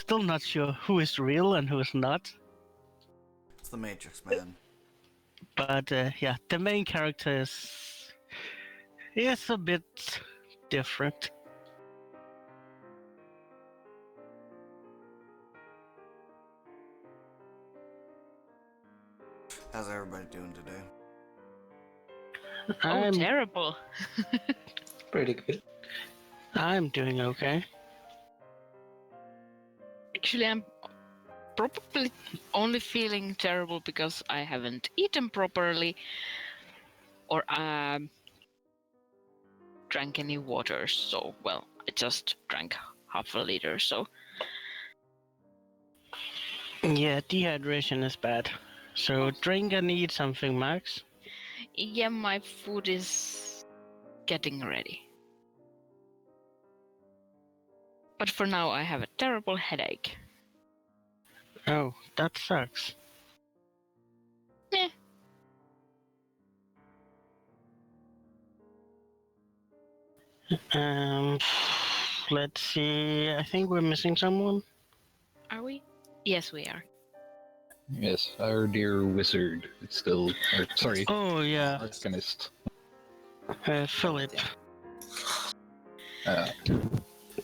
still not sure who is real and who is not. It's the Matrix, man. But yeah, the main character is a bit different. How's everybody doing today? Oh, terrible. Pretty good. I'm doing okay. Actually, I'm probably only feeling terrible because I haven't eaten properly or drank any water. So, well, I just drank half a liter, so... Yeah, dehydration is bad. So drink and eat something, Max. Yeah, my food is getting ready. But for now, I have a terrible headache. Oh, that sucks. Eh. Let's see. I think we're missing someone. Are we? Yes, we are. Yes, our dear wizard. It's still... sorry. Oh yeah, Arcanist. Philip.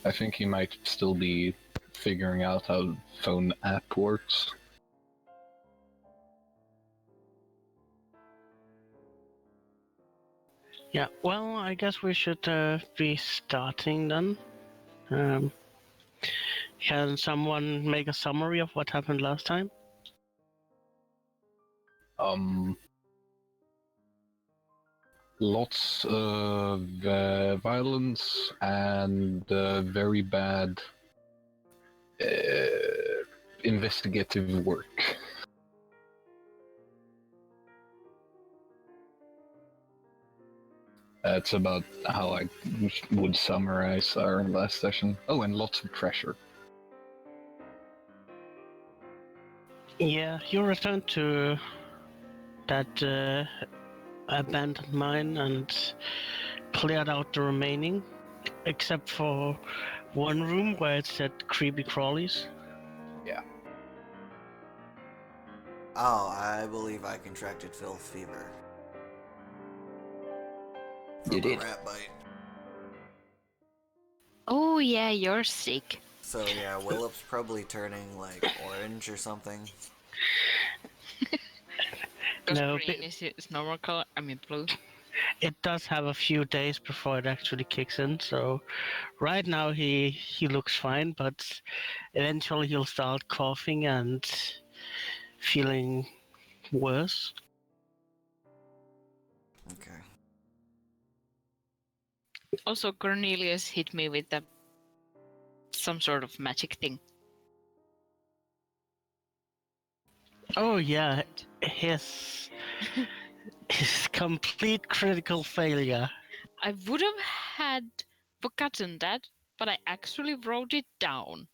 I think he might still be figuring out how the phone app works. Yeah. Well, I guess we should be starting then. Can someone make a summary of what happened last time? Lots of violence and very bad investigative work. That's about how I would summarize our last session. Oh, and lots of pressure. Yeah, you returned to that abandoned mine and cleared out the remaining, except for one room where it said creepy crawlies. Yeah. Oh, I believe I contracted filth fever. You From a did? rat bite. Oh, yeah, you're sick. So yeah, Willip's probably turning like orange or something. Because No, green is its normal color. I mean, blue. It does have a few days before it actually kicks in, so right now he looks fine, but eventually he'll start coughing and feeling worse. Okay. Also, Cornelius hit me with some sort of magic thing. Oh yeah, his complete critical failure. I would have had forgotten that, but I actually wrote it down.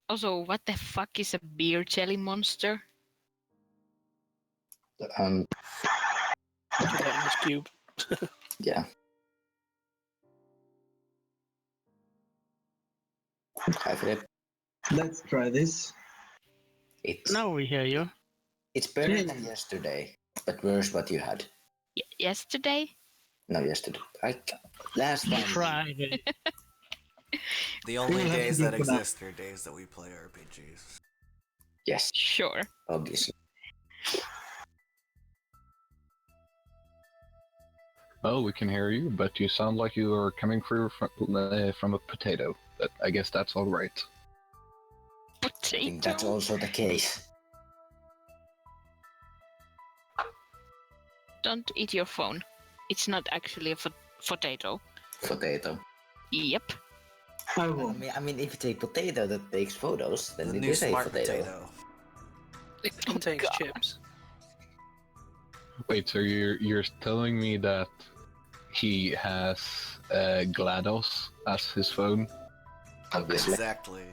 Also, what the fuck is a beer jelly monster? Ice cube. Yeah. Hi, Philip. Let's try this. Now we hear you. It's better than yesterday, but worse what you had. Yesterday? No, yesterday. Last time. Friday. The only We'll have days to that give for that. exist are days that we play RPGs. Yes, Sure. obviously. Well, we can hear you, but you sound like you are coming through from a potato. But I guess that's all right. I think that's Potato? also the case. Don't eat your phone. It's not actually a potato. Potato. Yep. I won't. I mean, if it's a potato that takes photos, then The it new is a smart potato. It contains God. chips. Wait, so you're telling me that he has GLaDOS as his phone? Obviously. Exactly.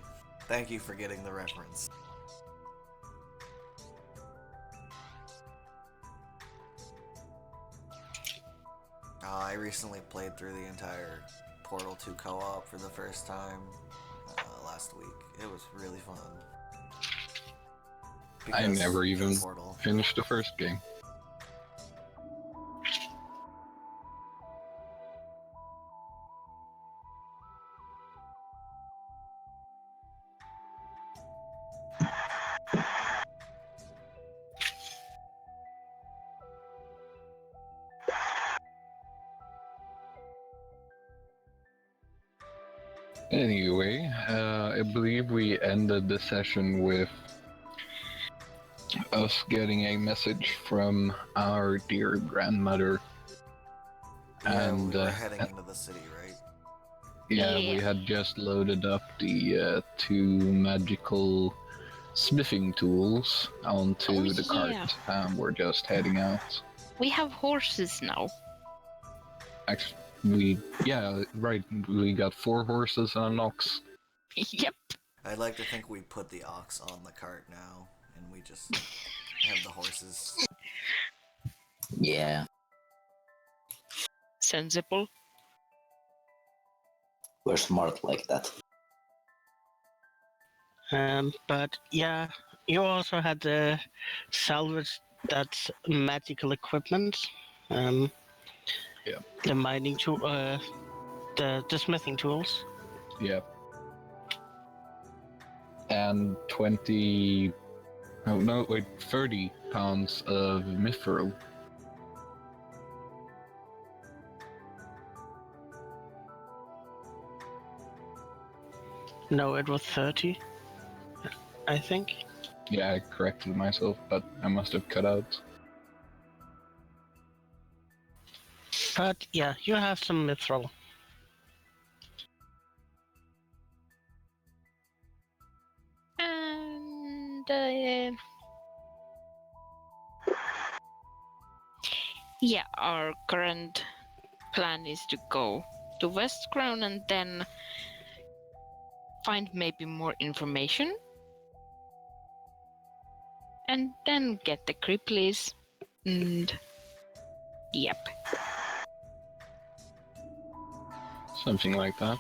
Thank you for getting the reference. I recently played through the entire Portal 2 co-op for the first time last week. It was really fun. I never even Portal. finished the first game. Anyway, I believe we ended the session with us getting a message from our dear grandmother. Yeah, And we were heading into the city, right? yeah, Yeah. we had just loaded up the 2 magical smithing tools onto Oh, the yeah. cart, and we're just heading out. We have horses now. Actually, yeah, right, we got 4 horses and an ox. Yep. I'd like to think we put the ox on the cart now, and we just have the horses. Yeah, Sensible. we're smart like that. But yeah, you also had to salvage that magical equipment. Um, Yeah. The mining tool, the smithing tools. Yeah. And 20... Oh, no, wait, 30 pounds of mithril. No, it was 30, I think. Yeah, I corrected myself, but I must have cut out. But yeah, you have some mithril. And yeah, our current plan is to go to West Crown and then find maybe more information. And then get the Cripples. And yep. Something like that.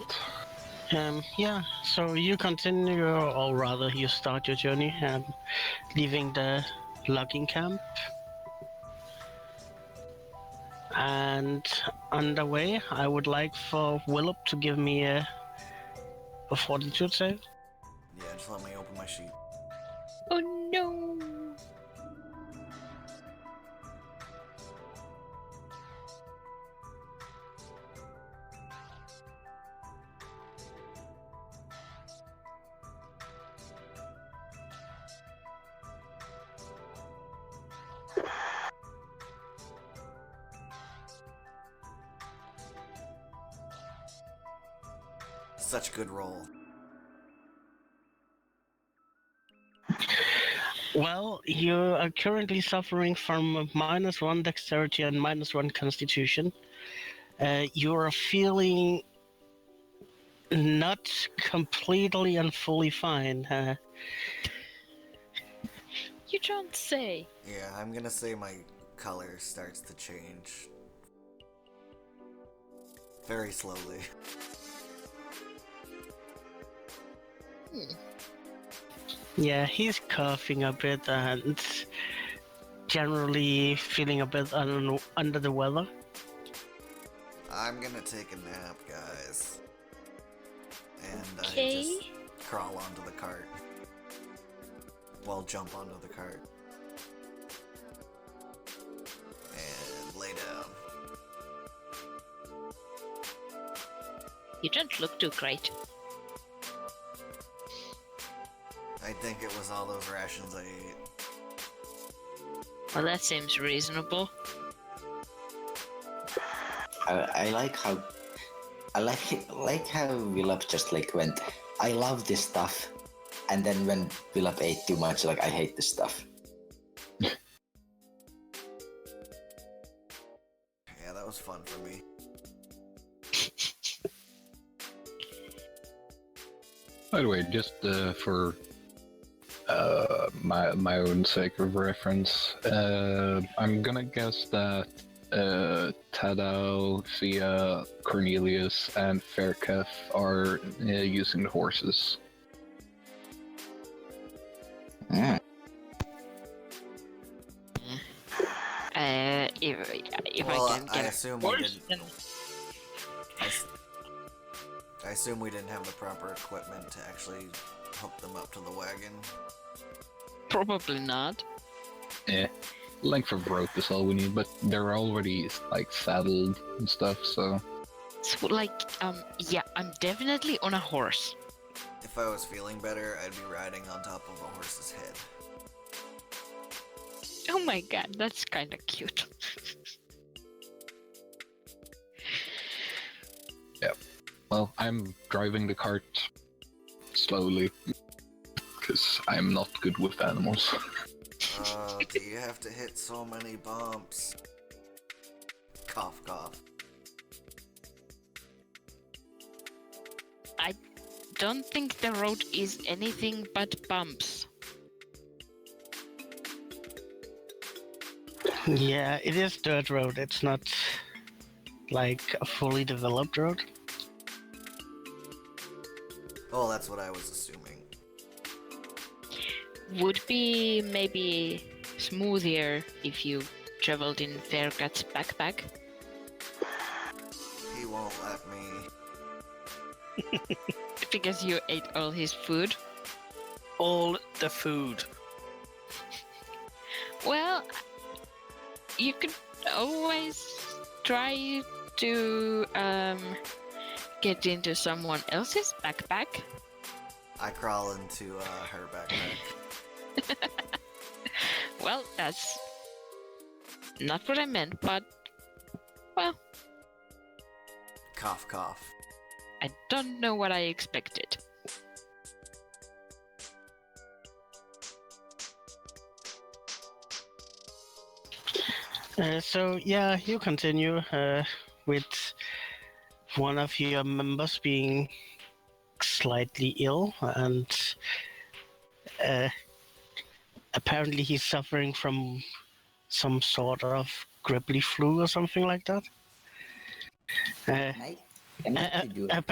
Yeah, so you continue, or rather, you start your journey, leaving the logging camp. And on the way, I would like for Willop to give me a fortitude save. Yeah, just let me open my sheet. Oh no! Such good roll. Well, you are currently suffering from -1 dexterity and -1 constitution. You are feeling not completely and fully fine. You don't say. Yeah, I'm gonna say my color starts to change. Very slowly. Yeah, he's coughing a bit and generally feeling a bit under the weather. I'm gonna take a nap, guys. And I Okay. just crawl onto the cart. Well, jump onto the cart. And lay down. You don't look too great. I think it was all those rations I ate. Well, that seems reasonable. I like how Willop just like went, I love this stuff, and then when Willop ate too much, like I hate this stuff. Yeah, that was fun for me. By the way, just for my own sake of reference, I'm gonna guess that Tadao, Thea, Cornelius, and Fairketh are using the horses. Mm. If Well, I can I get assume a we horse, didn't. then I assume we didn't have the proper equipment to actually hook them up to the wagon. probably not. Length of rope is all we need, but they're already like saddled and stuff, so So yeah, I'm definitely on a horse. If I was feeling better, I'd be riding on top of a horse's head. Oh my god, that's kind of cute. well, I'm driving the cart slowly because I'm not good with animals. Oh, do you have to hit so many bumps? Cough, cough. I don't think the road is anything but bumps. Yeah, it is dirt road. It's not like a fully developed road. Oh, that's what I was assuming. Would be maybe smoother if you traveled in Faircat's backpack. He won't let me. Because you ate all his food. All the food. Well, you could always try to get into someone else's backpack. I crawl into her backpack. Well, that's not what I meant, but well, Cough, cough. I don't know what I expected. So yeah, you continue with one of your members being slightly ill, and apparently he's suffering from some sort of gripply flu or something like that.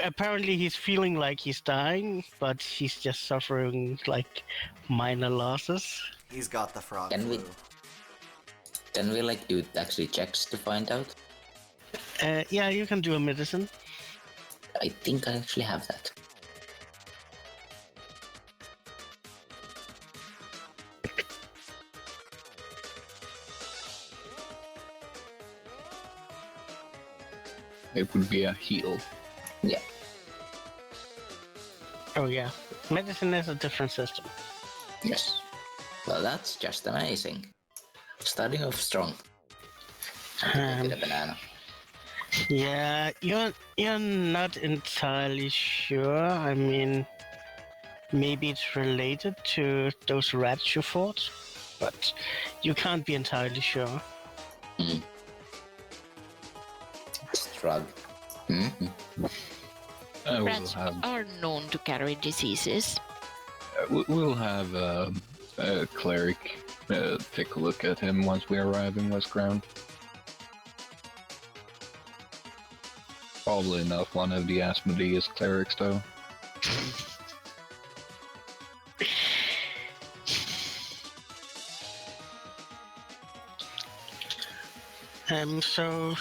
Apparently he's feeling like he's dying, but he's just suffering like minor losses. He's got the frog Can flu. Can we like do actually checks to find out? Yeah, you can do a medicine. I think I actually have that. It would be a heal. Yeah. Oh yeah, medicine is a different system. Yes. Well, that's just amazing. Starting off strong. I get a banana. Yeah, you're not entirely sure. I mean, maybe it's related to those rats you fought, but you can't be entirely sure. Shrug. Mm-hmm. We'll Rats are known to carry diseases. we'll have a cleric take a look at him once we arrive in Westground. Probably not one of the Asmodeus clerics, though. So,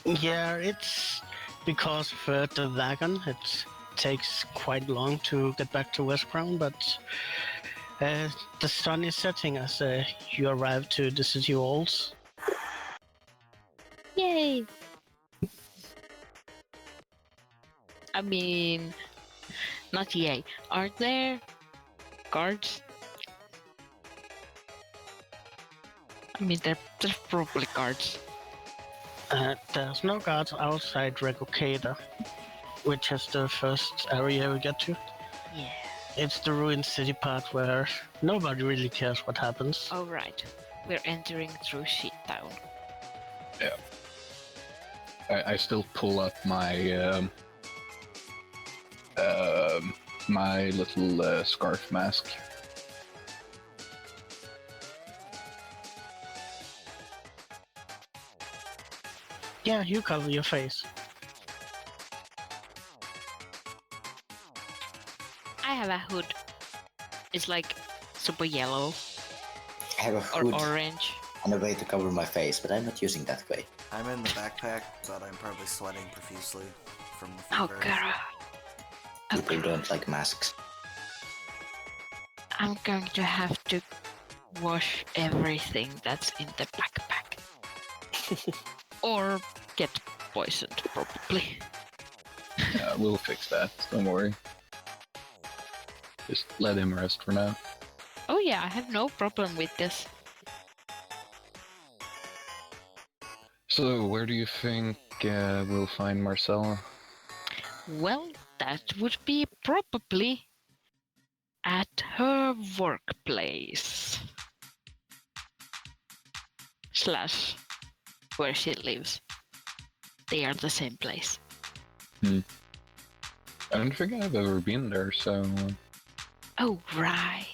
yeah, it's because for the wagon, it takes quite long to get back to Westground, but the sun is setting as you arrive to the city walls. Yay! I mean, not yay. Are there guards? I mean, there's probably guards. There's no guards outside Regocada, which is the first area we get to. Yeah. It's the ruined city part where nobody really cares what happens. All right. We're entering through Shit Town. Yeah. I still pull up my my little scarf mask. Yeah, you cover your face. I have a hood. It's like super yellow I have a or hood orange. and a way to cover my face, but I'm not using that way. I'm in the backpack, but I'm probably sweating profusely from the Oh fever. god. Oh, People don't like masks. I'm going to have to wash everything that's in the backpack. Or get poisoned, probably. Yeah, we'll fix that. Don't worry. Just let him rest for now. Oh yeah, I have no problem with this. So, where do you think we'll find Marcella? Well, that would be probably at her workplace. Slash where she lives. They are the same place. I don't think I've ever been there, so... Oh, right.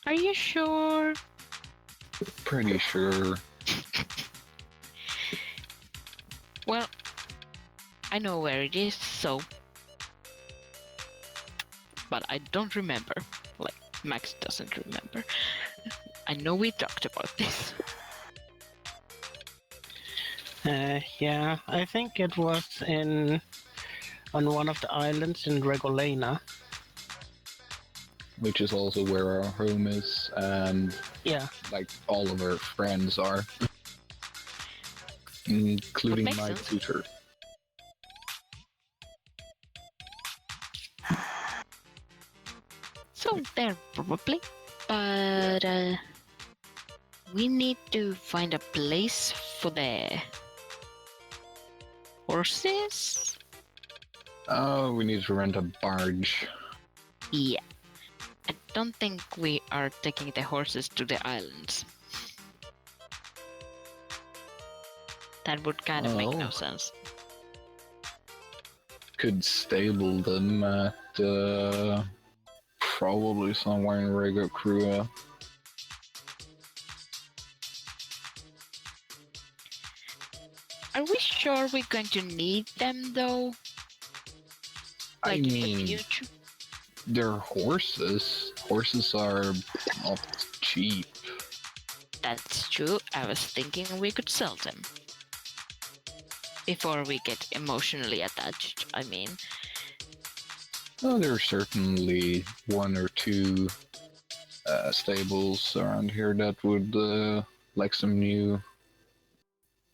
Are you sure? Pretty sure. Well, I know where it is, so... But I don't remember. Like, Max doesn't remember. I know we talked about this. Yeah, I think it was on one of the islands in Regolena. Which is also where our home is, and Yeah, like all of our friends are. Including makes my sense. tutor. So there, probably. But we need to find a place for the horses. Oh, we need to rent a barge. Yeah. I don't think we are taking the horses to the islands. That would kind of make no Oh. sense. Could stable them at probably somewhere in Rego Crua. Are we sure we're going to need them though? I Like in mean, the future? they're horses. Horses are not cheap. That's true. I was thinking we could sell them. Before we get emotionally attached, I mean. Oh, there are certainly one or two stables around here that would like some new.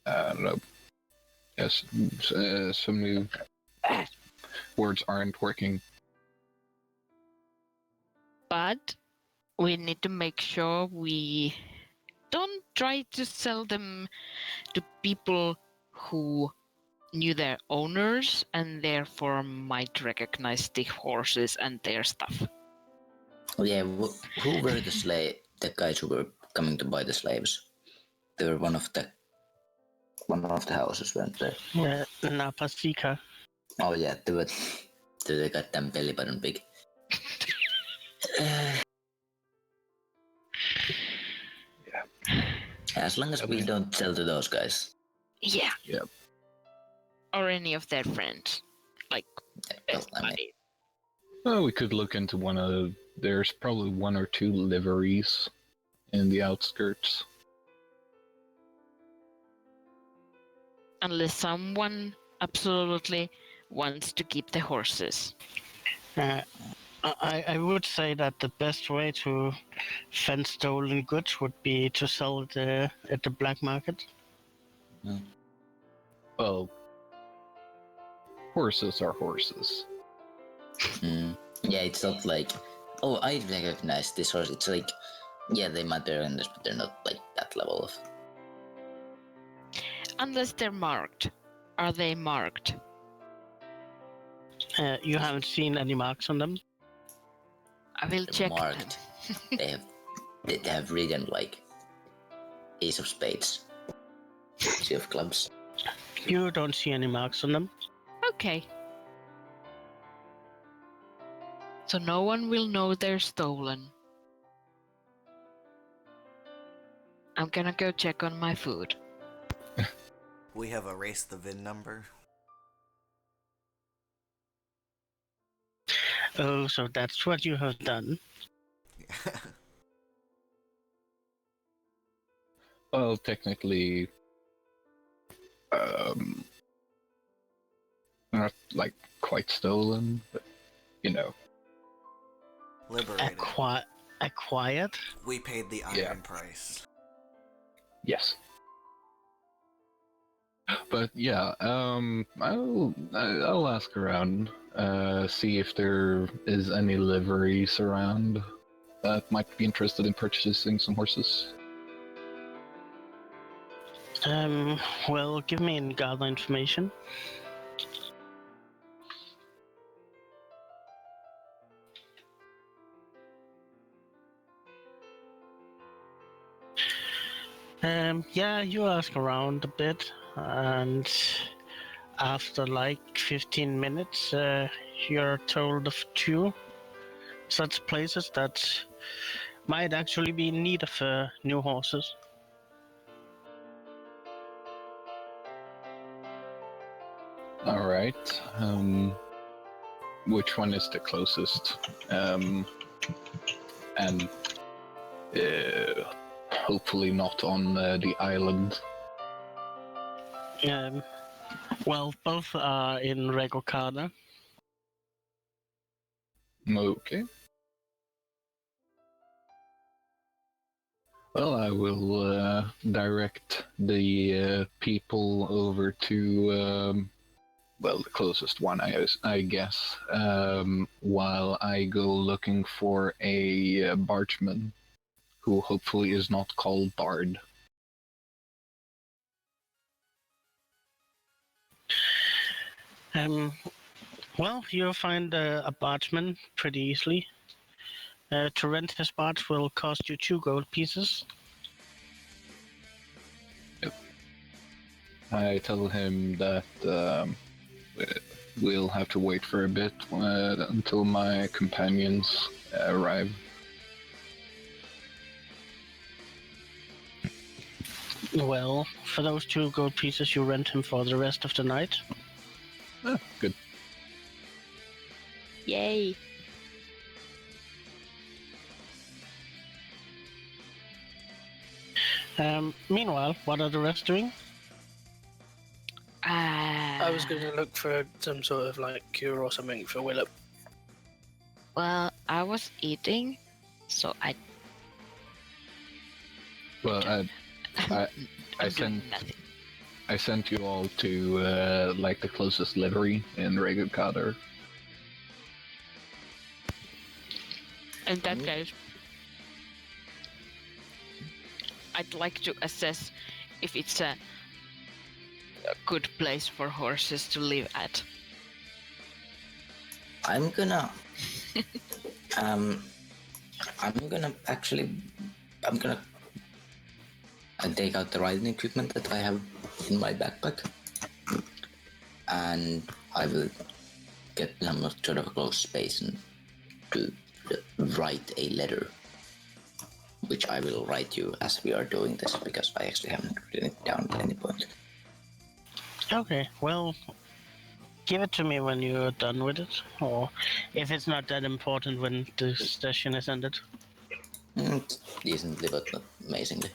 I don't know. Yes, some new words aren't working. But we need to make sure we don't try to sell them to people who knew their owners and therefore might recognize the horses and their stuff. Oh yeah, who were the guys who were coming to buy the slaves? They were one of the houses, weren't they? yeah, Napasika. Oh yeah, they got them belly button big. As long as we don't sell to those guys. Yeah. Yep. Or any of their friends. Like, Well, I mean, buddy. Oh, we could look into one of. There's probably one or two liveries in the outskirts. Unless someone absolutely wants to keep the horses. I would say that the best way to fence stolen goods would be to sell it at the black market. Well, horses are horses. yeah, it's not like, oh, I recognize this horse. It's like, yeah, they might be this, but they're not like that level of. Unless they're marked. Are they marked? You haven't seen any marks on them? I will They're check marked. them. they have written like Ace of Spades, Two of Clubs. You don't see any marks on them? Okay. So no one will know they're stolen. I'm gonna go check on my food. We have erased the VIN number. Oh, so that's what you have done. Well, technically, not like quite stolen, but you know. Liberated. Acquired? We paid the Yeah. iron price. Yes. But yeah, I'll ask around, see if there is any liveries around that might be interested in purchasing some horses. Well, give me and gather information. Yeah, you ask around a bit, and after like 15 minutes, you're told of two such places that might actually be in need of new horses. All right. Which one is the closest? And hopefully not on the island. Well, both are in Regokada. Okay. Well, I will direct the people over to well, the closest one, I guess, while I go looking for a bargeman who hopefully is not called Bard. Well, you'll find a bargeman pretty easily. To rent his barge will cost you 2 gold pieces. I tell him that we'll have to wait for a bit until my companions arrive. Well, for those 2 gold pieces, you rent him for the rest of the night. Good. Yay! Meanwhile, what are the rest doing? I was going to look for some sort of like cure or something for Willip. Well, I was eating, so I Well, I I'm sent doing nothing. I sent you all to like the closest livery in Regokada. In that case, I'd like to assess if it's a good place for horses to live at. I'm gonna actually take out the riding equipment that I have in my backpack, and I will get some sort of a close space and to write a letter, which I will write you as we are doing this, because I actually haven't written it down at any point. Okay, well, give it to me when you're done with it, or if it's not that important when the session is ended. Decently, but not amazingly.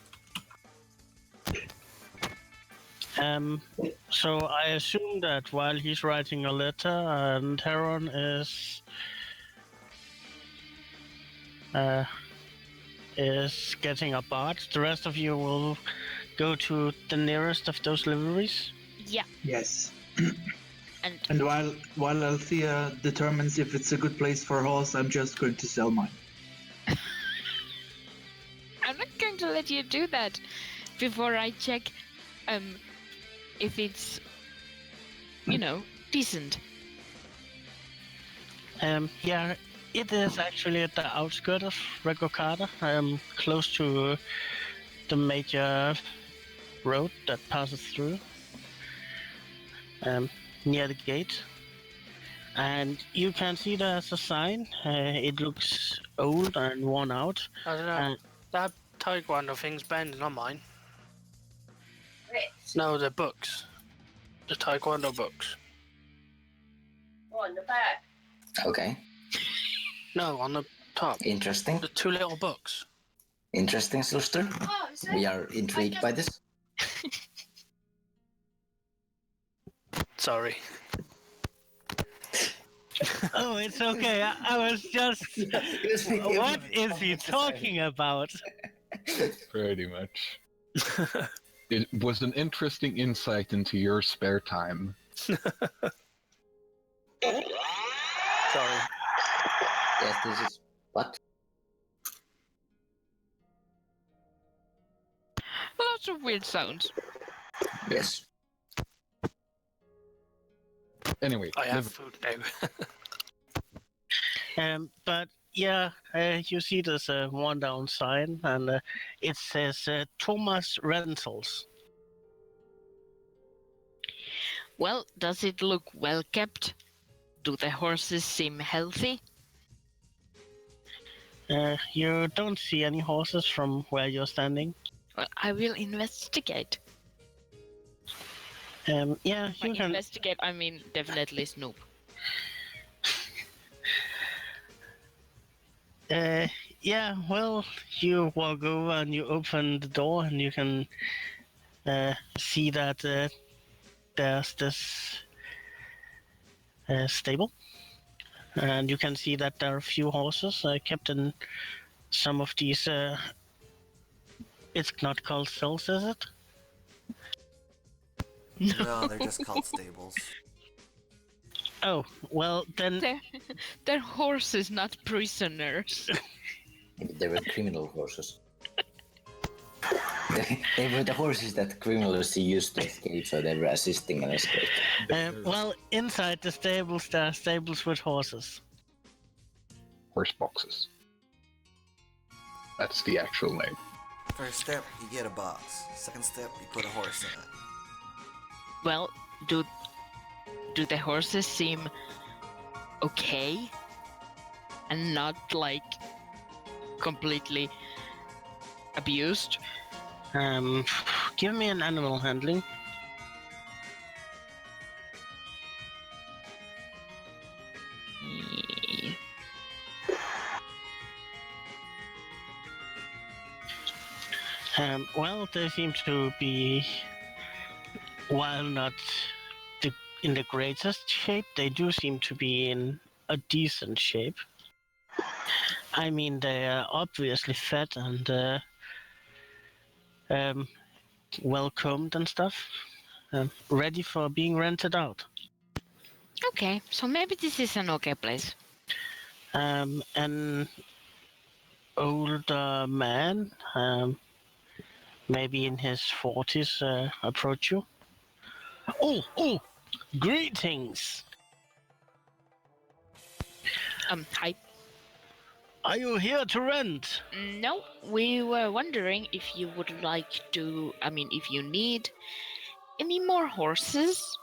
So I assume that while he's writing a letter and Heron is getting a barge, the rest of you will go to the nearest of those liveries. Yeah, Yes. and And while Althea determines if it's a good place for a horse, I'm just going to sell mine. I'm not going to let you do that before I check if it's, decent. Yeah, it is actually at the outskirts of Regokada, close to the major road that passes through, near the gate. And you can see there's a sign. It looks old and worn out. I don't know. That Taekwondo thing's bending on mine. No, the books. The taekwondo books. Okay, No, on the top. interesting. The two little books. Interesting, Sluster. We are intrigued by this. Sorry. Oh, it's okay. I was just. What is he talking about? Pretty much. It was an interesting insight into your spare time. Sorry. Yes, this is what? Lots of weird sounds. Yes. Anyway, I have food now. But yeah, you see there's a one down sign, and it says Thomas Rentals. Well, does it look well kept? Do the horses seem healthy? You don't see any horses from where you're standing. Well, I will investigate. Yeah, By you can. investigate, I mean definitely snoop. Yeah, well, you walk over and you open the door, and you can see that there's this stable, and you can see that there are a few horses kept in some of these. It's not called cells, is it? No, they're just called stables. Oh, well then. They're horses, not prisoners. They were criminal horses. They were the horses that criminals used to escape, so they were assisting an escape. Well, inside the stables, there are stables with horses. Horse boxes. That's the actual name. First step, you get a box. Second step, you put a horse in it. Well, do the horses seem okay? And not like completely abused? Give me an animal handling. Well, they seem to be, while not in the greatest shape, they do seem to be in a decent shape. I mean, they are obviously fed and well combed and stuff, ready for being rented out. Okay, so maybe this is an okay place. An older man, maybe in his 40s, approach you. Oh, greetings! Hi. Are you here to rent? No, we were wondering if you would like to, if you need any more horses?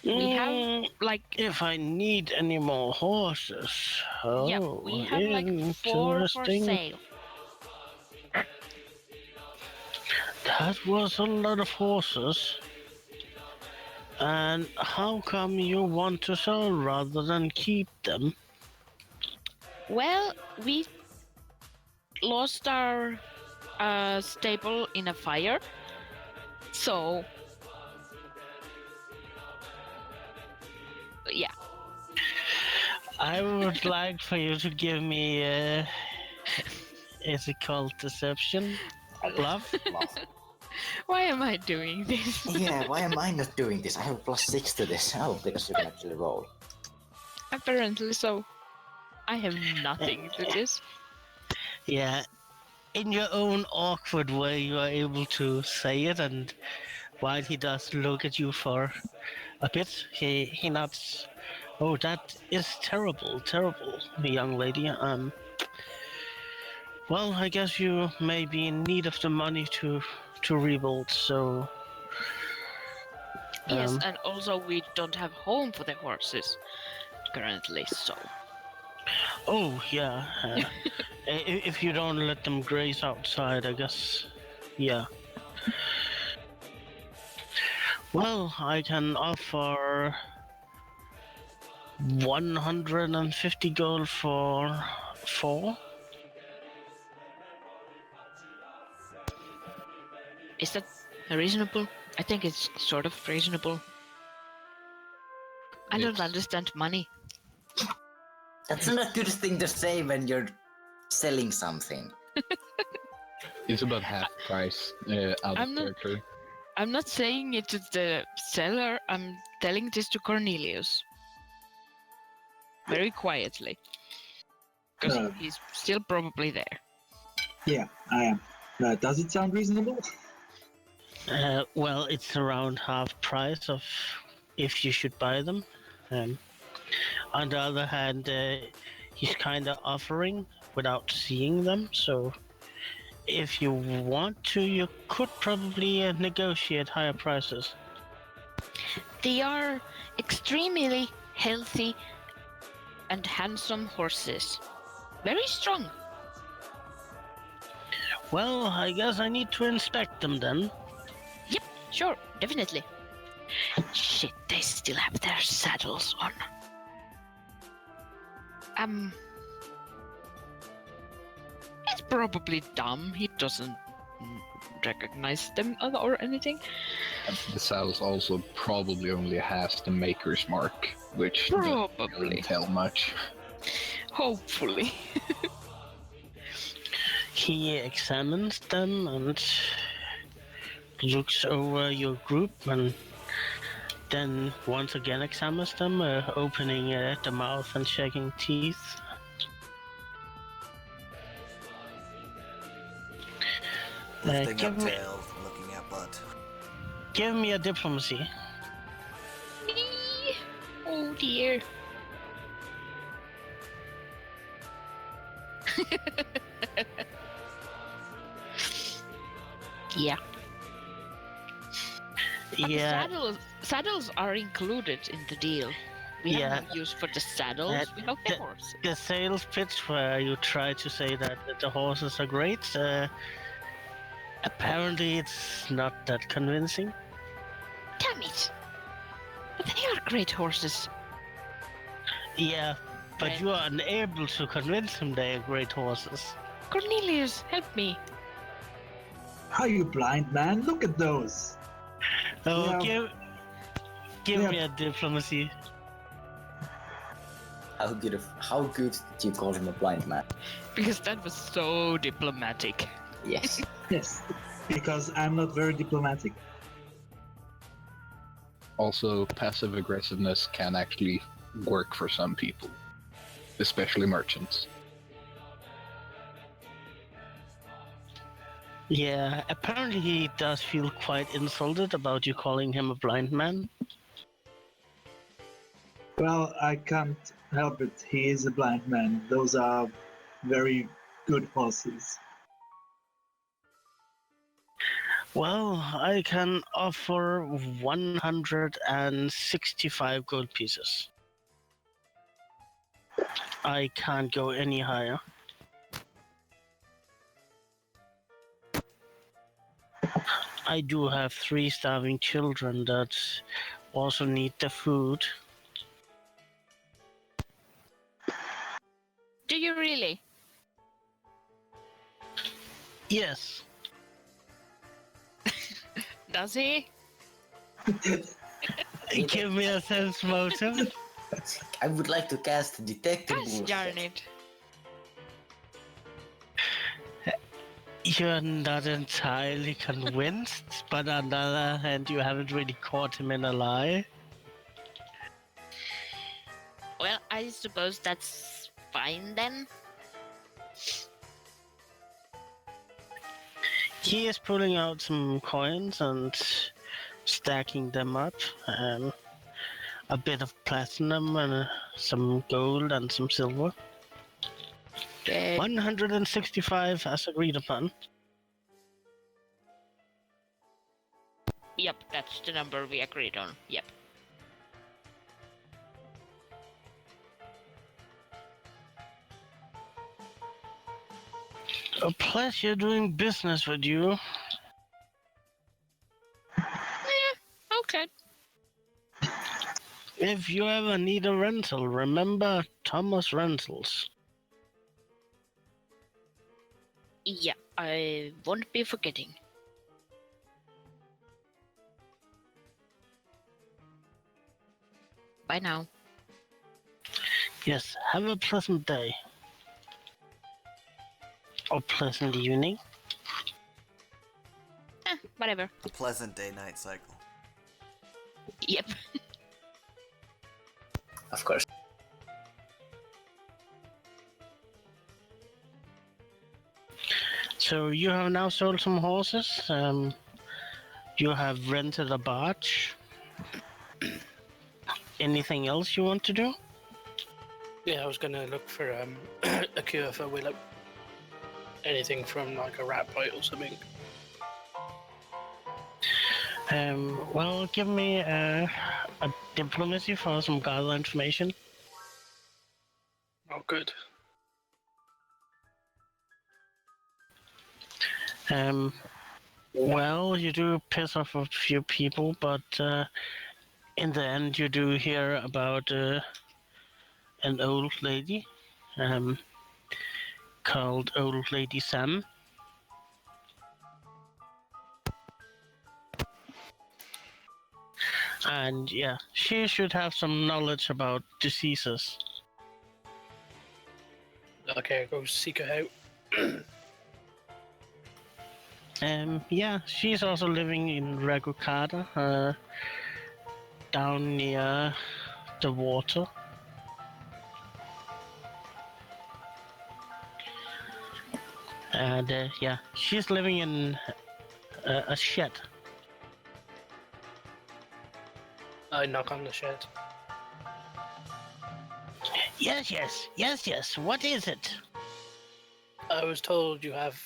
We have like If I need any more horses. Oh, yeah, we have like 4 for interesting. sale. That was a lot of horses. And how come you want to sell rather than keep them? Well, we lost our stable in a fire, so yeah. I would like for you to give me is it called deception? Bluff? Why am I doing this? Yeah, why am I not doing this? I have +6 to this. Oh, because you can actually roll. Apparently so. I have nothing to this. Yeah. In your own awkward way, you are able to say it, and while he does look at you for a bit, he nods. Oh, that is terrible, young lady. Well, I guess you may be in need of the money to rebuild, so... Yes, and also we don't have home for the horses currently, so... Oh, yeah. If you don't let them graze outside, I guess... Yeah. Well, I can offer 150 gold for 4. Is that reasonable? I think it's sort of reasonable. I don't It's- understand money. That's not a good thing to say when you're selling something. It's about half price out I'm of not- character. I'm not saying it to the seller, I'm telling this to Cornelius. Very quietly. Because Uh. he's still probably there. Yeah, I am. Does it sound reasonable? Well, it's around half price of if you should buy them. On the other hand, he's kind of offering without seeing them, so if you want to, you could probably negotiate higher prices. They are extremely healthy and handsome horses. Very strong. Well, I guess I need to inspect them then. Yep, sure, definitely. Shit, they still have their saddles on. It's probably dumb. He doesn't recognize them or anything. The saddles also probably only has the maker's mark, which doesn't Probably. really tell much. Hopefully. He examines them and looks over your group and then once again examines them, opening the mouth and checking teeth. Lifting up give me- tail, looking at butt. Give me a diplomacy. Oh dear. Yeah. But Yeah, the saddles are included in the deal. We Yeah. have no use for the saddles, we have the horses. the sales pitch where you try to say that the horses are great, apparently it's not that convincing. Damn it! But they are great horses. Yeah, but Right. you are unable to convince him they are great horses. Cornelius, help me. Are you blind, man? Look at those. Oh, Yeah. give Yeah. me a diplomacy. How good did you call him a blind man? Because that was so diplomatic. Yes. Yes, because I'm not very diplomatic. Also, passive aggressiveness can actually work for some people, especially merchants. Yeah, apparently he does feel quite insulted about you calling him a blind man. Well, I can't help it. He is a blind man. Those are very good horses. Well, I can offer 165 gold pieces. I can't go any higher. I do have 3 starving children that also need the food. Do you really? Yes. Does he? Give me a sense motive. I would like to cast detective Gosh bullshit. darn it. You're not entirely convinced, but on the other hand, you haven't really caught him in a lie. Well, I suppose that's fine then. He is pulling out some coins and stacking them up. A bit of platinum and some gold and some silver. Okay. 165 as agreed upon. Yep, that's the number we agreed on. Yep. A pleasure doing business with you. Okay. If you ever need a rental, remember Thomas Rentals. Yeah, I won't be forgetting. Bye now. Yes, have a pleasant day. Or pleasant evening. Whatever. A pleasant day-night cycle. Yep. Of course. So you have now sold some horses. You have rented a barge. Anything else you want to do? Yeah, I was gonna look for a cure for Willow. Anything from like a rat bite or something. Well, give me a diplomacy for some gather information. Oh, good. Well, you do piss off a few people, but in the end, you do hear about an old lady called Old Lady Sam. And yeah, she should have some knowledge about diseases. Okay, go seek her out. Yeah, she's also living in Ragucada, down near the water. And yeah, she's living in a shed. I knock on the shed. Yes. What is it? I was told you have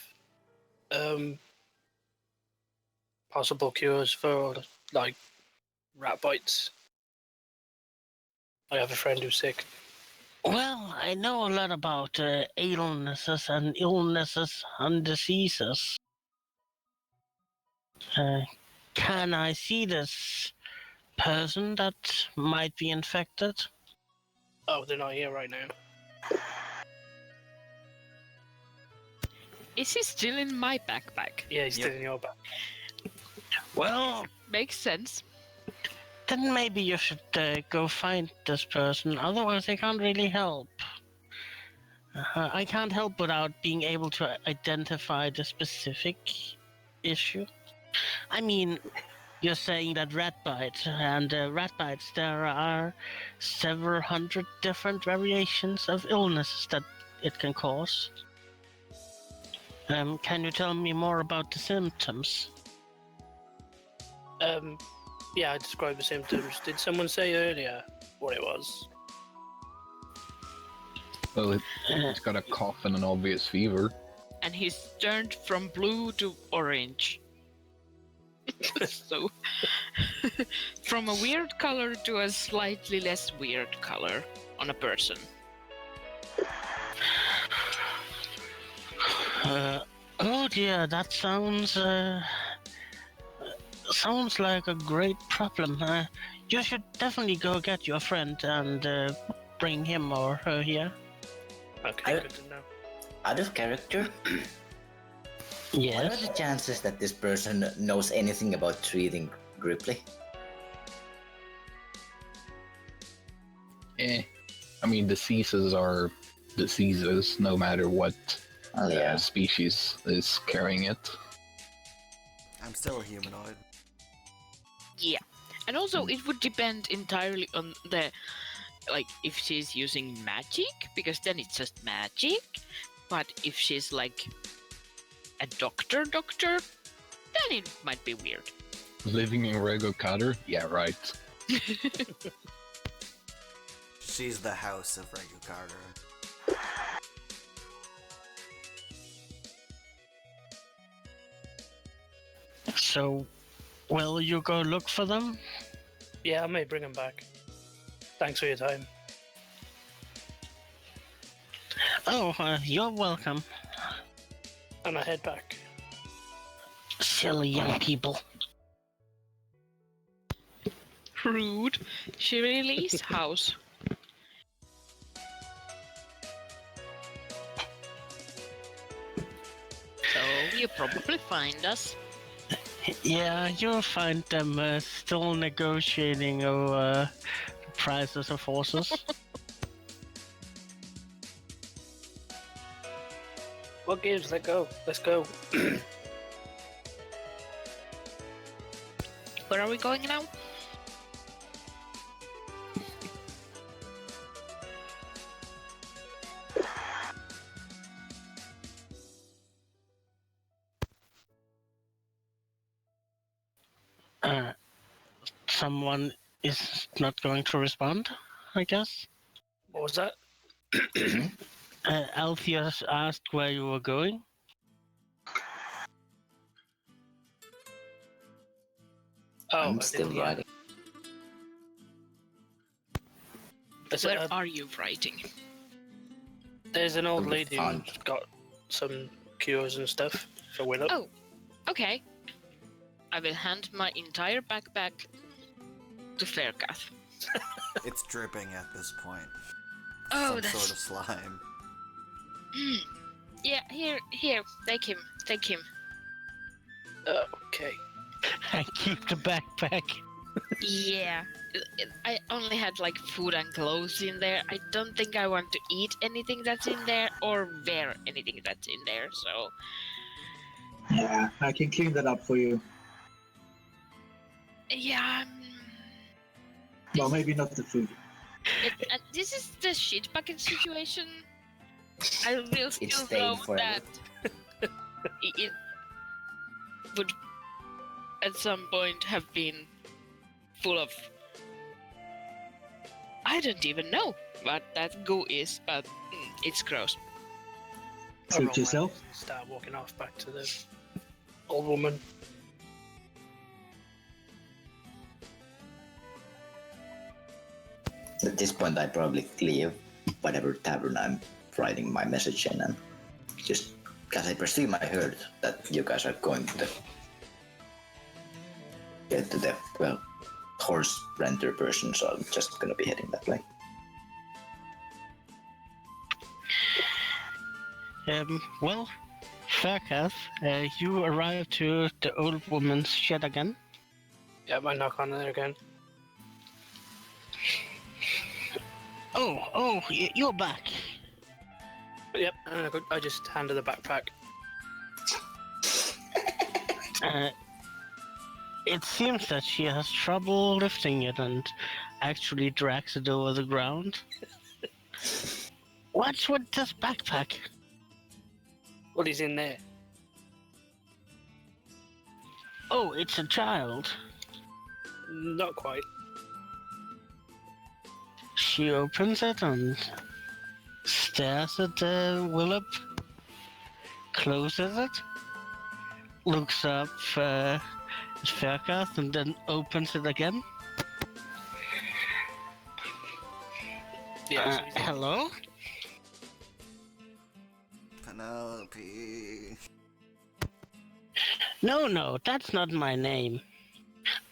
possible cures for like rat bites. I have a friend who's sick. Well, I know a lot about illnesses and diseases. Can I see this person that might be infected? Oh, they're not here right now. Is he still in my backpack? Yeah, he's Yep. still in your back. Well, Makes sense. then maybe you should go find this person. Otherwise, I can't really help. I can't help without being able to identify the specific issue. I mean, you're saying that rat bite, and rat bites, there are several hundred different variations of illnesses that it can cause. Can you tell me more about the symptoms? Yeah, I described the symptoms. Did someone say earlier what it was? Well, it's got a cough and an obvious fever. And he's turned from blue to orange. So, from a weird color to a slightly less weird color on a person. Oh dear, that sounds like a great problem. You should definitely go get your friend and bring him or her here. Okay, I- good to know. Out of character, what are Yes. the chances that this person knows anything about treating Gripply? I mean, diseases are diseases, no matter what Well, yeah. species is carrying it. I'm still a humanoid. Yeah. And also, it would depend entirely on the. Like, if she's using magic, because then it's just magic. But if she's like a doctor, then it might be weird. Living in Rego Cutter? Yeah, right. She's the house of Regu Carter. So, will you go look for them? Yeah, I may bring him back. Thanks for your time. Oh, you're welcome. And I head back. Silly young people. Rude. She really is house. So you probably find us. Yeah, you'll find them still negotiating over the prices of horses. What gives? Let go. Let's go. Where are we going now? Someone is not going to respond, I guess. What was that? Altheus asked where you were going. Oh, I'm still riding. Where are you writing? There's an old We lady found- who's got some cures and stuff for Willow. Oh, okay. I will hand my entire backpack to Faircath. It's dripping at this point. Oh, Some that's... sort of slime. Yeah, here, take him. Okay. I keep the backpack. Yeah, I only had like food and clothes in there. I don't think I want to eat anything that's in there or wear anything that's in there, so... Yeah, I can clean that up for you. Yeah, Well, maybe not the food. this is the shit bucket situation. I will It's still staying know forever. that it would at some point have been full of... I don't even know what that goo is, but it's gross. Suit yourself. Start walking off back to the old woman. At this point, I probably leave whatever tavern I'm writing my message in, and just because I presume I heard that you guys are going to the horse renter person, so I'm just gonna be heading that way. Well, Faircath, you arrive to the old woman's shed again. Yeah, I knock on there again. Oh, you're back. Yep, and I just hand her the backpack. It seems that she has trouble lifting it and actually drags it over the ground. What's with this backpack? Well, he's in there. Oh, it's a child. Not quite. She opens it and stares at Willip, closes it, looks up at Faircath, and then opens it again. Yeah, so he's in. Hello? Penelope. No, that's not my name.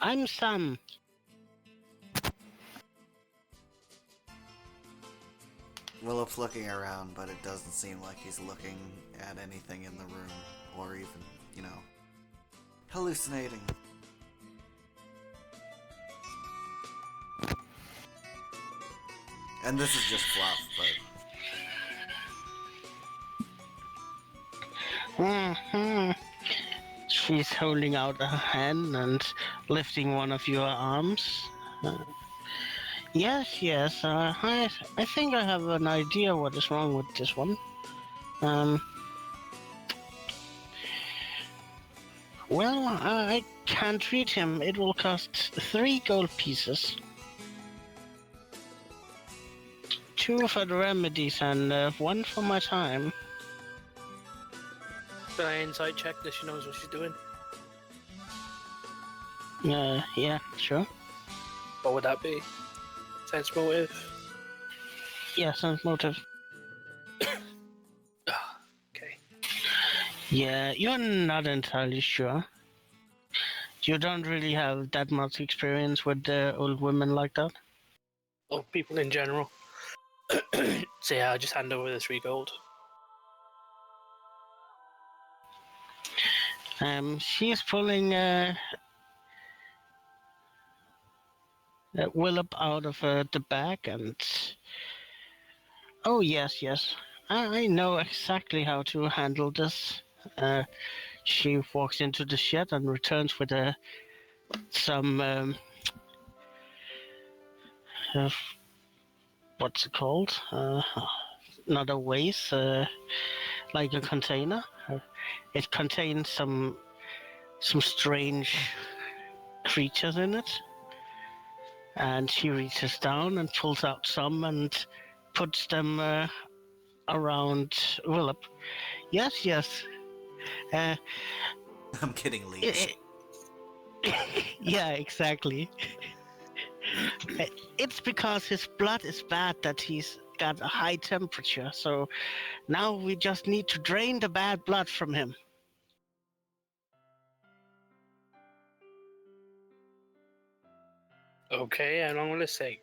I'm Sam. Willow's looking around, but it doesn't seem like he's looking at anything in the room, or even, hallucinating. And this is just fluff, but... She's holding out a hand and lifting one of your arms. Yes, I think I have an idea what is wrong with this one. Well, I can't treat him. It will cost 3 gold pieces. 2 for the remedies and 1 for my time. Can I insight check that she knows what she's doing? Yeah, sure. What would that be? Sense motive? Yeah, sense motive. Okay. Yeah, you're not entirely sure. You don't really have that much experience with old women like that? Or people in general. So yeah, I'll just hand over the 3 gold. She's pulling Willip out of the bag and... Oh, yes, yes. I know exactly how to handle this. She walks into the shed and returns with some... what's it called? Not a vase, like a container. It contains some strange creatures in it. And she reaches down and pulls out some and puts them around Willip. Yes, yes. Uh, I'm getting leech. yeah, exactly. It's because his blood is bad that he's got a high temperature, so now we just need to drain the bad blood from him. Okay, how long will it take?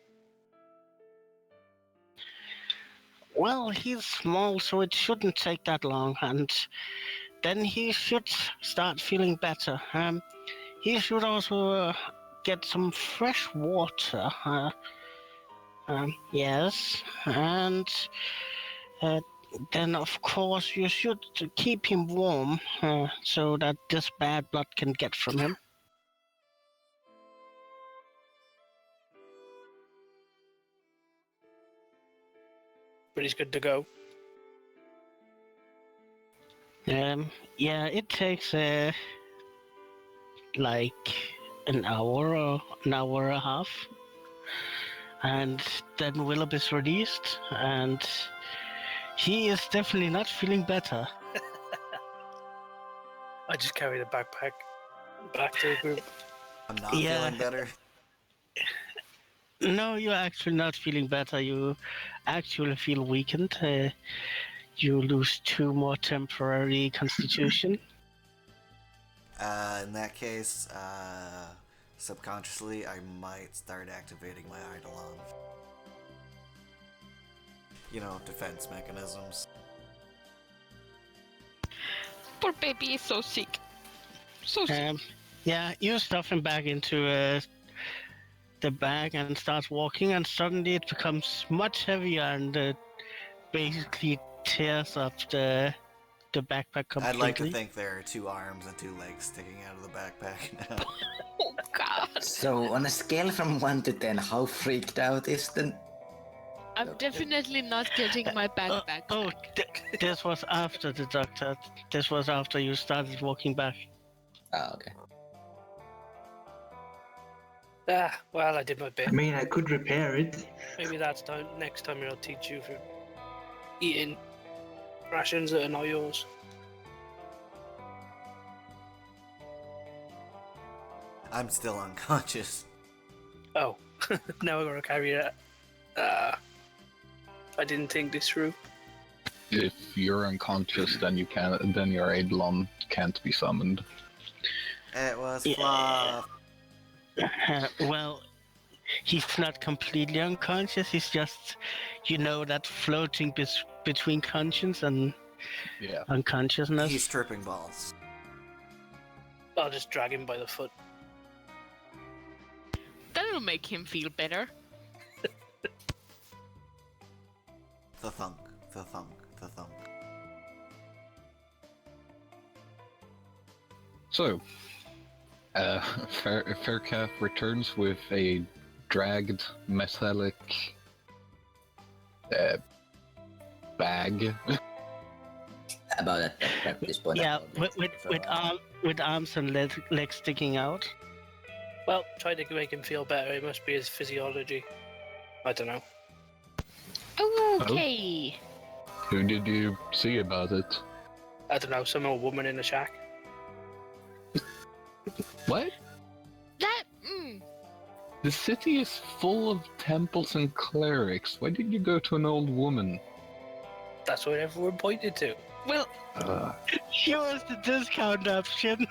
Well, he's small, so it shouldn't take that long, and then he should start feeling better. He should also get some fresh water. Yes, and then of course you should keep him warm so that this bad blood can get from him. But he's good to go. Yeah, it takes like an hour or an hour and a half, and then Willip is released, and he is definitely not feeling better. I just carry the backpack back to the group. I'm not Yeah. feeling better. No, you're actually not feeling better. You actually feel weakened. You lose 2 more temporary constitution. In that case, subconsciously, I might start activating my Eidolon. You know, defense mechanisms. Poor baby is so sick. So sick. Yeah, you stuff him back into the bag and starts walking, and suddenly it becomes much heavier and basically tears up the backpack completely. I'd like to think there are 2 arms and 2 legs sticking out of the backpack now. Oh god. So, on a scale from 1 to 10, how freaked out is the... I'm definitely not getting my backpack. This was after the doctor. This was after you started walking back. Oh, okay. Well, I did my bit. I mean, I could repair it. Maybe that's next time I'll teach you for eating rations that are not yours. I'm still unconscious. Oh, now I gotta carry that. I didn't think this through. If you're unconscious, then your Eidolon can't be summoned. It was fluff. Well, he's not completely unconscious. He's just, that floating between conscience and unconsciousness. He's tripping balls. I'll just drag him by the foot. That'll make him feel better. The thunk, the thunk, the thunk. So, Faircalf returns with a dragged metallic bag. About at this point. Yeah, with arms and legs sticking out. Well, try to make him feel better. It must be his physiology. I don't know. Okay. Who did you see about it? I don't know. Some old woman in a shack. What? That. The city is full of temples and clerics. Why did you go to an old woman? That's what everyone pointed to. Well, She was the discount option.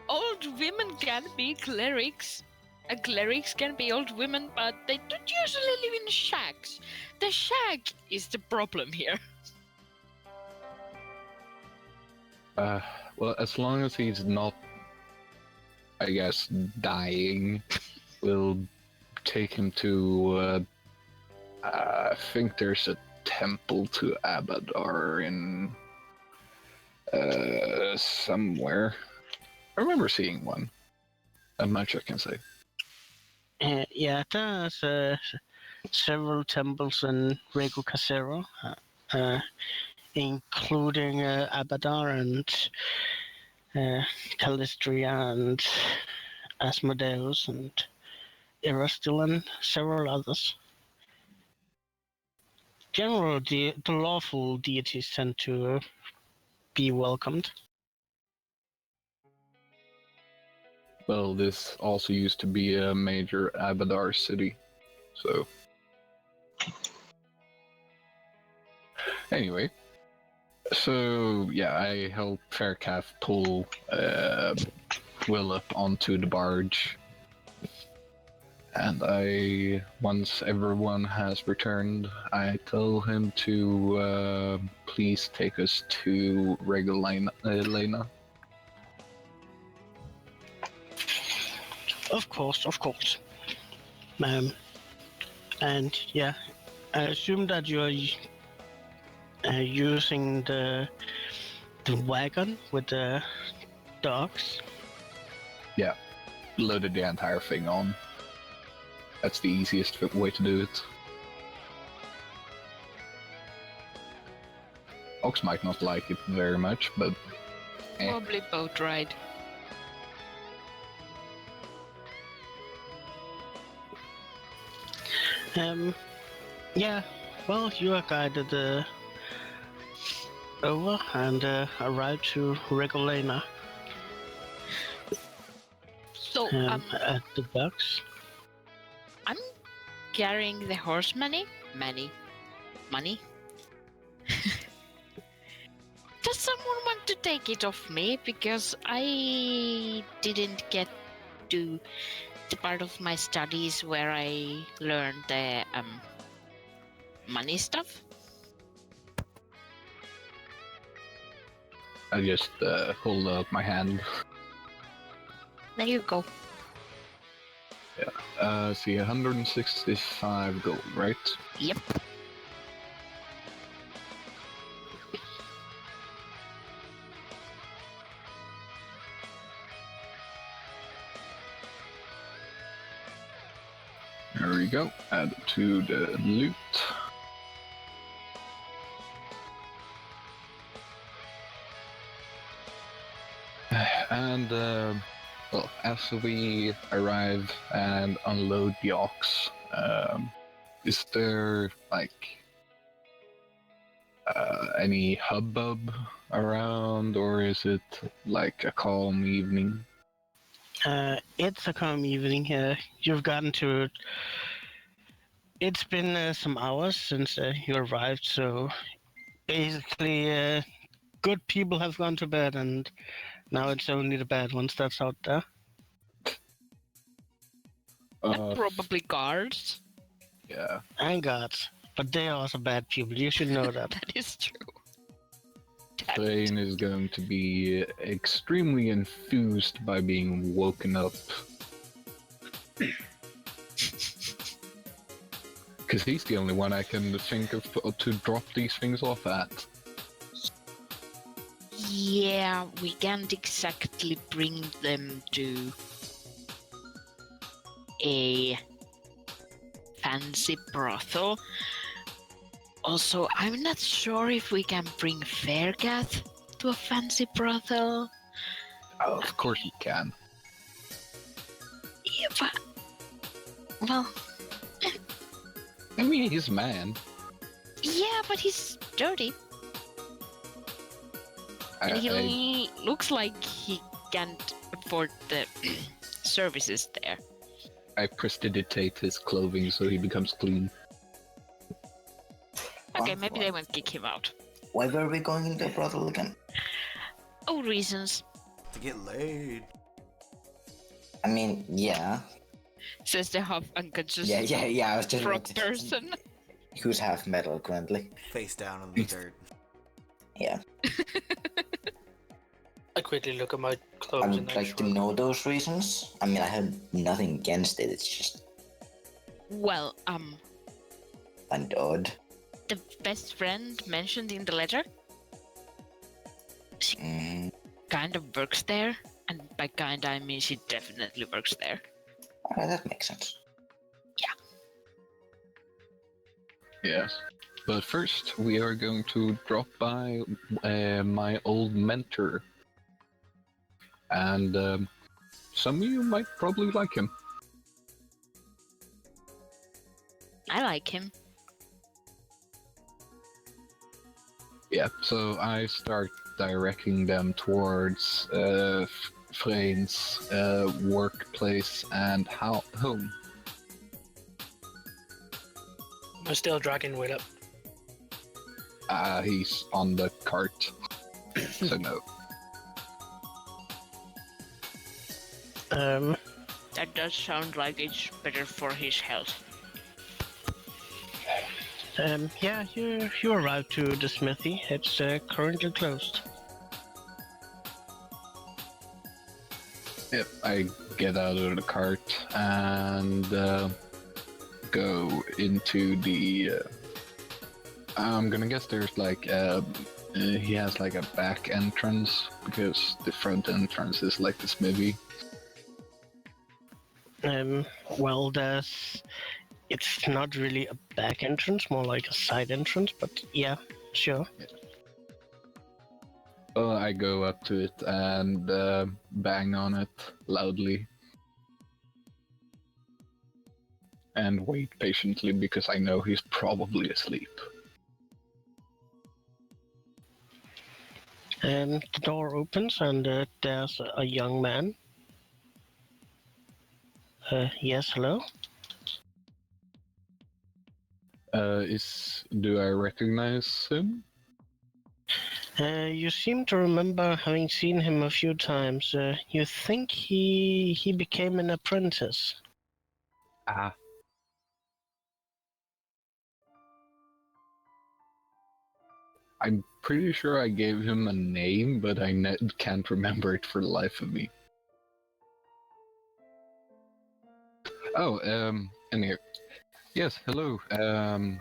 old old women can be clerics. Clerics can be old women, but they don't usually live in shacks. The shack is the problem here. Well, as long as he's not, I guess, dying, we'll take him to, I think there's a temple to Abadar in, somewhere. I remember seeing one. That much I can say. Yeah, there's several temples in Rego Casero, including Abadar and Calistria and Asmodeus and Erastil and several others. Generally, the lawful deities tend to be welcomed. Well, this also used to be a major Abadar city, so... Anyway, so yeah, I help Faircalf pull Willip onto the barge, and once everyone has returned, I tell him to please take us to Regolena. Of course. And yeah, I assume that you're using the wagon with the dogs. Yeah, loaded the entire thing on. That's the easiest way to do it. Ox might not like it very much, but... Probably boat ride. Yeah, well, you are guided over and arrived to Regolena So, at the docks. I'm carrying the horse money. Does someone want to take it off me? Because I didn't get to the part of my studies where I learned the money stuff. I just hold out my hand. There you go. See, 165 gold, right? Yep. There we go. Add to the loot. And, well, as we arrive and unload the ox, is there, like, any hubbub around, or is it, like, a calm evening? It's a calm evening here. You've gotten to... It's been some hours since you arrived, so basically good people have gone to bed, and now it's only the bad ones that's out there. And probably guards. Yeah. And guards. But they are also bad people, you should know that. That is true. Thane is going to be extremely enthused by being woken up. Because he's the only one I can think of to drop these things off at. Yeah, we can't exactly bring them to a fancy brothel. Also, I'm not sure if we can bring Fairgath to a fancy brothel. Oh, of course you can. Yeah, but... Well... I mean, he's a man. Yeah, but he's dirty. And he looks like he can't afford the services there. I prestidigitate his clothing so he becomes clean. Okay, maybe they won't kick him out. Why were we going into a brothel again? Oh, reasons. To get laid. I mean, yeah. Says the half unconscious Yeah, I was just frog person. who's half metal currently. Face down in the dirt. Yeah. I quickly look at my I clothes and would then like to shrug. know those reasons. I mean, I have nothing against it, it's just Well, kind of odd. the best friend mentioned in the letter Mm, kind of works there, and by kind I mean she definitely works there. alright, that makes sense. Yes. But first, we are going to drop by my old mentor. And some of you might probably like him. I like him. Yeah, so I start directing them towards Frey's workplace and home. I'm still dragging Will up. He's on the cart, so no. That does sound like it's better for his health. Yeah, you arrived to the smithy. It's currently closed. Yep, I get out of the cart and go into the. I'm gonna guess there's like he has like a back entrance because the front entrance is like the smithy. Well, it's not really a back entrance, more like a side entrance, but yeah, sure. Well, I go up to it and bang on it loudly. And wait patiently because I know he's probably asleep. The door opens and there's a young man. Yes, hello? Do I recognize him? You seem to remember having seen him a few times. You think he became an apprentice? Ah. I'm pretty sure I gave him a name, but I can't remember it for the life of me. Oh, anyway. Yes, hello.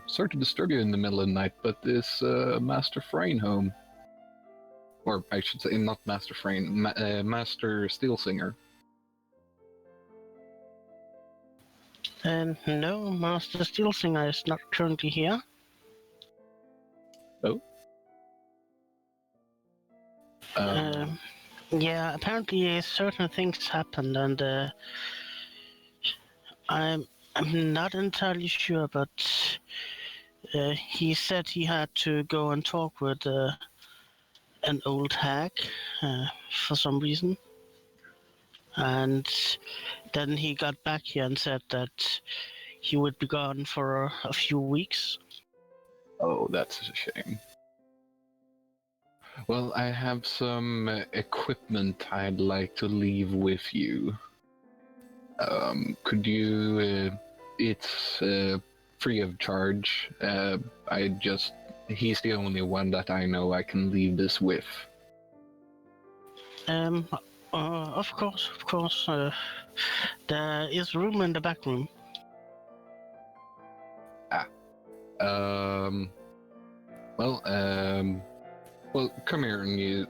Sorry to disturb you in the middle of the night, but is Master Frayne home? Or I should say, not Master Frayne, Master Steelsinger. No, Master Steelsinger is not currently here. Oh? Yeah, apparently certain things happened, and I'm not entirely sure, but he said he had to go and talk with an old hag for some reason, and then he got back here and said that he would be gone for a few weeks. Oh, that's a shame. Well, I have some equipment I'd like to leave with you. Could you... it's free of charge. He's the only one that I know I can leave this with. Of course. There is room in the back room. Well, come here, and you.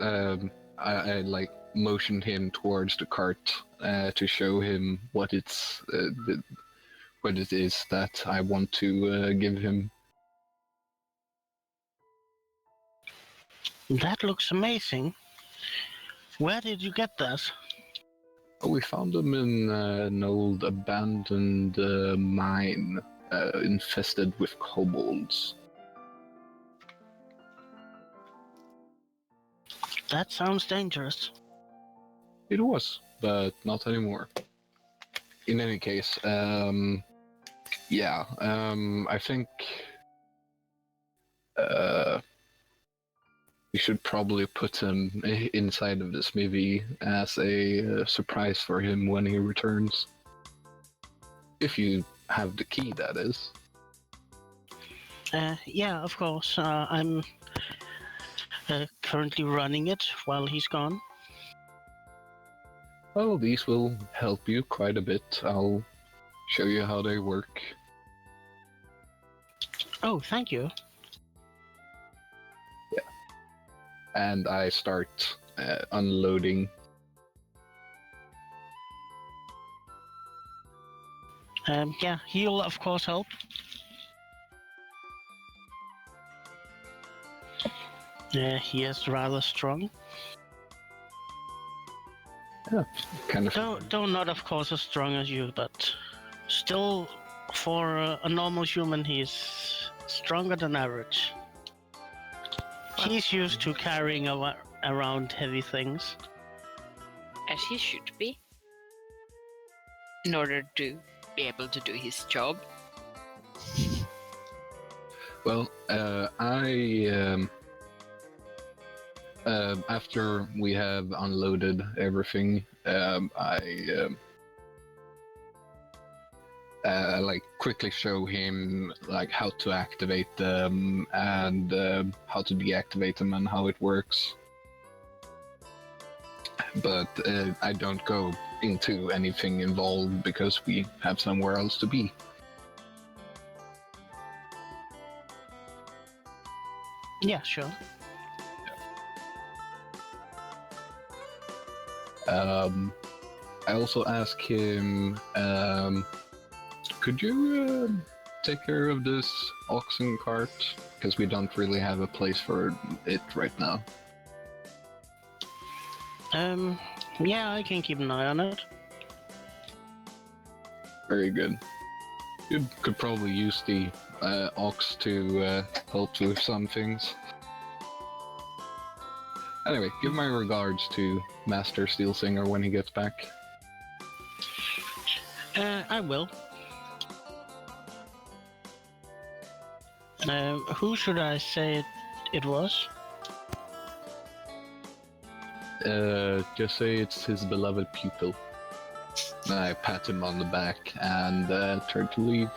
I like motioned him towards the cart to show him what it is that I want to give him. That looks amazing. Where did you get that? Oh, we found them in an old abandoned mine infested with kobolds. That sounds dangerous. It was, but not anymore. In any case, I think You should probably put him inside of the smithy as a surprise for him when he returns. If you have the key, that is. Yeah, of course. I'm currently running it while he's gone. Well, these will help you quite a bit. I'll show you how they work. Oh, thank you. And I start unloading. Yeah, he'll of course help. He is rather strong. Yeah, kind of. Though not of course as strong as you, but still, for a normal human, he's stronger than average. He's used to carrying around heavy things. As he should be, in order to be able to do his job. Well, after we have unloaded everything, I like quickly show him like how to activate them and how to deactivate them and how it works. But I don't go into anything involved because we have somewhere else to be. Yeah, sure. I also ask him, could you take care of this oxen cart? Because we don't really have a place for it right now. Yeah, I can keep an eye on it. Very good. You could probably use the ox to help with some things. Anyway, give my regards to Master Steelsinger when he gets back. I will. Who should I say it was? Just say it's his beloved pupil. I pat him on the back and turn to leave.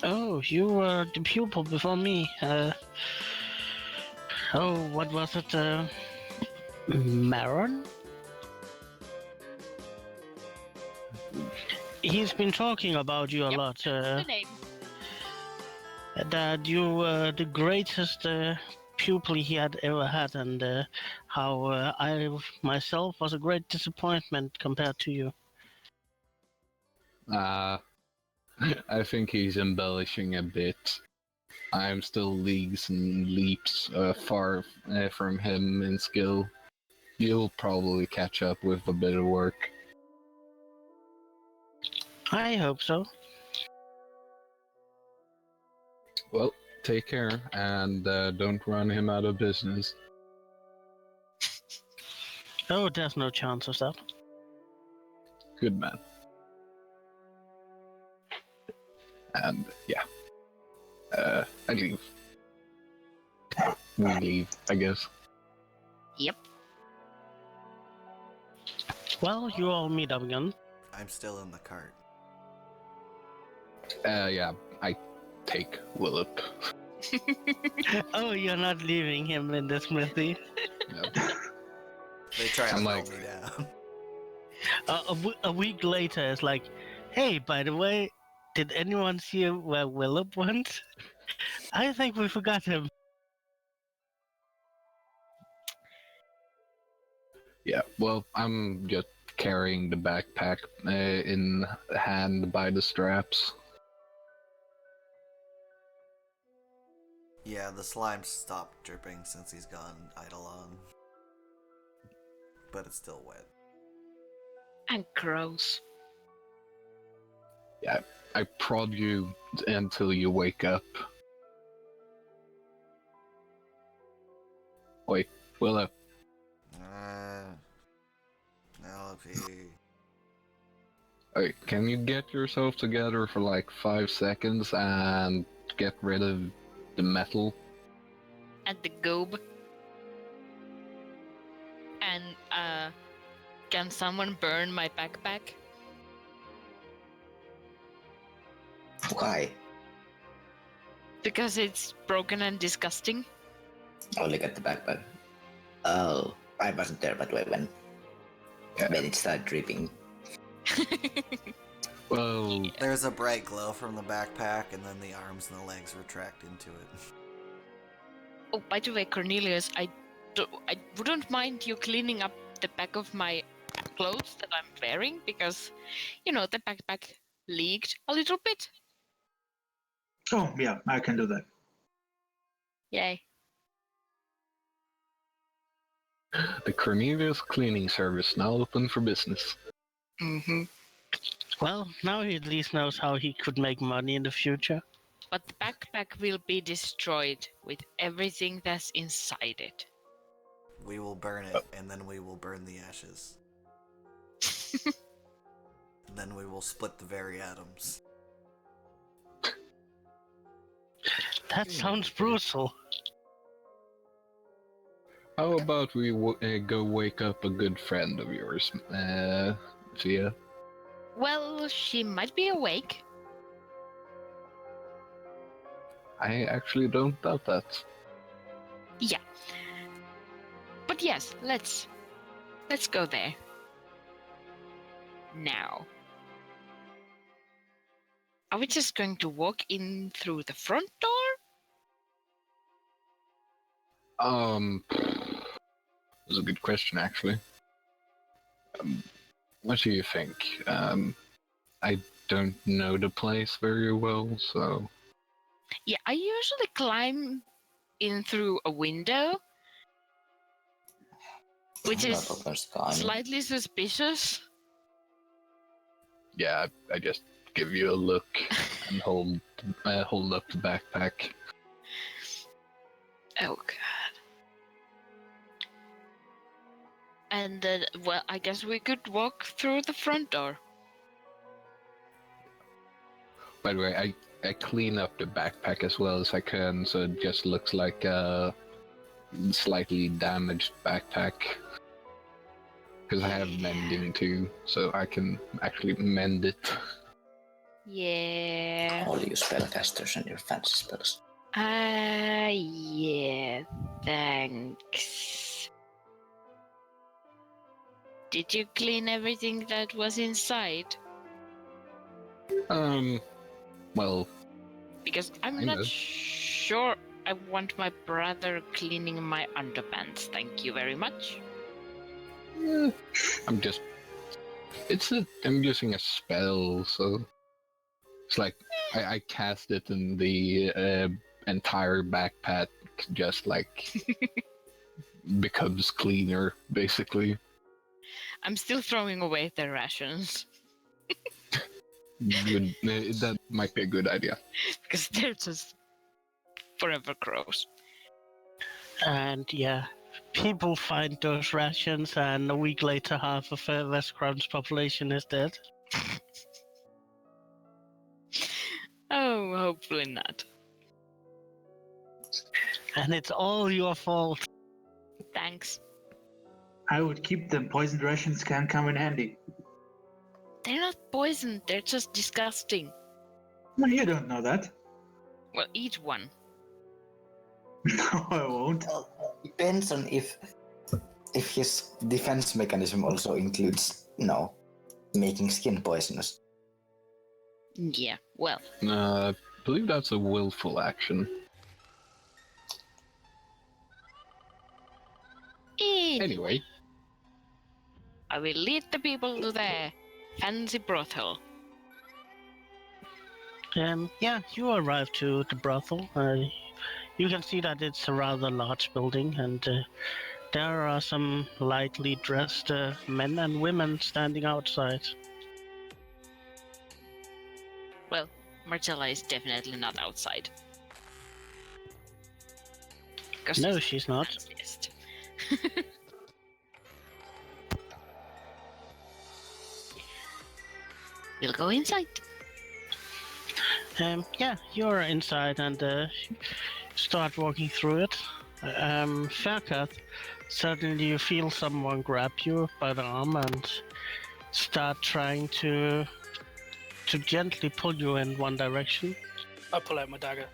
Oh, you were the pupil before me. Oh, what was it? Maron? He's been talking about you a lot. The name. That you were the greatest pupil he had ever had, and how I myself was a great disappointment compared to you. I think he's embellishing a bit. I'm still leagues and leaps far from him in skill. You'll probably catch up with a bit of work. I hope so. Well, take care and don't run him out of business. Oh, there's no chance of that. Good man. And yeah, I leave. We leave, I guess. Yep. Well, you all meet up again. I'm still in the cart. Yeah, I take Willip. Oh, you're not leaving him in the smithy. No. They try to I'm throw like- me down. A week later, it's like, hey, by the way, did anyone see where Willip went? I think we forgot him. Yeah, well, I'm just carrying the backpack in hand by the straps. Yeah, the slime stopped dripping since he's gone Eidolon. But it's still wet. And gross. Yeah, I prod you until you wake up. Wait, Willip. LP. Okay, can you get yourself together for like 5 seconds and get rid of the metal. And the gob. And can someone burn my backpack? Why? Because it's broken and disgusting. I'll look at the backpack. Oh, I wasn't there, by the way, when it started dripping. Well, There's a bright glow from the backpack, and then the arms and the legs retract into it. Oh, by the way, Cornelius, I wouldn't mind you cleaning up the back of my clothes that I'm wearing because, the backpack leaked a little bit. Oh, yeah, I can do that. Yay. the Cornelius cleaning service now open for business. Mm-hmm. Well, now he at least knows how he could make money in the future. But the backpack will be destroyed with everything that's inside it. We will burn it, and then we will burn the ashes. And then we will split the very atoms. That sounds brutal. How about we go wake up a good friend of yours, Zia? Well, she might be awake. I actually don't doubt that. Yeah. But yes, let's go there. Now. Are we just going to walk in through the front door? That's a good question, actually. What do you think? I don't know the place very well, so... Yeah, I usually climb in through a window, which is slightly suspicious. Yeah, I just give you a look and hold up the backpack. Oh god. And then, well, I guess we could walk through the front door. By the way, I clean up the backpack as well as I can, so it just looks like a slightly damaged backpack. Because I have mending too, so I can actually mend it. Yeah. All you spellcasters and your fancy spells. Yeah, thanks. Did you clean everything that was inside? Well... Because I'm I not know. sure I want my brother cleaning my underpants. Thank you very much. I'm just... I'm using a spell, so... It's like, I cast it and the entire backpack just, like, becomes cleaner, basically. I'm still throwing away the rations. Good, that might be a good idea. Because they're just forever gross. And yeah, people find those rations, and a week later, half of West Crown's population is dead. Oh, hopefully not. And it's all your fault. Thanks. I would keep them. Poisoned rations can come in handy. They're not poisoned, they're just disgusting. No, you don't know that. Well, eat one. No, I won't. Well, depends on if his defense mechanism also includes, making skin poisonous. Yeah, well. I believe that's a willful action. Anyway. I will lead the people to their fancy brothel. Yeah, you arrive to the brothel. You can see that it's a rather large building, and there are some lightly dressed men and women standing outside. Well, Marcella is definitely not outside. No, she's not. Fanciest. We'll go inside. Yeah, you're inside and start walking through it. Faircut, suddenly you feel someone grab you by the arm and start trying to gently pull you in one direction. I pull out my dagger.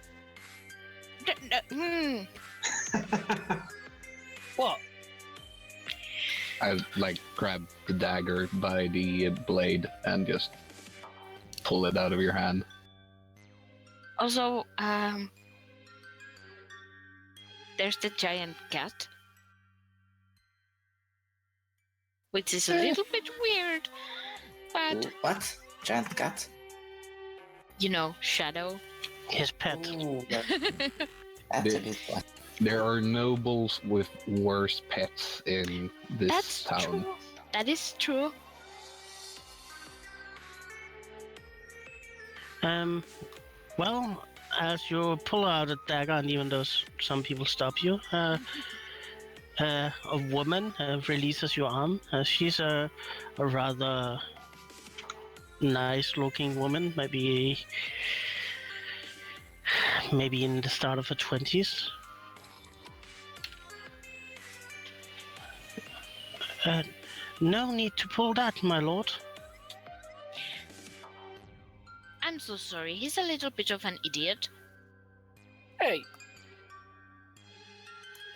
What? I like grab the dagger by the blade and just pull it out of your hand. Also, there's the giant cat, which is a little bit weird, but What? Giant cat? you know, Shadow. His pet. Ooh, that's a good one. There are nobles with worse pets in this That's town. true. That is true. Well, as you pull out a dagger, and even though some people stop you, a woman releases your arm. She's a rather nice-looking woman, maybe in the start of her 20s. No need to pull that, my lord. I'm so sorry. He's a little bit of an idiot. Hey,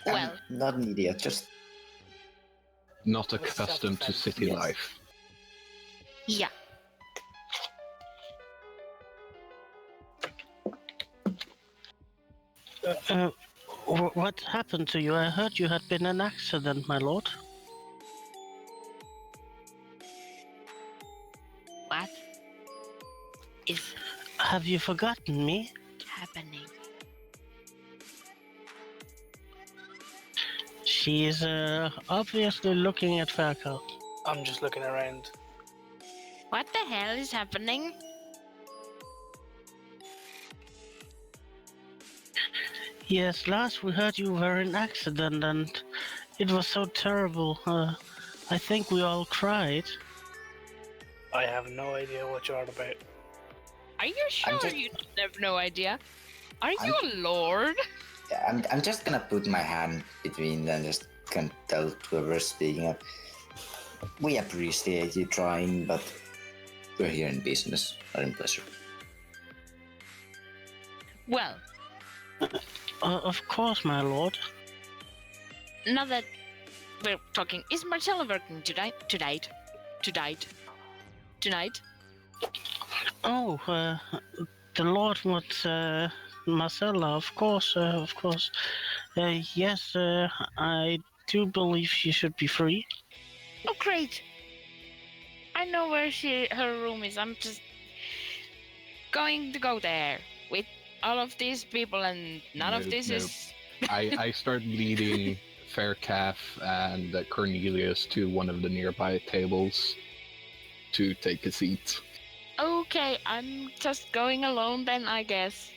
Well, I'm not an idiot, just Not accustomed to city Yes. life. yeah. What happened to you? I heard you had been an accident, my lord. What is Have you forgotten me? happening? She is obviously looking at Farkle. I'm just looking around. What the hell is happening? Yes, last we heard you were in an accident and it was so terrible. I think we all cried. I have no idea what you're on about. Are you sure just- you have no idea? Are you I'm- a lord? yeah, I'm just gonna put my hand between them, just can tell whoever's speaking up. We appreciate you trying, but we're here in business, not in pleasure. Well, Of course, my lord. now that we're talking, is Marcella working tonight? Oh, the lord wants Marcella, of course, of course. Yes, I do believe she should be free. Oh, great! I know where her room is. I'm just going to go there with all of these people, and none of Nope, this nope. is. I start leading Faircalf and Cornelius to one of the nearby tables to take a seat. Okay, I'm just going alone then, I guess.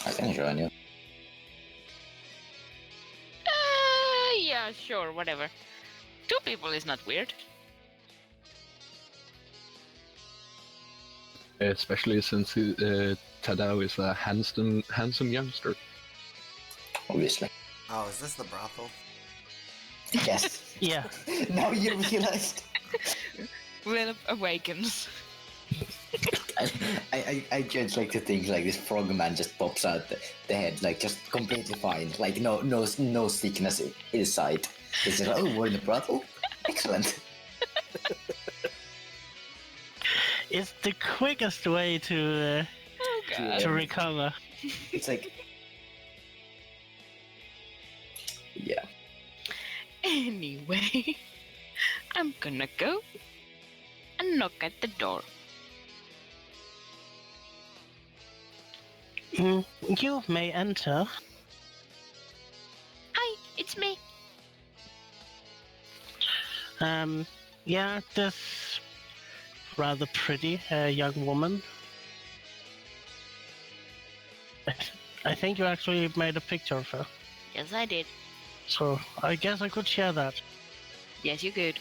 I can join you. Yeah, sure, whatever. Two people is not weird. Especially since Tadao is a handsome youngster. Obviously. Oh, is this the brothel? Yes. Yeah. Now you realized. Will awakens. I just like to think like this frogman just pops out the head, like just completely fine, like no sickness inside. It's just like, oh, we're in the brothel? Excellent. It's the quickest way to Oh god. to recover. It's like, yeah. Anyway, I'm gonna go and knock at the door. You may enter. Hi, it's me. Yeah, this rather pretty young woman. I think you actually made a picture of her, Yes, I did. so I guess I could share that. Yes, you could.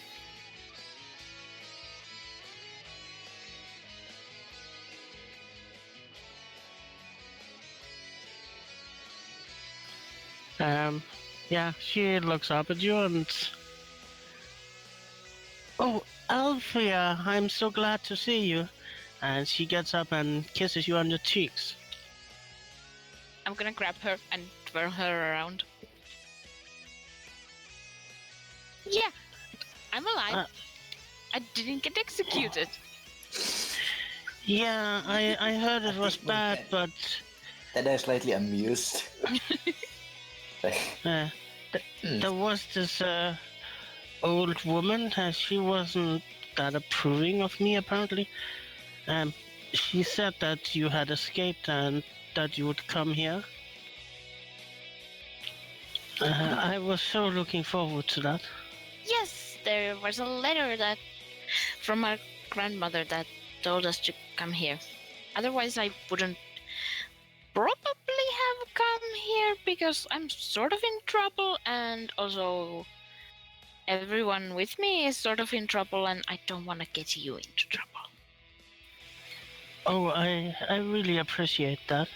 Yeah, she looks up at you and... Oh, Althea, I'm so glad to see you. And she gets up and kisses you on your cheeks. I'm gonna grab her and twirl her around. Yeah, I'm alive. Uh, I didn't get executed. Yeah, I heard it was bad, but Then I'm slightly amused. there was this old woman. She wasn't that approving of me, apparently. She said that you had escaped and that you would come here. I was so looking forward to that. Yes, there was a letter that from our grandmother that told us to come here. Otherwise, I wouldn't probably have come here because I'm sort of in trouble, and also everyone with me is sort of in trouble, and I don't want to get you into trouble. Oh, I really appreciate that.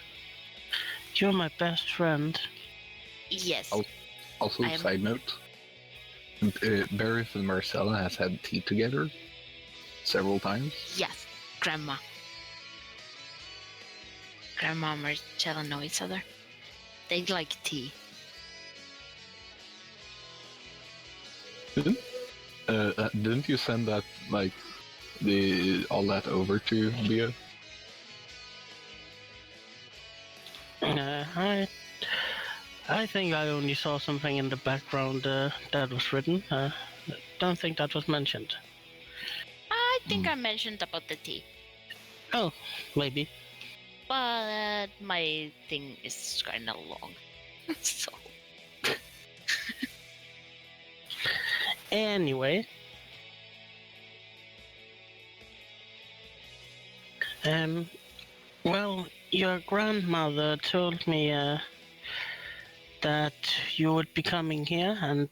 You're my best friend. Yes. Also, I'm- side note, Barith and Marcella has had tea together several times. Yes, Grandma. Grandma and Marcella know each other. They like tea. Didn't you send that, like, all that over to Bia? I think I only saw something in the background that was written. Don't think that was mentioned. I think I mentioned about the tea, Oh, maybe. but my thing is kind of long. So, Anyway. Well, your grandmother told me that you would be coming here and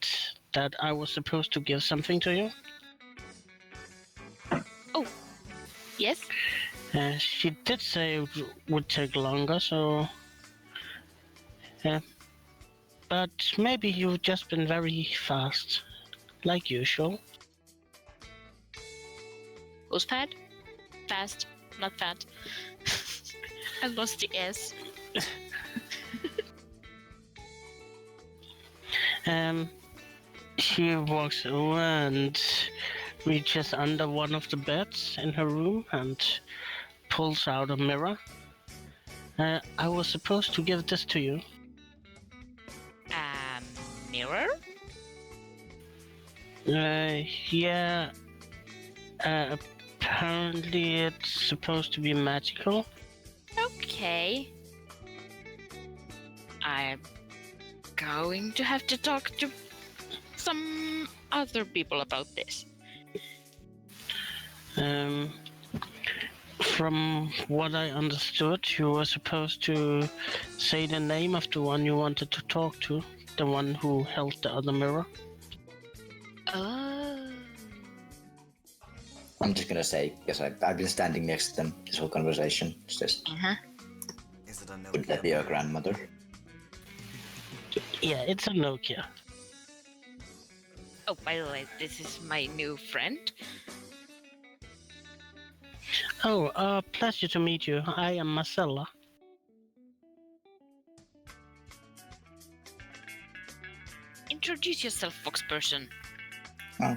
that I was supposed to give something to you. yes? She did say it would take longer, so... But maybe you've just been very fast, like usual. Who's fat? Fast, not fat. I lost the S. She walks over and reaches under one of the beds in her room and pulls out a mirror. I was supposed to give this to you. Mirror? Yeah. Apparently it's supposed to be magical. Okay. I'm going to have to talk to some other people about this. From what I understood, you were supposed to say the name of the one you wanted to talk to, the one who held the other mirror. Oh. I'm just gonna say, because I've been standing next to them this whole conversation. It's just, Is it a would that be your grandmother? Yeah, it's a Nokia. Oh, by the way, this is my new friend. Oh, pleasure to meet you. I am Marcella. Introduce yourself, fox person. Oh,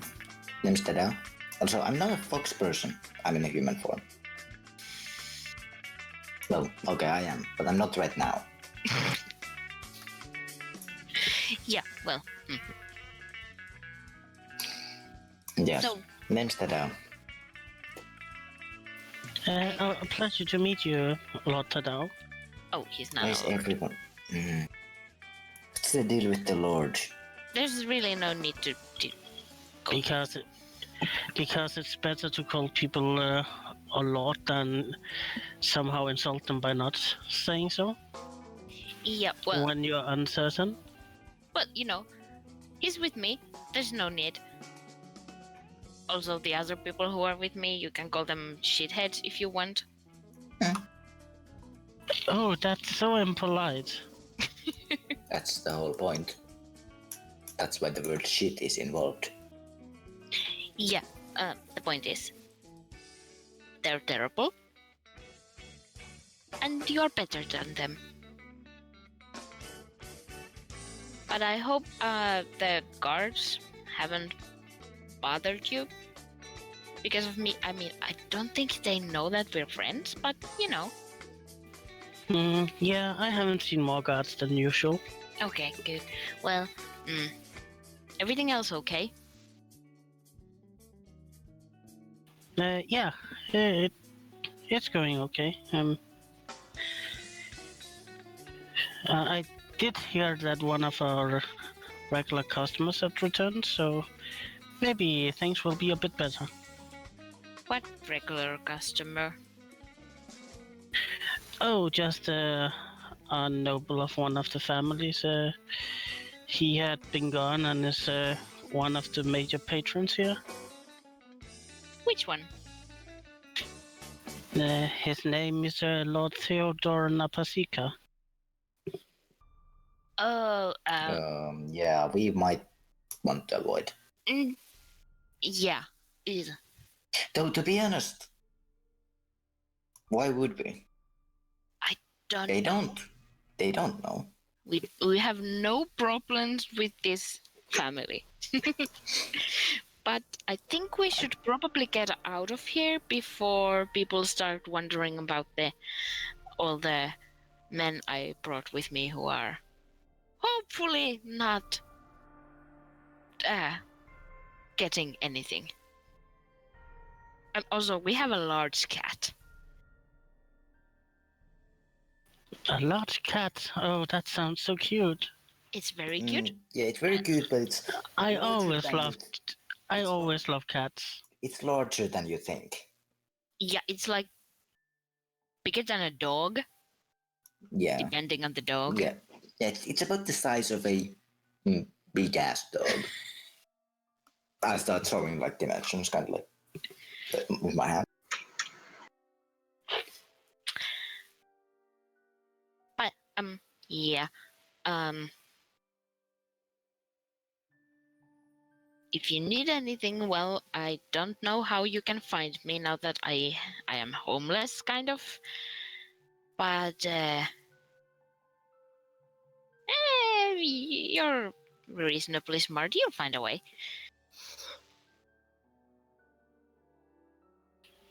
name's Tadao. Also, I'm not a fox person. I'm in a human form. Well, okay, I am, but I'm not right now. Yeah, well. Yes, So, name's Tadao. A pleasure to meet you, Lord Tadao. oh, he's not. Where's a lord. everyone? What's the deal with the Lord? There's really no need to go. Because it's better to call people a lord than somehow insult them by not saying so Yeah, well, when you're uncertain. but you know, he's with me. There's no need. Also, the other people who are with me, you can call them shitheads if you want. Oh, that's so impolite. That's the whole point. That's why the word shit is involved. Yeah, the point is, they're terrible, and you're better than them. But I hope the guards haven't bothered you because of me. I mean, I don't think they know that we're friends, but you know. Yeah, I haven't seen more guards than usual. Okay, good. Well, everything else okay? Yeah, it's going okay. I did hear that one of our regular customers had returned, so maybe things will be a bit better. What regular customer? Oh, just a noble of one of the families. He had been gone and is one of the major patrons here. Which one? His name is Lord Theodore Napasika. Oh, Yeah, we might want to avoid. Yeah. Ew. Though, to be honest, why would we? They Don't know. They don't know. We have no problems with this family. But I think we should probably get out of here before people start wondering about all the men I brought with me who are hopefully not getting anything. And also, we have a large cat. A large cat. Oh, that sounds so cute. It's very cute. Yeah, it's very cute, but it's I larger always love cats. it's larger than you think. Yeah, it's like bigger than a dog, Yeah, depending on the dog. yeah. It's about the size of a big ass dog. I start throwing like dimensions, kind of like with my hand. But yeah. If you need anything, well, I don't know how you can find me now that I am homeless, kind of. But you're reasonably smart. You'll find a way.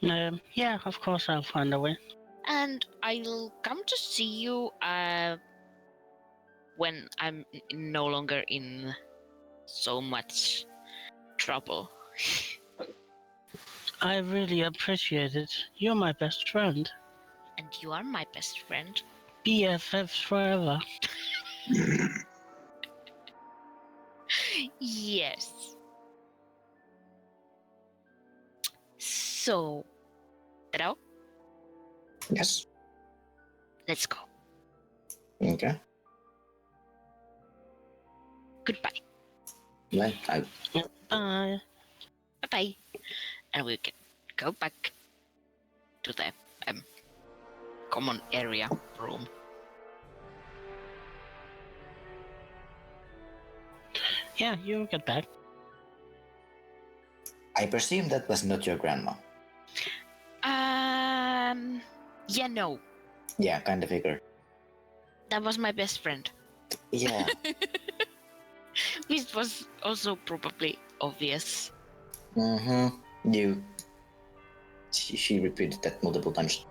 Yeah, of course I'll find a way. And I'll come to see you when I'm no longer in so much trouble. I really appreciate it. You're my best friend. And you are my best friend. BFFs forever. Yes. So, Pedro, Yes. let's go. Okay. Goodbye. Well, Bye. Bye-bye. And we can go back to the common area room. Yeah, you get back. I presume that was not your grandma. Yeah, no. Yeah, kind of figured. That was my best friend. Yeah. Which was also probably obvious. Mm-hmm. She repeated that multiple times.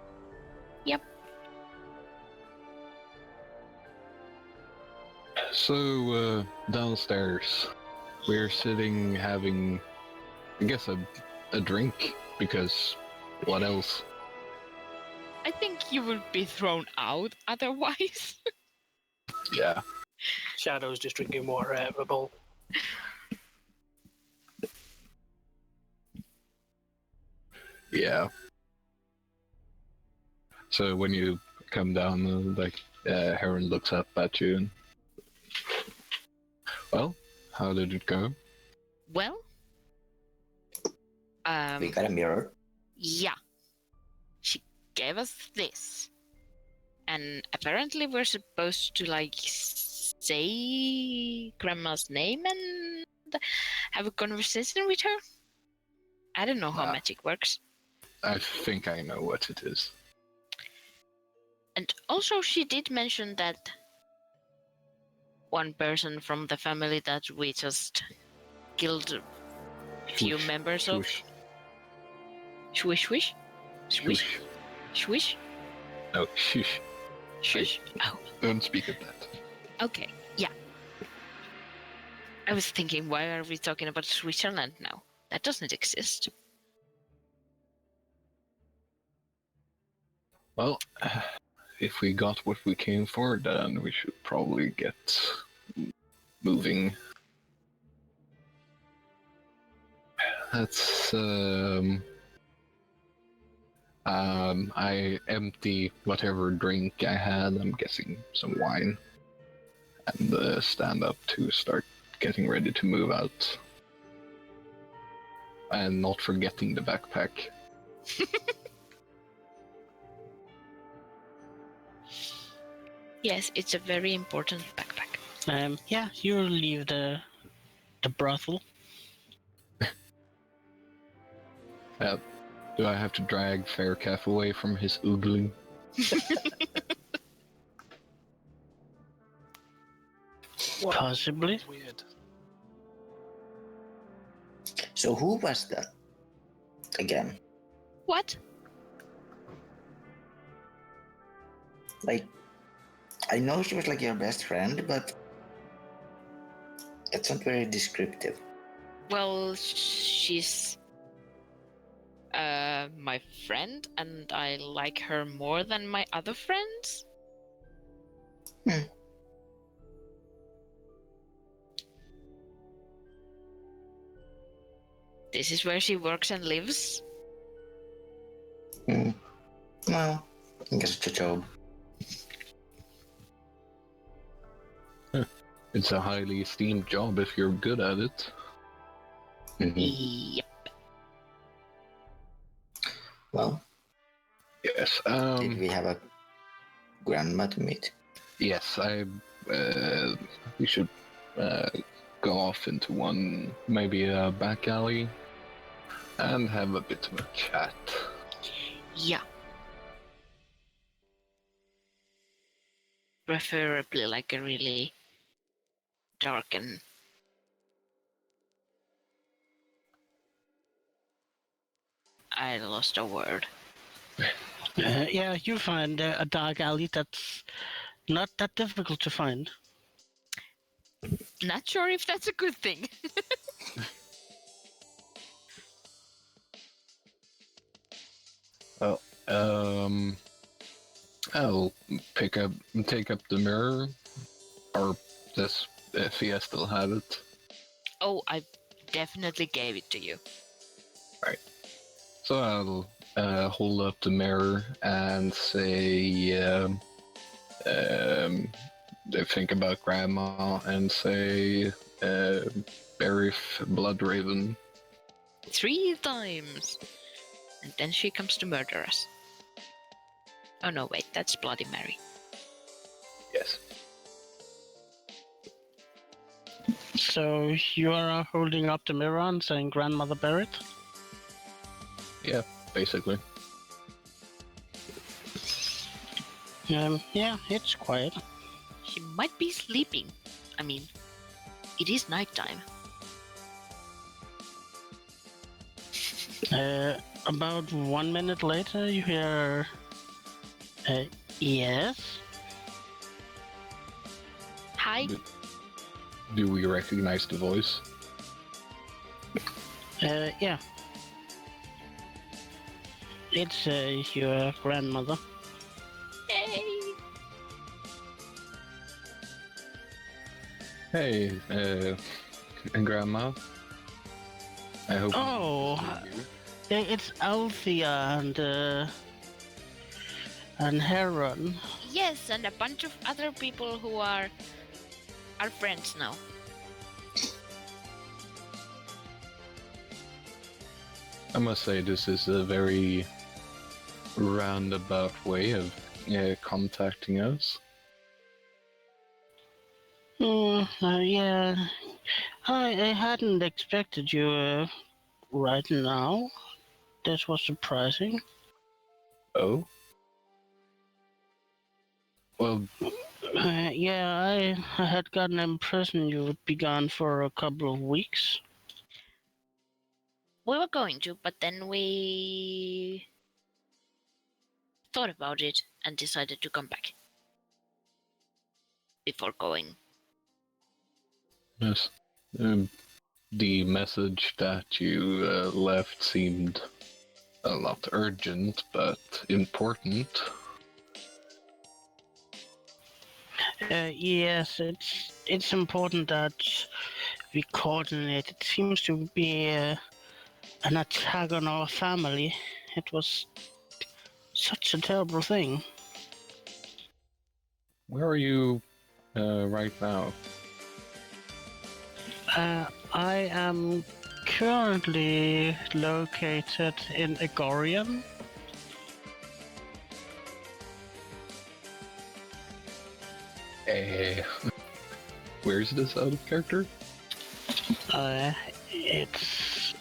Yep. So, downstairs, we're sitting having, I guess, a drink, because what else? I think you would be thrown out otherwise. Yeah. Shadow's just drinking water out of a bowl. Yeah. So when you come down, Heron looks up at you and... Well, how did it go? Well, We got a mirror. yeah. She gave us this. And apparently we're supposed to, like, say Grandma's name and have a conversation with her? I don't know how magic works. I think I know what it is. And also, she did mention that one person from the family that we just killed a few Swoosh, members of. swoosh, Swish, swish? Swish? swoosh. Swish? No, shush. Shush? Oh, Don't speak of that. okay. Yeah. I was thinking, why are we talking about Switzerland now? That doesn't exist. Well, if we got what we came for, then we should probably get moving. That's I empty whatever drink I had, I'm guessing some wine, and stand up to start getting ready to move out. And not forgetting the backpack. Yes, it's a very important backpack. Yeah, you leave the brothel. Do I have to drag Faircalf away from his oogling? Possibly. Weird. So who was that again? What? Like, I know she was like your best friend, but it's not very descriptive. Well, she's my friend, and I like her more than my other friends. This is where she works and lives. Well, I guess it's a job. It's a highly esteemed job if you're good at it. Yep. Well, Yes. did we have a grandma to meet? Yes, we should go off into one, maybe a back alley, and have a bit of a chat. Yeah. Preferably like a really dark and I lost a word. Yeah, you find a dark alley that's not that difficult to find. Not sure if that's a good thing. Well, I'll take up the mirror, or this if he still have it. Oh, I definitely gave it to you. Right. So I'll hold up the mirror and say, think about Grandma and say, Berif Bloodraven. 3 times. And then she comes to murder us. Oh no, wait, that's Bloody Mary. Yes. So you are holding up the mirror and saying Grandmother Barrett? Yeah, basically. Yeah, it's quiet. She might be sleeping. I mean, it is nighttime. About 1 minute later, you hear, yes? Hi. Do we recognize the voice? Yeah. It's your grandmother. Hey. Hey, and Grandma. I hope. Oh, it's Althea and Heron. Yes, and a bunch of other people who are our friends now. I must say this is a very roundabout way of contacting us. Yeah, I hadn't expected you right now. That was surprising. Oh? Well, Yeah, I had got an impression you would be gone for a couple of weeks. We were going to, but then we thought about it and decided to come back before going. yes. The message that you left seemed not urgent, but important. Yes, it's important that we coordinate. It seems to be an attack on our family. It was such a terrible thing. Where are you right now? I am currently located in Egorian. Eh, where is this out of character? It's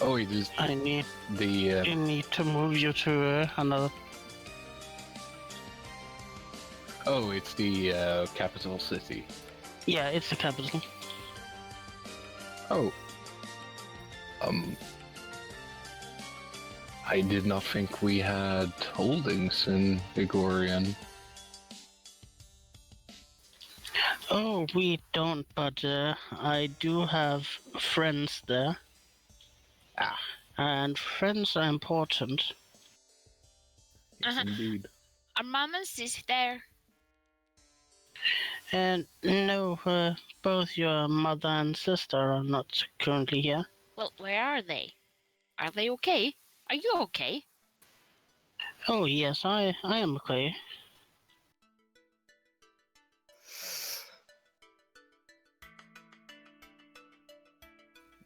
Oh, it is I need the. I need to move you to another. Oh, it's the capital city. Yeah, it's the capital. Oh. I did not think we had holdings in Igorian. Oh, we don't, but I do have friends there. And friends are important. Yes, indeed. Our mom and sis there. And no, both your mother and sister are not currently here. Well, where are they? Are they okay? Are you okay? Oh yes, I am okay.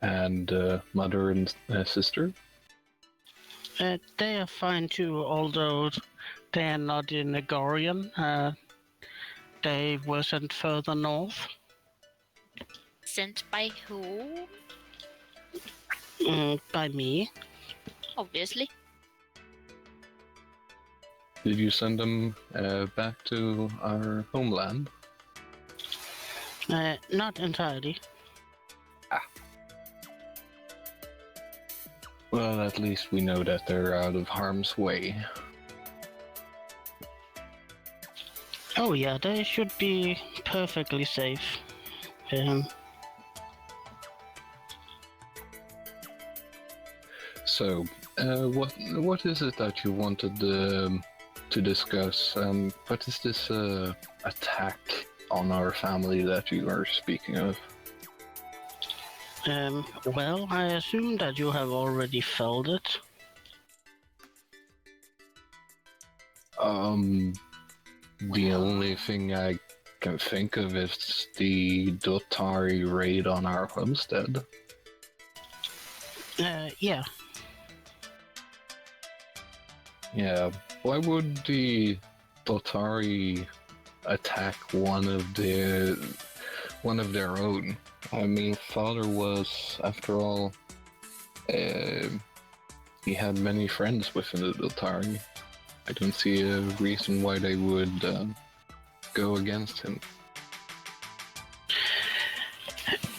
And mother and sister? They are fine too, although they are not in Egorian. They were sent further north. Sent by who? By me. Obviously. Did you send them back to our homeland? Not entirely. Well, at least we know that they're out of harm's way. Oh yeah, they should be perfectly safe. So, what is it that you wanted to discuss? What is this attack on our family that you are speaking of? Well, I assume that you have already felt it. The only thing I can think of is the Dotari raid on our homestead. Yeah. Yeah, why would the Dotari attack one of their own? I mean, father was, after all, he had many friends within the Dotari. I don't see a reason why they would go against him.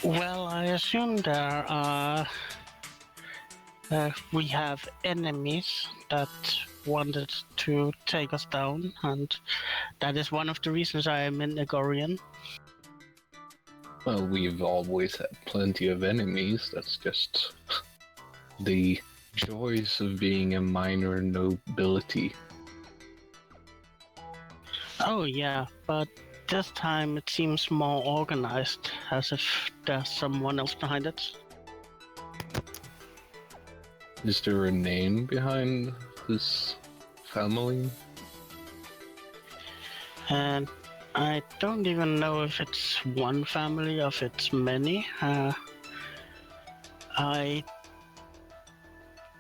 Well, I assume there are. We have enemies that wanted to take us down, and that is one of the reasons I am in Egorian. Well, we've always had plenty of enemies. That's just the joys of being a minor nobility. Oh yeah, but this time it seems more organized, as if there's someone else behind it. Is there a name behind this family? And I don't even know if it's one family or if it's many. I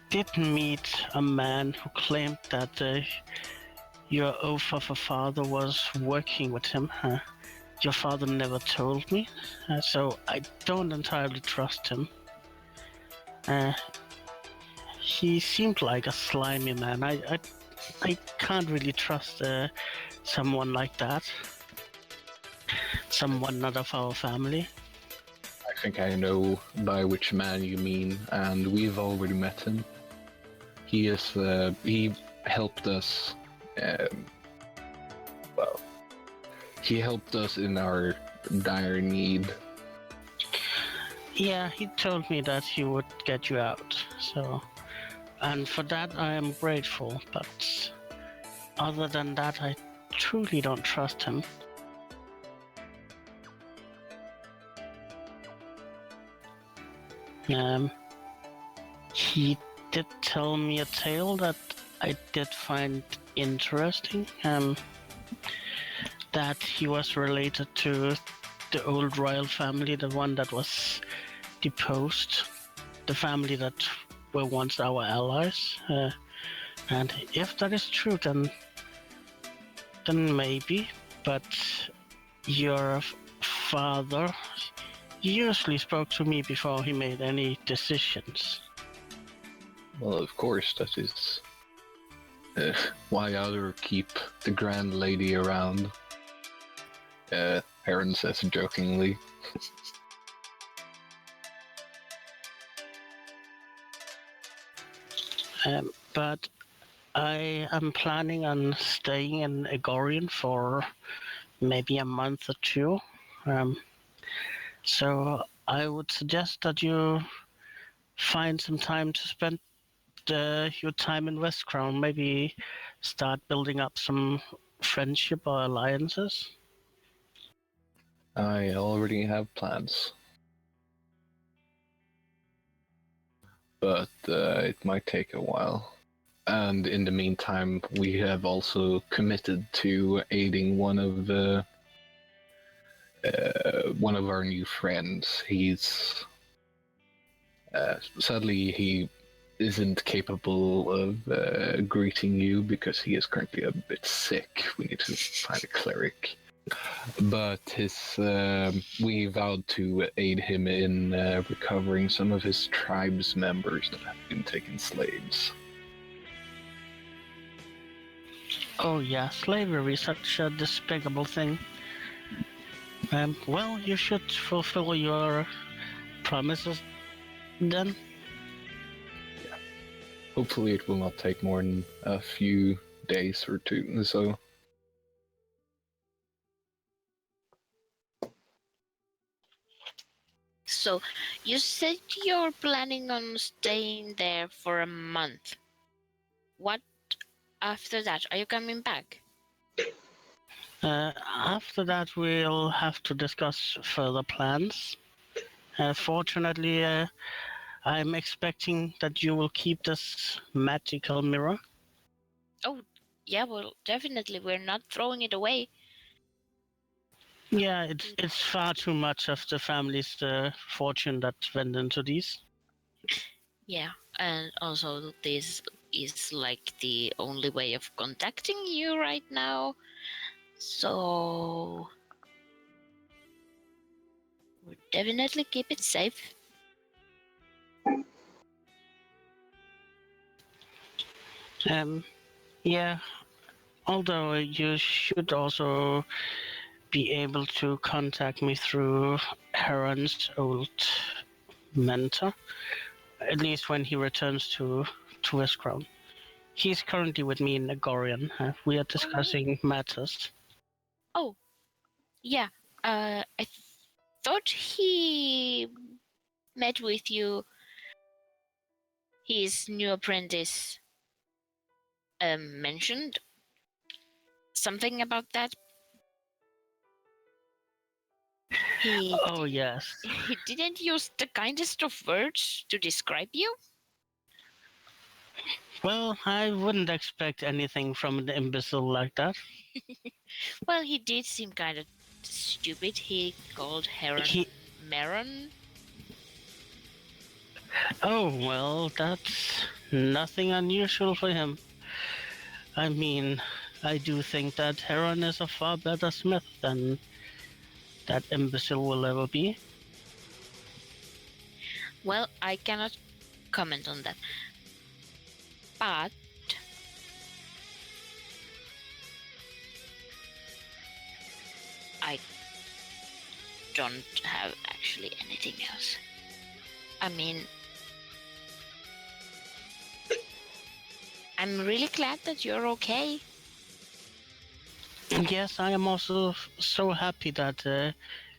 did meet a man who claimed that your oath of a father was working with him. Your father never told me, so I don't entirely trust him. He seemed like a slimy man. I can't really trust someone like that. Someone not of our family. I think I know by which man you mean, and we've already met him. He helped us. Well, he helped us in our dire need. Yeah, he told me that he would get you out. So, and for that I am grateful. But other than that, I truly don't trust him. He did tell me a tale that I did find interesting. That he was related to the old royal family, the one that was deposed, the family that were once our allies. And if that is true, then maybe. But your father usually spoke to me before he made any decisions. Well, of course, that is why other keep the grand lady around. Heron says jokingly. But I am planning on staying in Egorian for maybe a month or two. So I would suggest that you find some time to spend your time in West Crown. Maybe start building up some friendship or alliances. I already have plans. But it might take a while. And in the meantime, we have also committed to aiding one of our new friends. He's sadly he isn't capable of greeting you because he is currently a bit sick. We need to find a cleric. But we vowed to aid him in recovering some of his tribe's members that have been taken slaves. Oh yeah, slavery is such a despicable thing. Well, you should fulfill your promises then. Yeah. Hopefully it will not take more than a few days or two, so... So, you said you're planning on staying there for a month. What after that? Are you coming back? After that, we'll have to discuss further plans. Fortunately, I'm expecting that you will keep this magical mirror. Oh, yeah, well, definitely. We're not throwing it away. Yeah, it's far too much of the family's fortune that went into these. Yeah, and also this is like the only way of contacting you right now. So we'll definitely keep it safe. Yeah, although you should also be able to contact me through Heron's old mentor, at least when he returns to West Crown. He's currently with me in Agorian. We are discussing matters. Oh, yeah. I thought he met with you. His new apprentice mentioned something about that. Oh yes. He didn't use the kindest of words to describe you. Well, I wouldn't expect anything from an imbecile like that. Well, he did seem kind of stupid. He called Heron Maron. Oh, well, that's nothing unusual for him. I mean, I do think that Heron is a far better smith than that imbecile will ever be. Well, I cannot comment on that. But I don't have actually anything else. I mean, I'm really glad that you're okay. Yes, I am also so happy that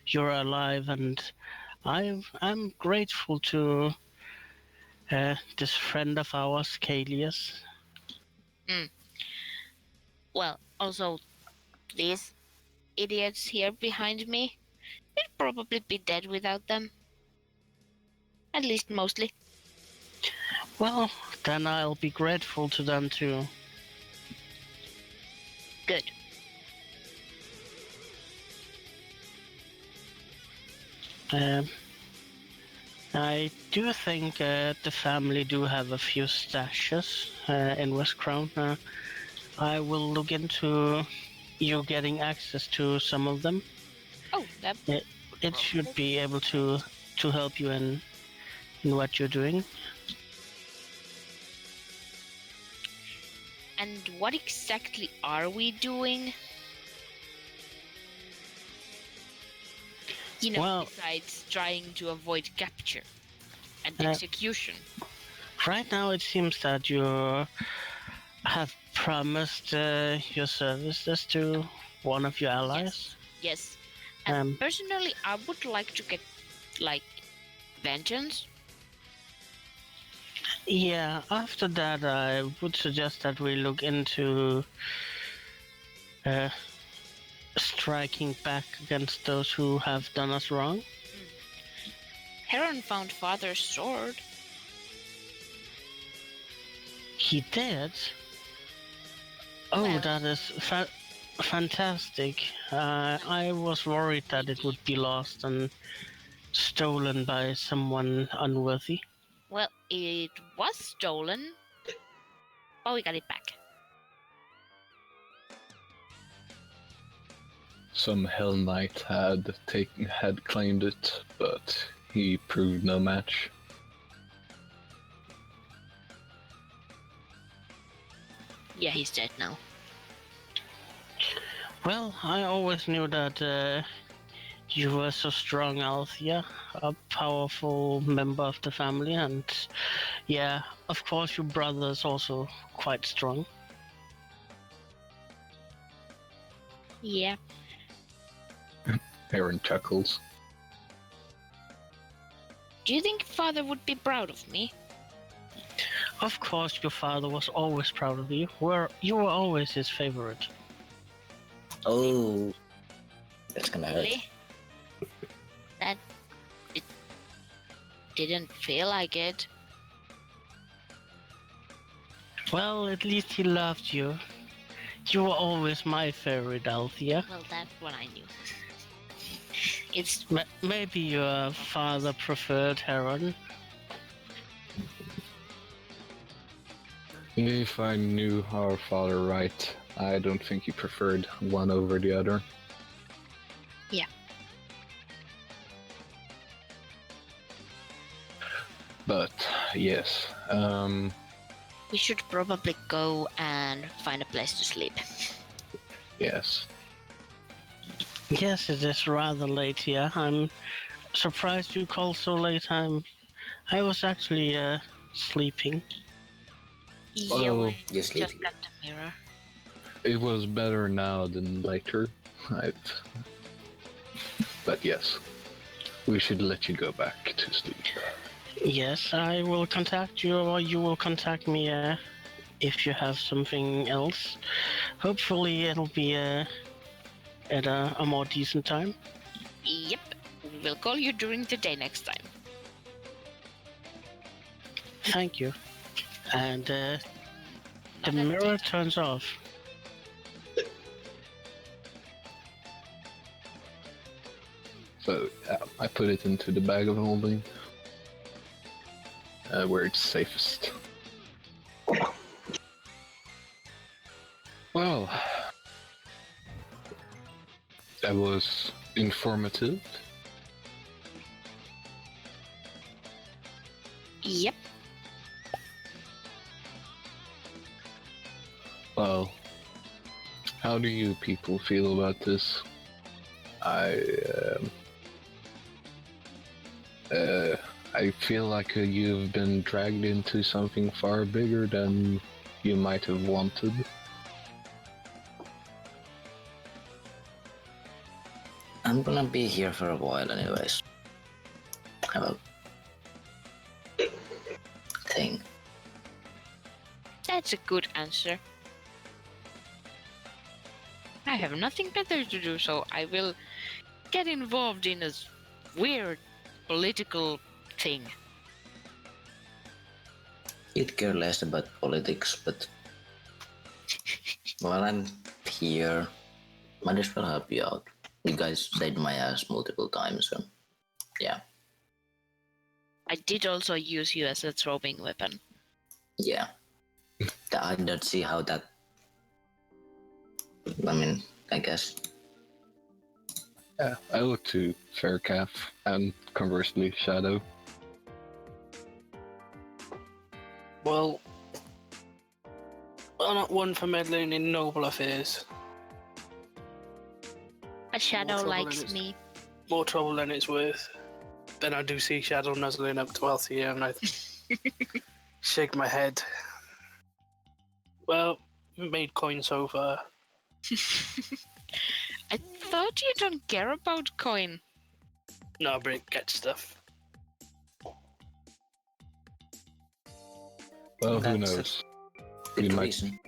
you're alive, and I'm grateful to this friend of ours, Kalius. Well, also, these idiots here behind me, they'd probably be dead without them. At least mostly. Well, then I'll be grateful to them too. Good. I do think the family do have a few stashes in West Crown. I will look into you getting access to some of them. Oh, that. It should be able to help you in what you're doing. And what exactly are we doing? You know, Well, besides trying to avoid capture and execution. Right now, it seems that you have promised your services to one of your allies. Yes. And personally, I would like to get, like, vengeance. Yeah, after that, I would suggest that we look into striking back against those who have done us wrong. Heron found father's sword. He did? Oh, well, that is fantastic. I was worried that it would be lost and stolen by someone unworthy. Well, it was stolen, but we got it back. Some Hell Knight had claimed it, but he proved no match. Yeah, he's dead now. Well, I always knew that you were so strong, Althea, a powerful member of the family, and yeah, of course your brother is also quite strong. Yeah. Aaron chuckles. Do you think father would be proud of me? Of course your father was always proud of you. You were always his favorite. Oh, that's gonna hurt. Really? That it didn't feel like it. Well, at least he loved you. You were always my favorite, Althea. Well, that's what I knew. It's maybe your father preferred Heron. If I knew our father right, I don't think he preferred one over the other. Yeah. But yes, we should probably go and find a place to sleep. Yes. Yes, it is rather late here. I'm surprised you called so late. I was actually sleeping. Yeah, we You're just sleeping. got the mirror. It was better now than later. But yes, we should let you go back to sleep. Yes, I will contact you, or you will contact me if you have something else. Hopefully it'll be at a more decent time. Yep, we'll call you during the day next time. Thank you. And the mirror turns off. So I put it into the bag of holding, where it's safest. Well, That was informative. Yep. Well, how do you people feel about this? I feel like you've been dragged into something far bigger than you might have wanted. I'm gonna be here for a while anyways. Have a thing. That's a good answer. I have nothing better to do, so I will get involved in a weird political thing. You'd care less about politics, but while I'm here, might as well help you out. You guys saved my ass multiple times, so yeah. I did also use you as a throwing weapon. Yeah. I don't see how that... I mean, I guess. Yeah, I look to Faircalf and conversely Shadow. Well, I'm not one for meddling in noble affairs. A shadow trouble likes than it's- me. More trouble than it's worth. Then I do see Shadow nuzzling up to Althea and I shake my head. Well, made coin so far. I thought you don't care about coin. No, but it gets stuff. Well, who That's knows? Good You might- reason.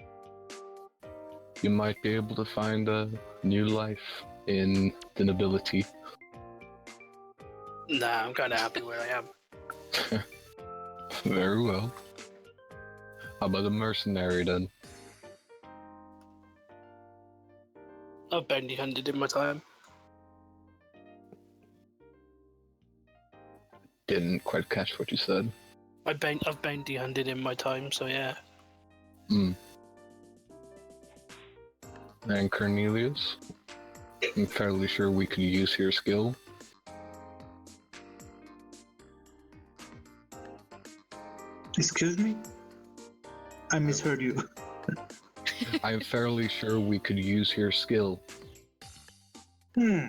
You might be able to find a new life in the nobility. Nah, I'm kind of happy where I am. Very well. How about a mercenary then? I've bounty hunted in my time. Didn't quite catch what you said. I've bounty hunted in my time, so yeah. Hmm. And Cornelius? I'm fairly sure we could use your skill. Excuse me? I misheard you. I'm fairly sure we could use your skill. Hmm.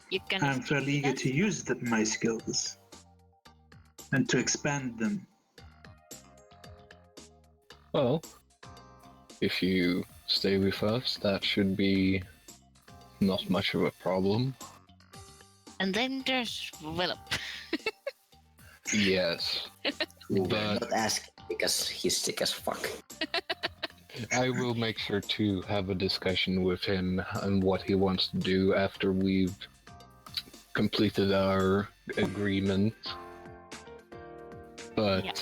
You can. I'm fairly eager to use my skills. And to expand them. Well, if you stay with us, that should be not much of a problem. And then there's Willem. Yes. But Not ask because he's sick as fuck. I will make sure to have a discussion with him on what he wants to do after we've completed our agreement. But Yeah.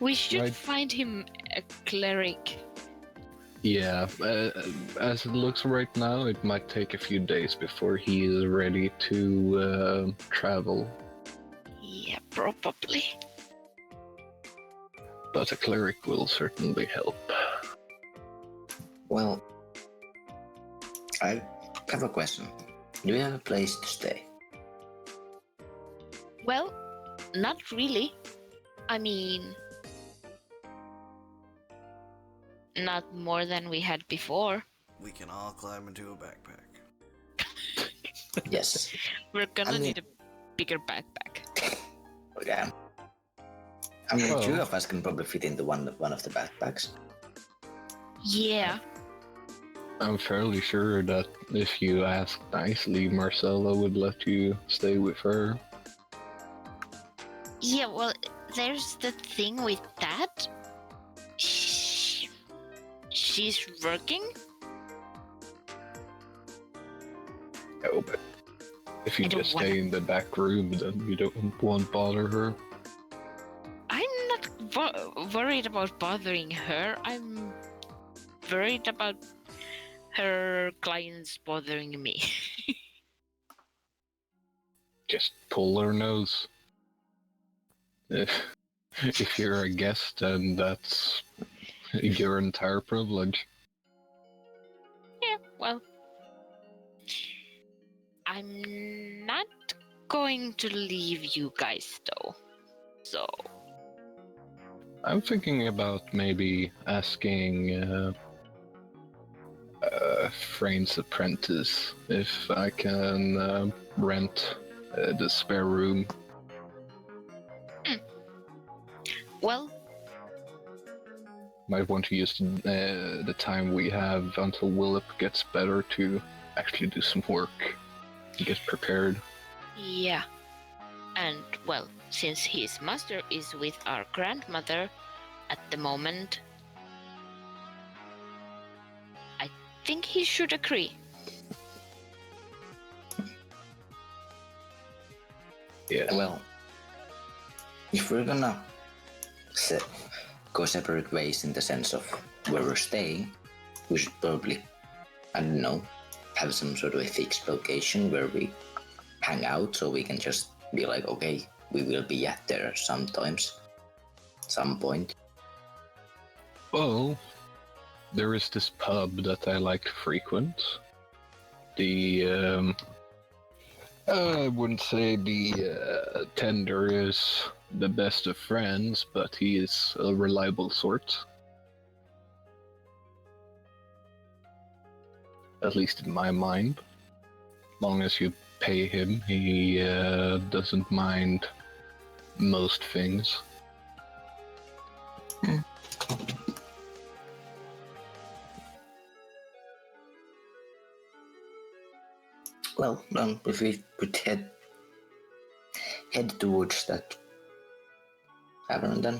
We should Right. find him a cleric. yeah, as it looks right now, it might take a few days before he is ready to travel. Yeah, probably. But a cleric will certainly help. Well, I have a question. Do you have a place to stay? Well, not really. I mean, not more than we had before. We can all climb into a backpack. Yes. We're gonna I mean- need a bigger backpack. Okay. I mean, Well- two of us can probably fit into one of the backpacks. Yeah. I'm fairly sure that if you ask nicely, Marcella would let you stay with her. Yeah, well, there's the thing with that. She's working? No, but if you I don't just wanna- stay in the back room, then you won't bother her. I'm not worried about bothering her. I'm worried about her clients bothering me. Just pull her nose. If you're a guest, then that's your entire privilege. Yeah, well, I'm not going to leave you guys though. So I'm thinking about maybe asking Frane's apprentice if I can rent the spare room. well, Might want to use the time we have until Willip gets better to actually do some work and get prepared. yeah. And well, since his master is with our grandmother at the moment, I think he should agree. Yeah. Well, if we're gonna go separate ways in the sense of where we're staying, we should probably, I don't know, have some sort of a fixed location where we hang out so we can just be like, okay, we will be at there sometimes, some point. Well, there is this pub that I like to frequent. The I wouldn't say the tender is the best of friends, but he is a reliable sort. At least in my mind. Long as you pay him, he doesn't mind most things. Well, if we could head towards that tavern then.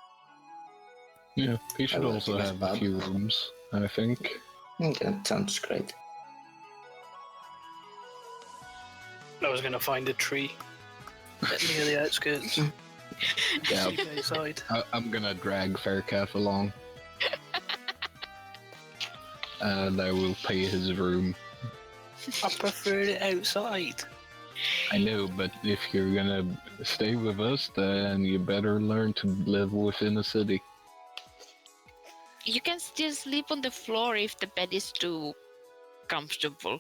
Yeah, he should I will also give us have a pub. few rooms, I think. Okay, that sounds great. I was going to find a tree near the outskirts. Yeah, Outside. I'm gonna drag Faircalf along. And I will pay his room. I prefer it outside. I know, but if you're gonna stay with us, then you better learn to live within the city. You can still sleep on the floor if the bed is too comfortable.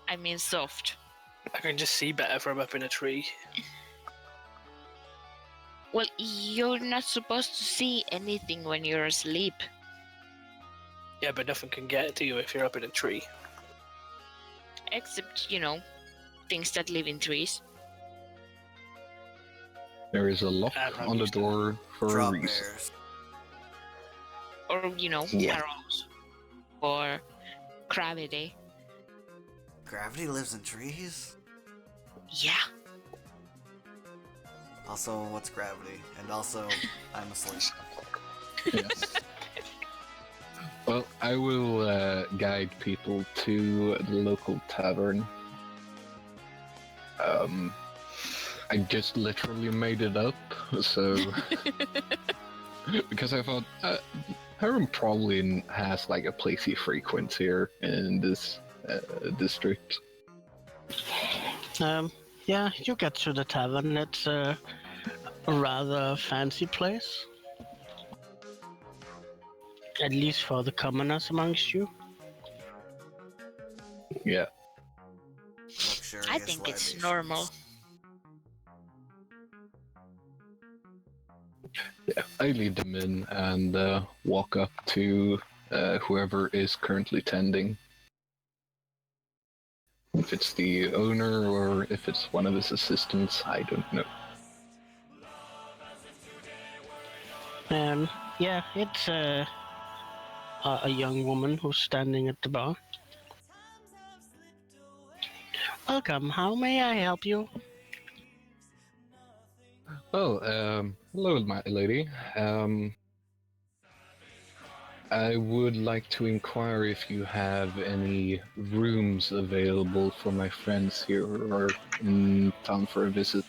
I mean soft. I can just see better from up in a tree. Well, you're not supposed to see anything when you're asleep. Yeah, but nothing can get to you if you're up in a tree. Except, things that live in trees. There is a lock I'm not on the used to door for a Drop reason. bears. Or, Yeah. arrows. Or gravity. Gravity lives in trees? Yeah. Also, what's gravity? And also, I'm asleep. Yes. Well, I will guide people to the local tavern. I just literally made it up, so because I thought Heron probably has like a place he frequents here in this district. Yeah, you get to the tavern. It's a rather fancy place. At least for the commoners amongst you. Yeah. Luxurious I think it's libations. normal. Yeah, I lead them in and walk up to whoever is currently tending. If it's the owner or if it's one of his assistants, I don't know. Yeah, it's a young woman who's standing at the bar. Welcome, how may I help you? Oh, hello, my lady. I would like to inquire if you have any rooms available for my friends here or in town for a visit.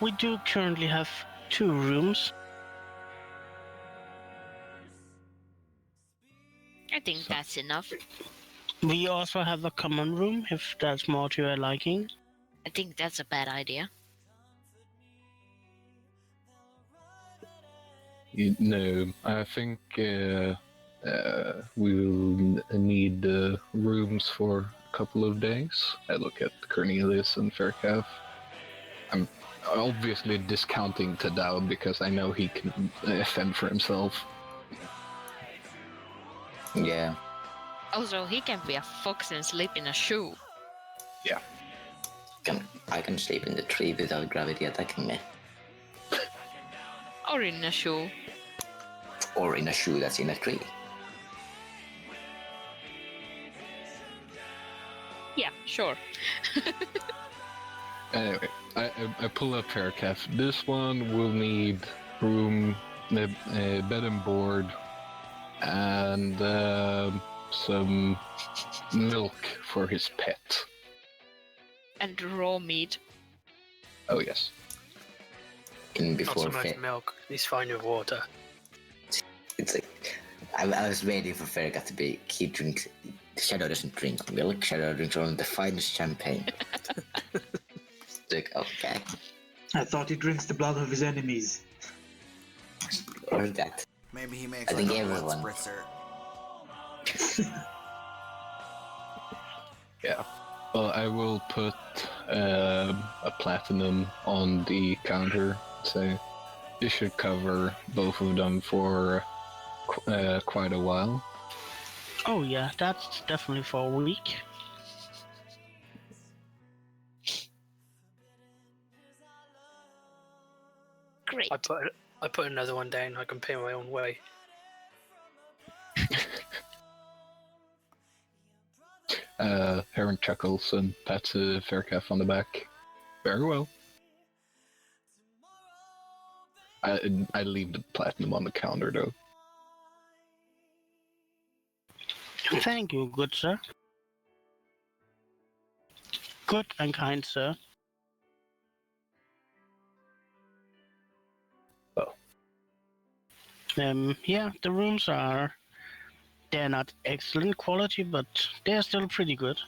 We do currently have 2 rooms. I think that's enough. We also have a common room, if that's more to your liking. I think that's a bad idea. No, I think We will need rooms for a couple of days. I look at Cornelius and Faircalf. I'm obviously discounting Tadao because I know he can fend for himself. Yeah. Also, he can be a fox and sleep in a shoe. Yeah. I can sleep in the tree without gravity attacking me. Or in a shoe. Or in a shoe that's in a tree. Yeah, sure. Anyway, I pull up Faircalf. This one will need room, bed and board, and some milk for his pet. And raw meat. Oh yes. In Not before so much milk. He's fine with water. It's like I was waiting for Fergat to be. He drinks. Shadow doesn't drink milk. Shadow drinks only the finest champagne. It's like, okay, I thought he drinks the blood of his enemies. or that. Maybe he makes I like think a blood everyone- spritzer. Yeah. Well, I will put a platinum on the counter. Say this should cover both of them for quite a while. Oh yeah, that's definitely for a week. Great. I put another one down. I can pay my own way. Heron chuckles and pats Faircalf on the back. Very well. I leave the platinum on the counter though. Thank you, good sir. Good and kind sir. Oh. Yeah, the rooms they're not excellent quality, but they're still pretty good.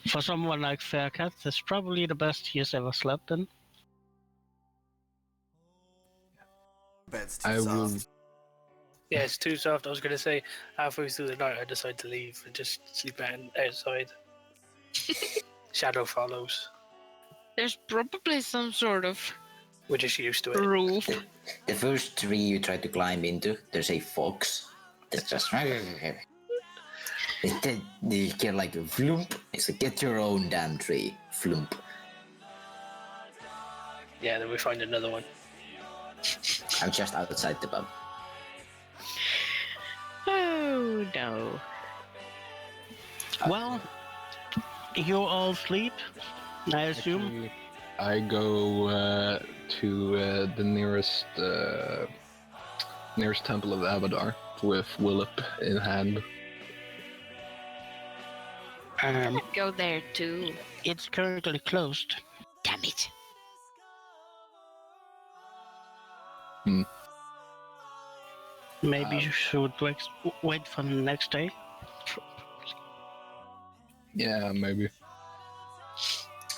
For someone like Faircat, that's probably the best he has ever slept in. Bed's too I will. soft. Yeah, it's too soft. I was going to say, halfway through the night, I decide to leave and just sleep outside. Shadow follows. There's probably some sort of We're just used to it. roof. The first tree you try to climb into, there's a fox. That's just. Instead, you get like a flump. It's like, get your own damn tree. Flump. Yeah, then we find another one. I'm just outside the pub. Oh no. Well, you all sleep, I assume. Actually, I go to the nearest temple of Abadar with Willip in hand. Go there too. It's currently closed. Damn it. Maybe you should wait for the next day. Yeah, maybe.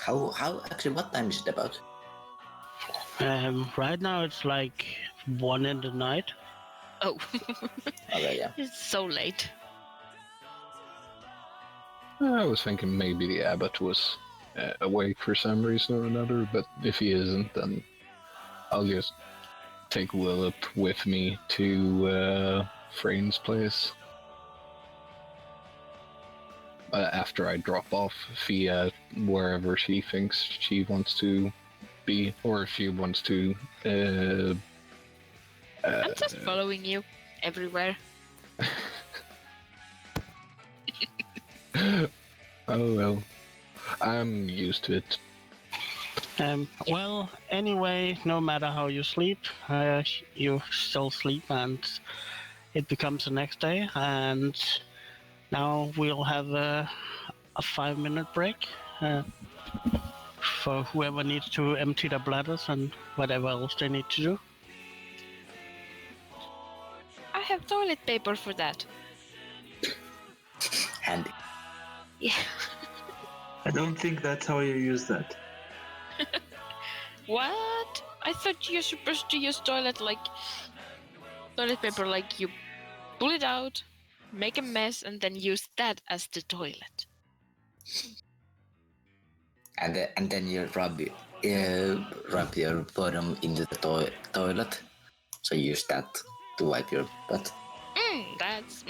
How actually, what time is it about? Right now it's like 1 in the night. Oh. Okay, yeah. It's so late. I was thinking maybe the abbot was awake for some reason or another, but if he isn't, then I'll just take Willip with me to Frane's place. After I drop off Fia wherever she thinks she wants to be, or if she wants to. I'm just following you everywhere. Oh well, I'm used to it. Well, anyway, no matter how you sleep, you still sleep, and it becomes the next day. And now we'll have a 5-minute break for whoever needs to empty their bladders and whatever else they need to do. I have toilet paper for that. Handy. Yeah. I don't think that's how you use that. What? I thought you're supposed to use toilet paper like you pull it out, make a mess, and then use that as the toilet. And then you rub your bottom into the toilet. So use that to wipe your butt. That's.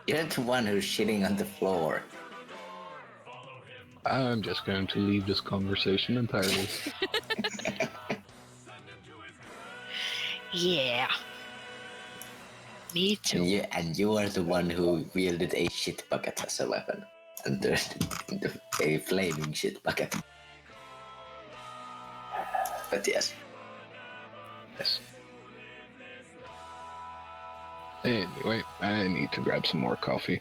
You're the one who's shitting on the floor. I'm just going to leave this conversation entirely. Yeah. Me too. And you are the one who wielded a shit bucket as a weapon. And a flaming shit bucket. But yes. Yes. Anyway, I need to grab some more coffee.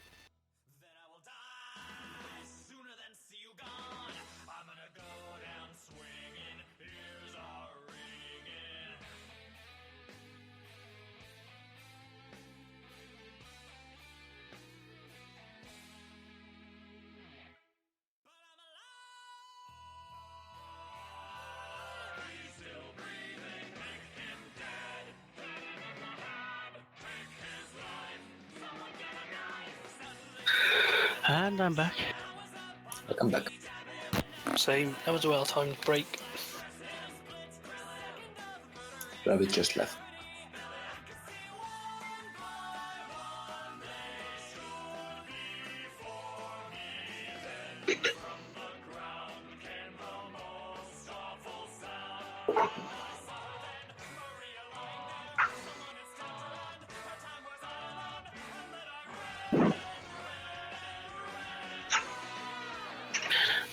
And I'm back. Welcome back. Same. That was a well-timed break. Rabbit just left.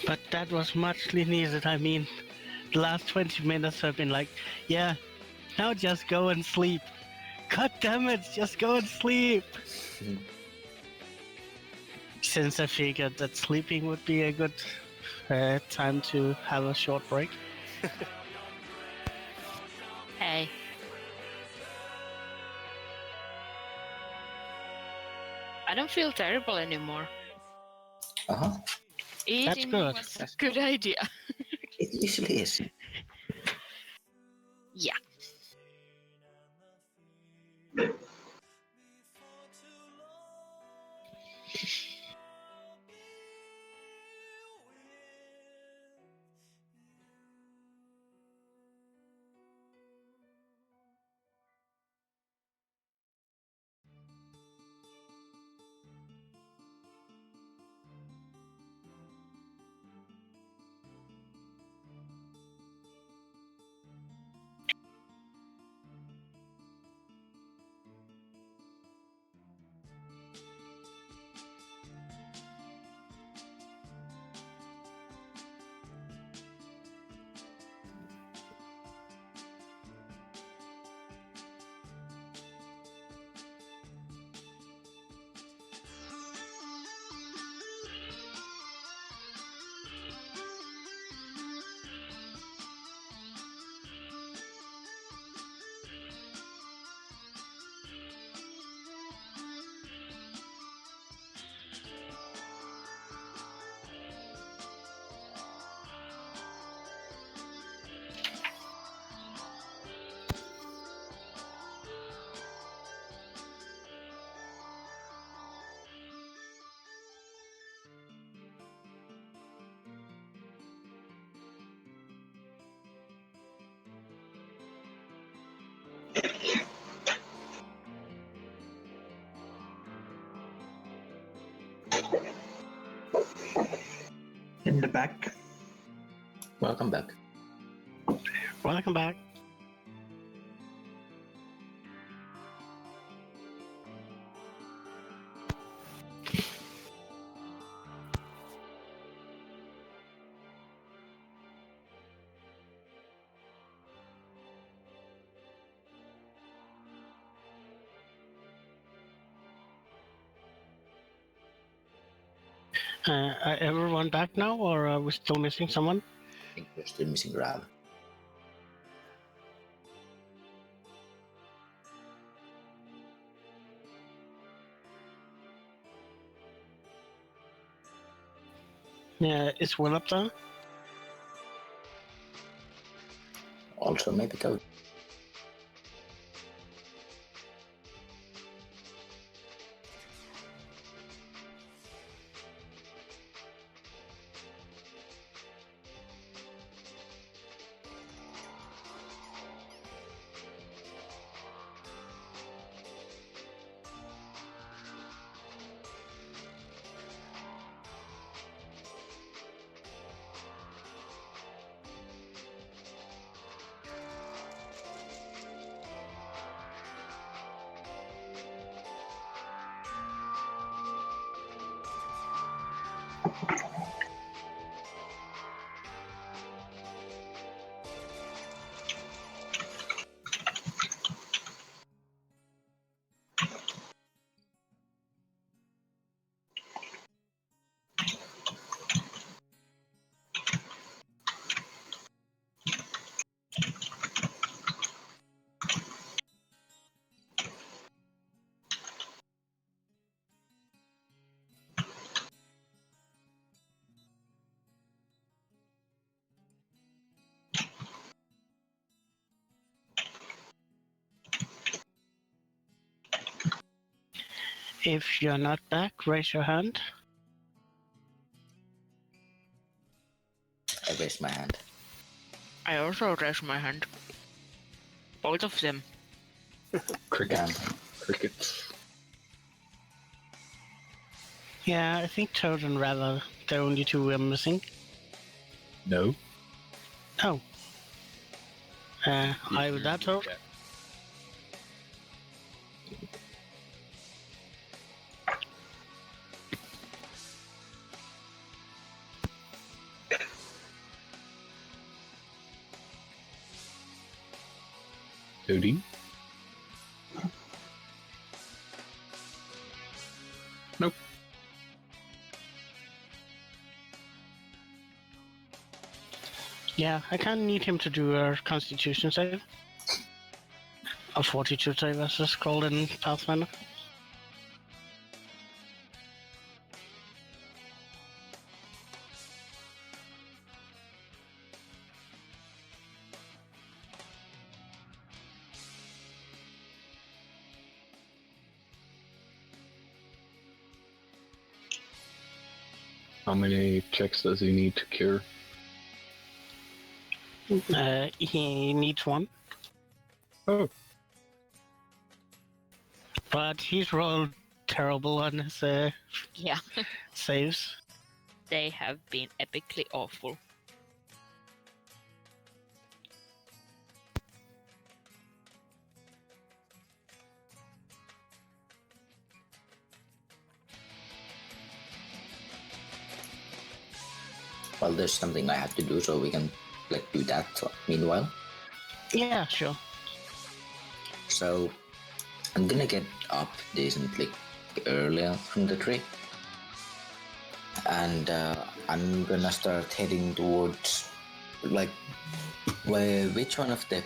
But that was muchly needed. I mean, the last 20 minutes have been like, yeah, now just go and sleep. God damn it, just go and sleep. Since I figured that sleeping would be a good time to have a short break. Hey. I don't feel terrible anymore. Uh-huh. Eating good. was a good idea. It usually is. Yeah. In the back. Welcome back. Welcome back. Are everyone back now, or are we still missing someone? I think we're still missing Rab. Yeah, is Will up there? Also maybe Cody. If you're not back, raise your hand. I raise my hand. I also raise my hand. Both of them. Cricket. Crickets. Yeah, I think Toad and Rather, the only two we're missing. No. Oh. Hi with that, Toad. Yeah. Toadie? Nope. Yeah, I kind of need him to do a Constitution save. A Fortitude save, as it's called in Pathfinder. How many checks does he need to cure? He needs one. Oh. But he's rolled terrible on his Yeah, saves. they have been epically awful. Well, there's something I have to do, so we can do that meanwhile. Yeah, sure. So I'm gonna get up decently earlier from the tree, and I'm gonna start heading towards which one of the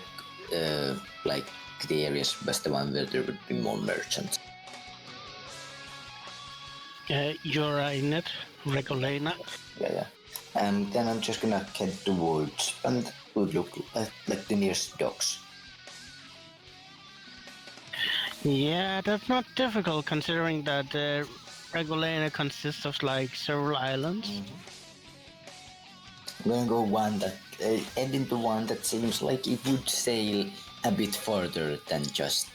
the areas was the one where there would be more merchants. You're in it, Regolena. Yeah. And then I'm just gonna head towards and would look at the nearest docks. Yeah, that's not difficult considering that Regolena consists of several islands. I'm gonna go one that head into one that seems like it would sail a bit further than just,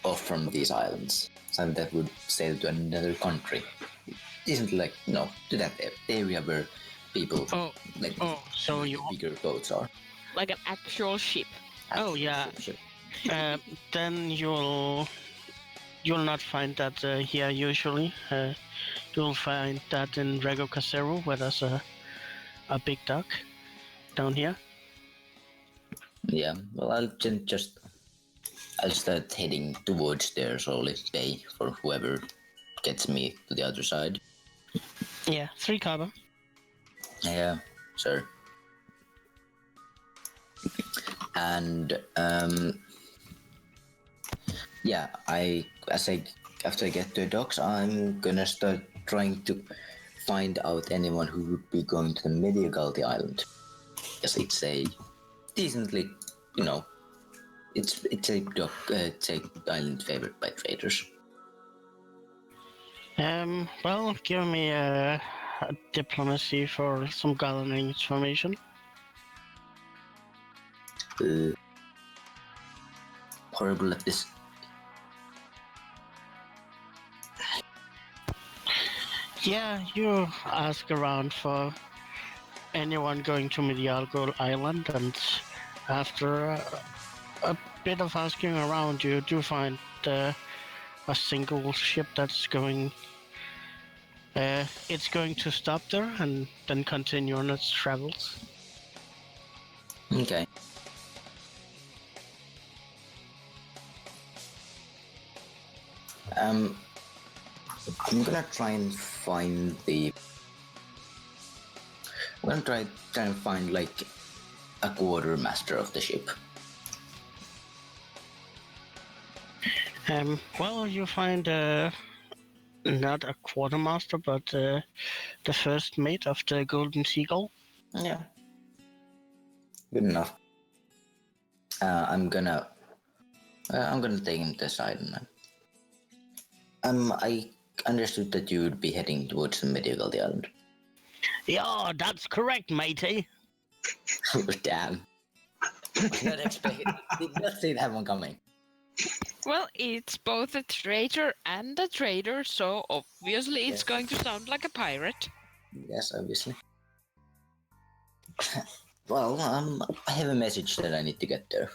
off from these islands. Something that would sail to another country. Isn't to that area where people So you bigger boats are. Like an actual ship. Oh, yeah. Ship. Then you'll not find that here usually. You'll find that in Rego Casero, where there's a big dock down here. Yeah, well, I'll start heading towards there slowly, pay for whoever gets me to the other side. Yeah, 3 carbon. Yeah, sure. And after I get to the docks, I'm gonna start trying to find out anyone who would be going to the Medievality Island. Because it's a decently, it's a dock, it's a island favored by traders. Well, give me a diplomacy for some gathering information. Horrible at this. Yeah, you ask around for anyone going to Medieval Island, and after a bit of asking around, you do find a single ship that's going It's going to stop there and then continue on its travels. Okay. I'm gonna try and find the. I'm gonna try and find like a quartermaster of the ship. Well, you find not a quartermaster, but the first mate of the Golden Seagull. Yeah. Good enough. I'm gonna take him to the side. I understood that you would be heading towards the medieval island. Yeah, that's correct, matey. Damn. Did not see that one coming. Well, it's both a traitor and a trader, so obviously it's going to sound like a pirate. Yes, obviously. Well, I have a message that I need to get there.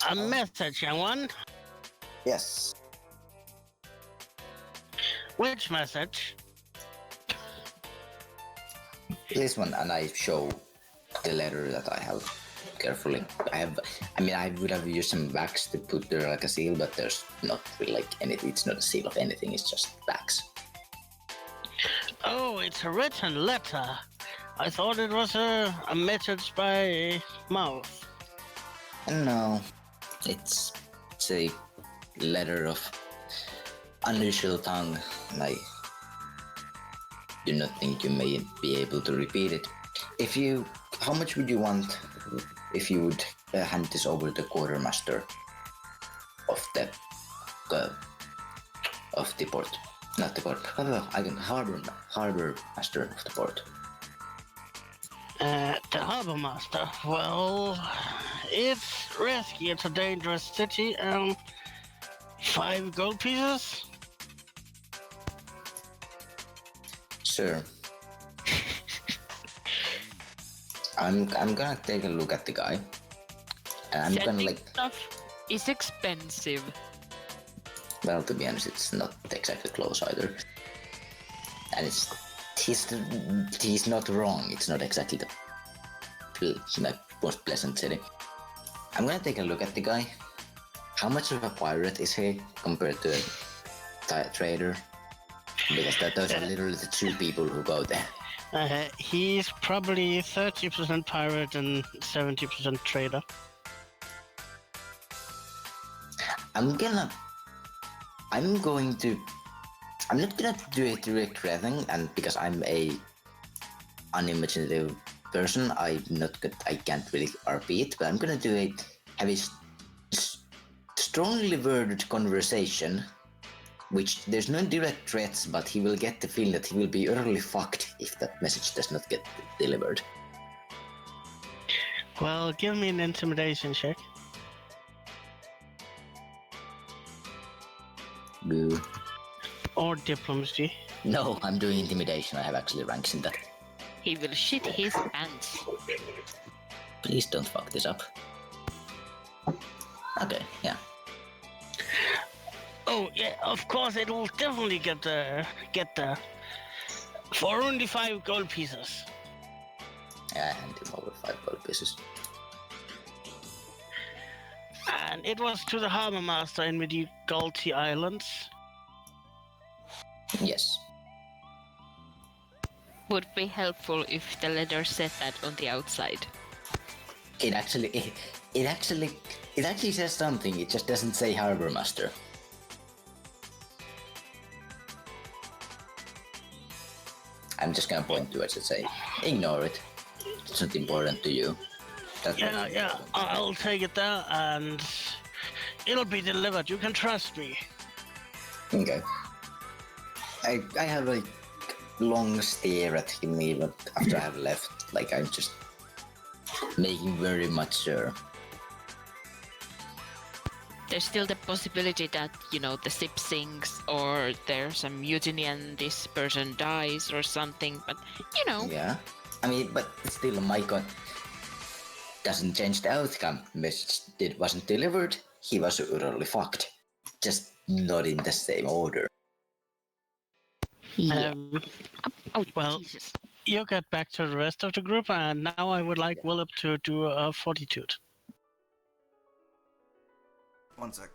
A message, young one. Yes. Which message? This one, and I show the letter that I have carefully. I would have used some wax to put there like a seal, but there's not really like anything. It's not a seal of anything. It's just wax. Oh, it's a written letter. I thought it was a message by mouth. No, it's a letter of unusual tongue. I do not think you may be able to repeat it. How much would you want if you would hand this over to the quartermaster of the port? Not the port. Harbor master of the port. The harbor master. Well, it's risky. It's a dangerous city. 5 gold pieces. Sure. I'm gonna take a look at the guy, and I'm gonna Sending stuff is expensive. Well, to be honest, it's not exactly close either, and he's not wrong. It's not exactly the most pleasant city. I'm gonna take a look at the guy. How much of a pirate is he compared to a trader? Because those are literally the two people who go there. He's probably 30% pirate and 70% trader. I'm not gonna do a direct threatening, and because I'm a unimaginative person, I can't really RP it, but I'm gonna have a strongly worded conversation, which there's no direct threats, but he will get the feeling that he will be utterly fucked if that message does not get delivered. Well, give me an intimidation check. Boo. Or diplomacy. No, I'm doing intimidation. I have actually ranks in that. He will shit his pants. Please don't fuck this up. Okay, yeah. Oh yeah, of course it will definitely get there. For only 5 gold pieces. I hand him over 5 gold pieces. And it was to the harbor master in Medieval Islands. Yes. Would be helpful if the letter said that on the outside. It actually says something. It just doesn't say harbor master. I'm just gonna point towards it and say, ignore it. It's not important to you. Yeah, I'll take it there and it'll be delivered. You can trust me. Okay. I have a long stare at him even after I have left. Like, I'm just making very much sure. There's still the possibility that, the ship sinks or there's a mutiny and this person dies or something, but, Yeah. I mean, but still, my god doesn't change the outcome. Message wasn't delivered. He was utterly fucked. Just not in the same order. Yeah. Um, Oh, well, Jesus. you get back to the rest of the group, and now I would like Willip to do a fortitude. 1 sec.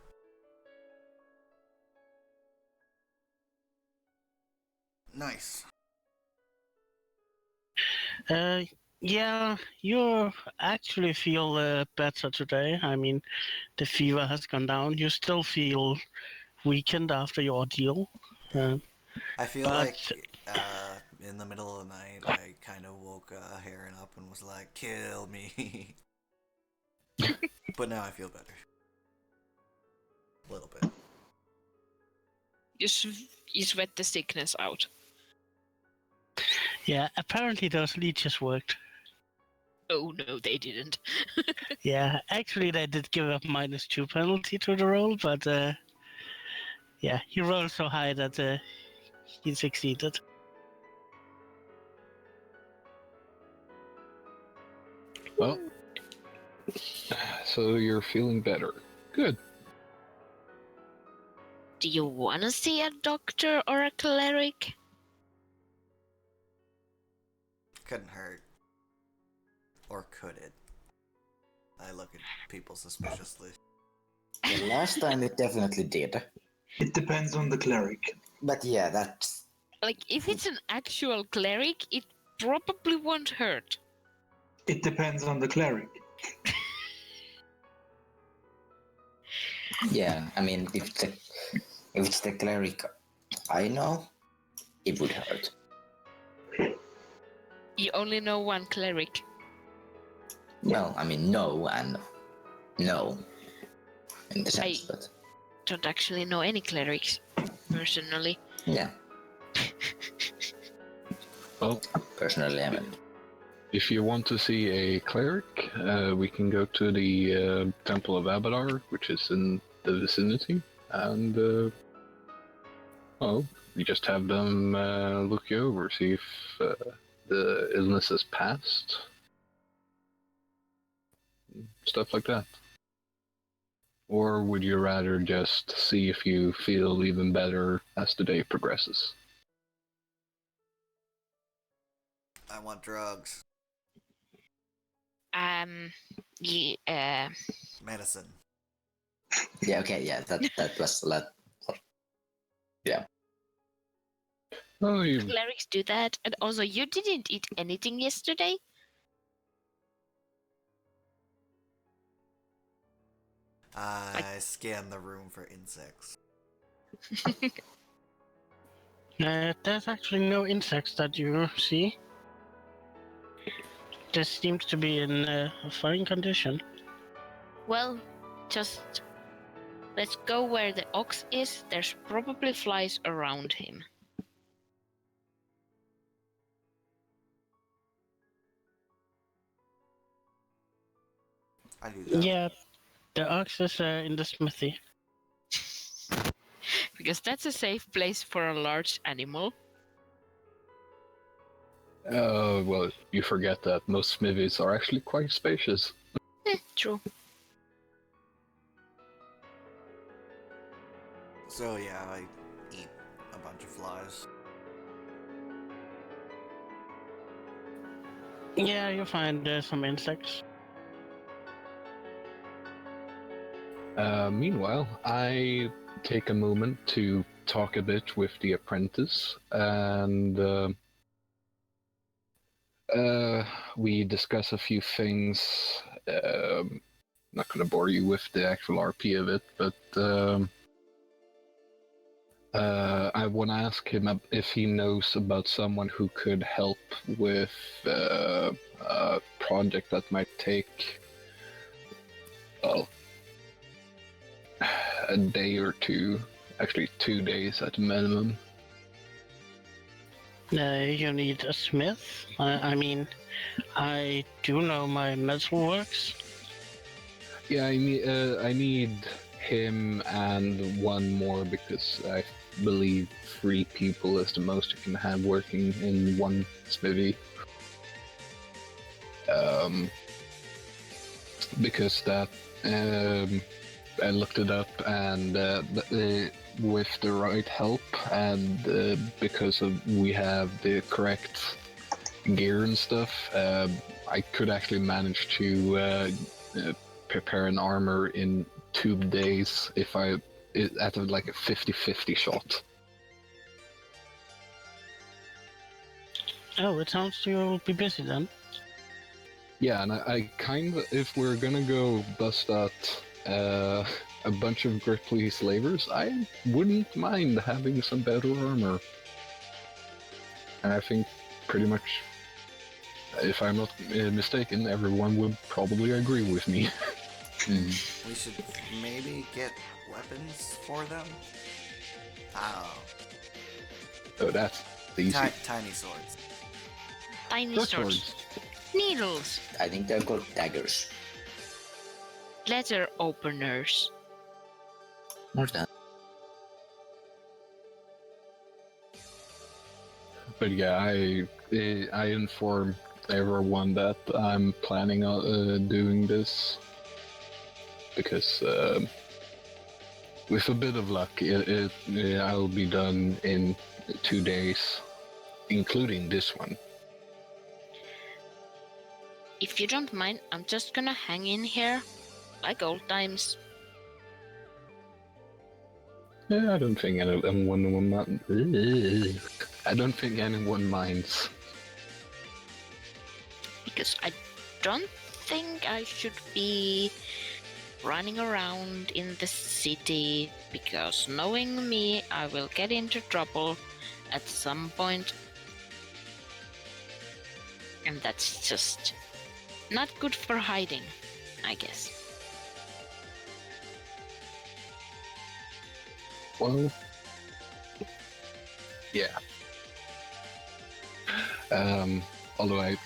Nice. Yeah, you actually feel better today. I mean, the fever has gone down. You still feel weakened after your ordeal. I feel But like in the middle of the night, I kind of woke Heron up and was like, "Kill me." But now I feel better. A little bit. You sweat the sickness out. yeah, apparently those leeches worked. Oh no, they didn't. Yeah, actually they did give a -2 penalty to the roll, but yeah, he rolled so high that he succeeded. Well, so you're feeling better. Good. Do you want to see a doctor or a cleric? Couldn't hurt. Or could it? I look at people suspiciously. The last time it definitely did. It depends on the cleric. But yeah, that's Like, if it's an actual cleric, it probably won't hurt. It depends on the cleric. yeah. I mean, if it's the cleric I know, it would hurt. You only know one cleric. Well, I mean, no and no, in the sense, but Don't actually know any clerics, personally. yeah, Well, personally, I mean, if you want to see a cleric, we can go to the Temple of Abadar, which is in the vicinity, and you just have them look you over, see if the illness has passed, stuff like that. Or would you rather just see if you feel even better as the day progresses? I want drugs. Yeah, Medicine. yeah, okay, yeah, that was a lot. Yeah, Oh, you clerics do that. And also, you didn't eat anything yesterday? I scan the room for insects. There's actually no insects that you see. This seems to be in a fine condition. Well, just let's go where the ox is. There's probably flies around him. I do that. Yeah, the ox is in the smithy. Because that's a safe place for a large animal. well, you forget that most smithies are actually quite spacious. True. So yeah, I eat a bunch of flies. Yeah, you find some insects. Meanwhile, I take a moment to talk a bit with the apprentice, and we discuss a few things. Not going to bore you with the actual RP of it, but I want to ask him if he knows about someone who could help with a project that might take, well, a day or two, actually 2 days at minimum. You need a smith. I mean, I do know my metal works. Yeah, I need him and one more because I believe 3 people is the most you can have working in one smithy. Because that I looked it up, and with the right help, and because we have the correct gear and stuff, I could actually manage to prepare an armor in 2 days if at like a 50-50 shot. Oh, it sounds you'll be busy then. Yeah, and I kind of, if we're gonna go bust out a bunch of gripply slavers, I wouldn't mind having some better armor. And I think pretty much, if I'm not mistaken, everyone would probably agree with me. We should maybe get weapons for them. Oh, So that's easy. tiny swords. Tiny Short swords. Needles. I think they're called daggers. Letter openers. More than. But yeah, I inform everyone that I'm planning on doing this because with a bit of luck, I'll be done in 2 days, including this one. If you don't mind, I'm just gonna hang in here, like old times. Yeah, I don't think anyone I don't think anyone minds. Because I don't think I should be running around in the city, because knowing me, I will get into trouble at some point. And that's just not good for hiding, I guess. Well, yeah. Although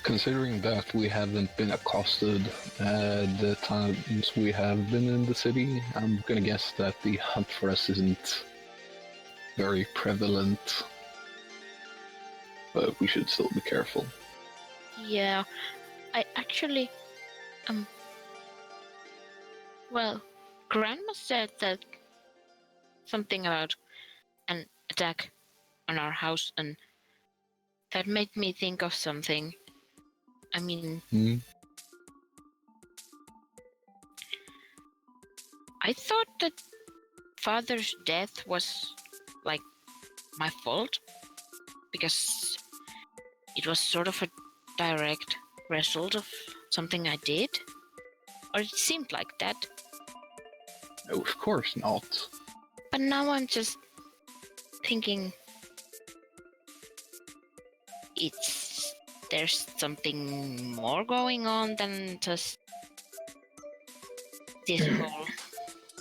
considering that we haven't been accosted the times we have been in the city, I'm gonna guess that the hunt for us isn't very prevalent. But we should still be careful. Yeah, I actually, well, Grandma said that something about an attack on our house, and that made me think of something. I mean, I thought that Father's death was, like, my fault, because it was sort of a direct result of something I did. Or it seemed like that. No, of course not. But now I'm just thinking there's something more going on than just this whole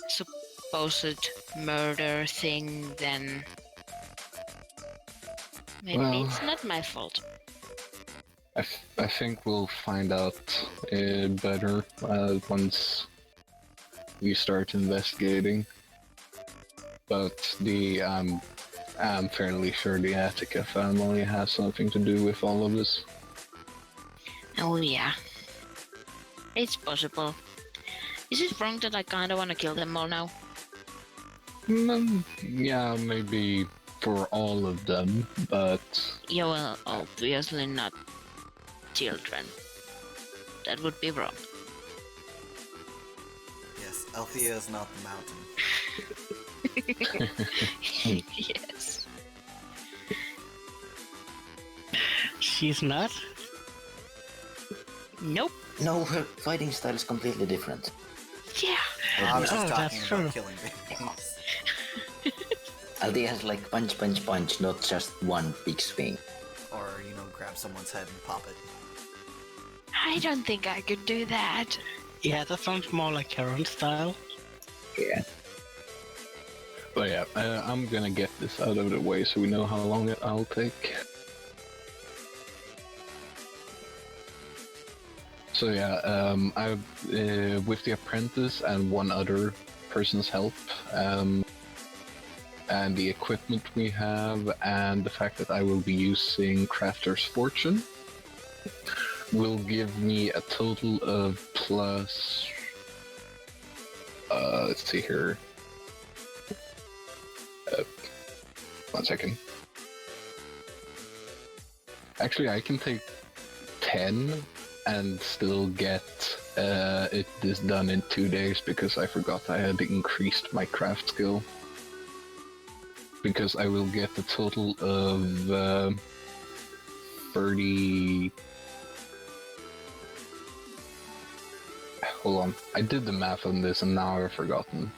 supposed murder thing. Then maybe it's not my fault. I think we'll find out better once we start investigating. But I'm fairly sure the Attica family has something to do with all of this. Oh yeah, it's possible. Is it wrong that I kinda wanna kill them all now? Yeah, maybe for all of them, but... Yeah, well, obviously not children. That would be wrong. Yes, Althea is not the mountain. Yes. She's not? Nope. No, her fighting style is completely different. Yeah. I was just Oh, talking that's about true. killing babies. Althea has like punch, punch, punch, not just one big swing. Or, grab someone's head and pop it. I don't think I could do that. Yeah, that sounds more like her own style. Yeah. But yeah, I'm gonna get this out of the way so we know how long I'll take. So yeah, I with the apprentice and one other person's help, and the equipment we have, and the fact that I will be using Crafter's Fortune, will give me a total of plus Let's see here. 1 second. Actually, I can take 10 and still get this done in 2 days because I forgot I had increased my craft skill. Because I will get a total of 30. Hold on, I did the math on this and now I've forgotten.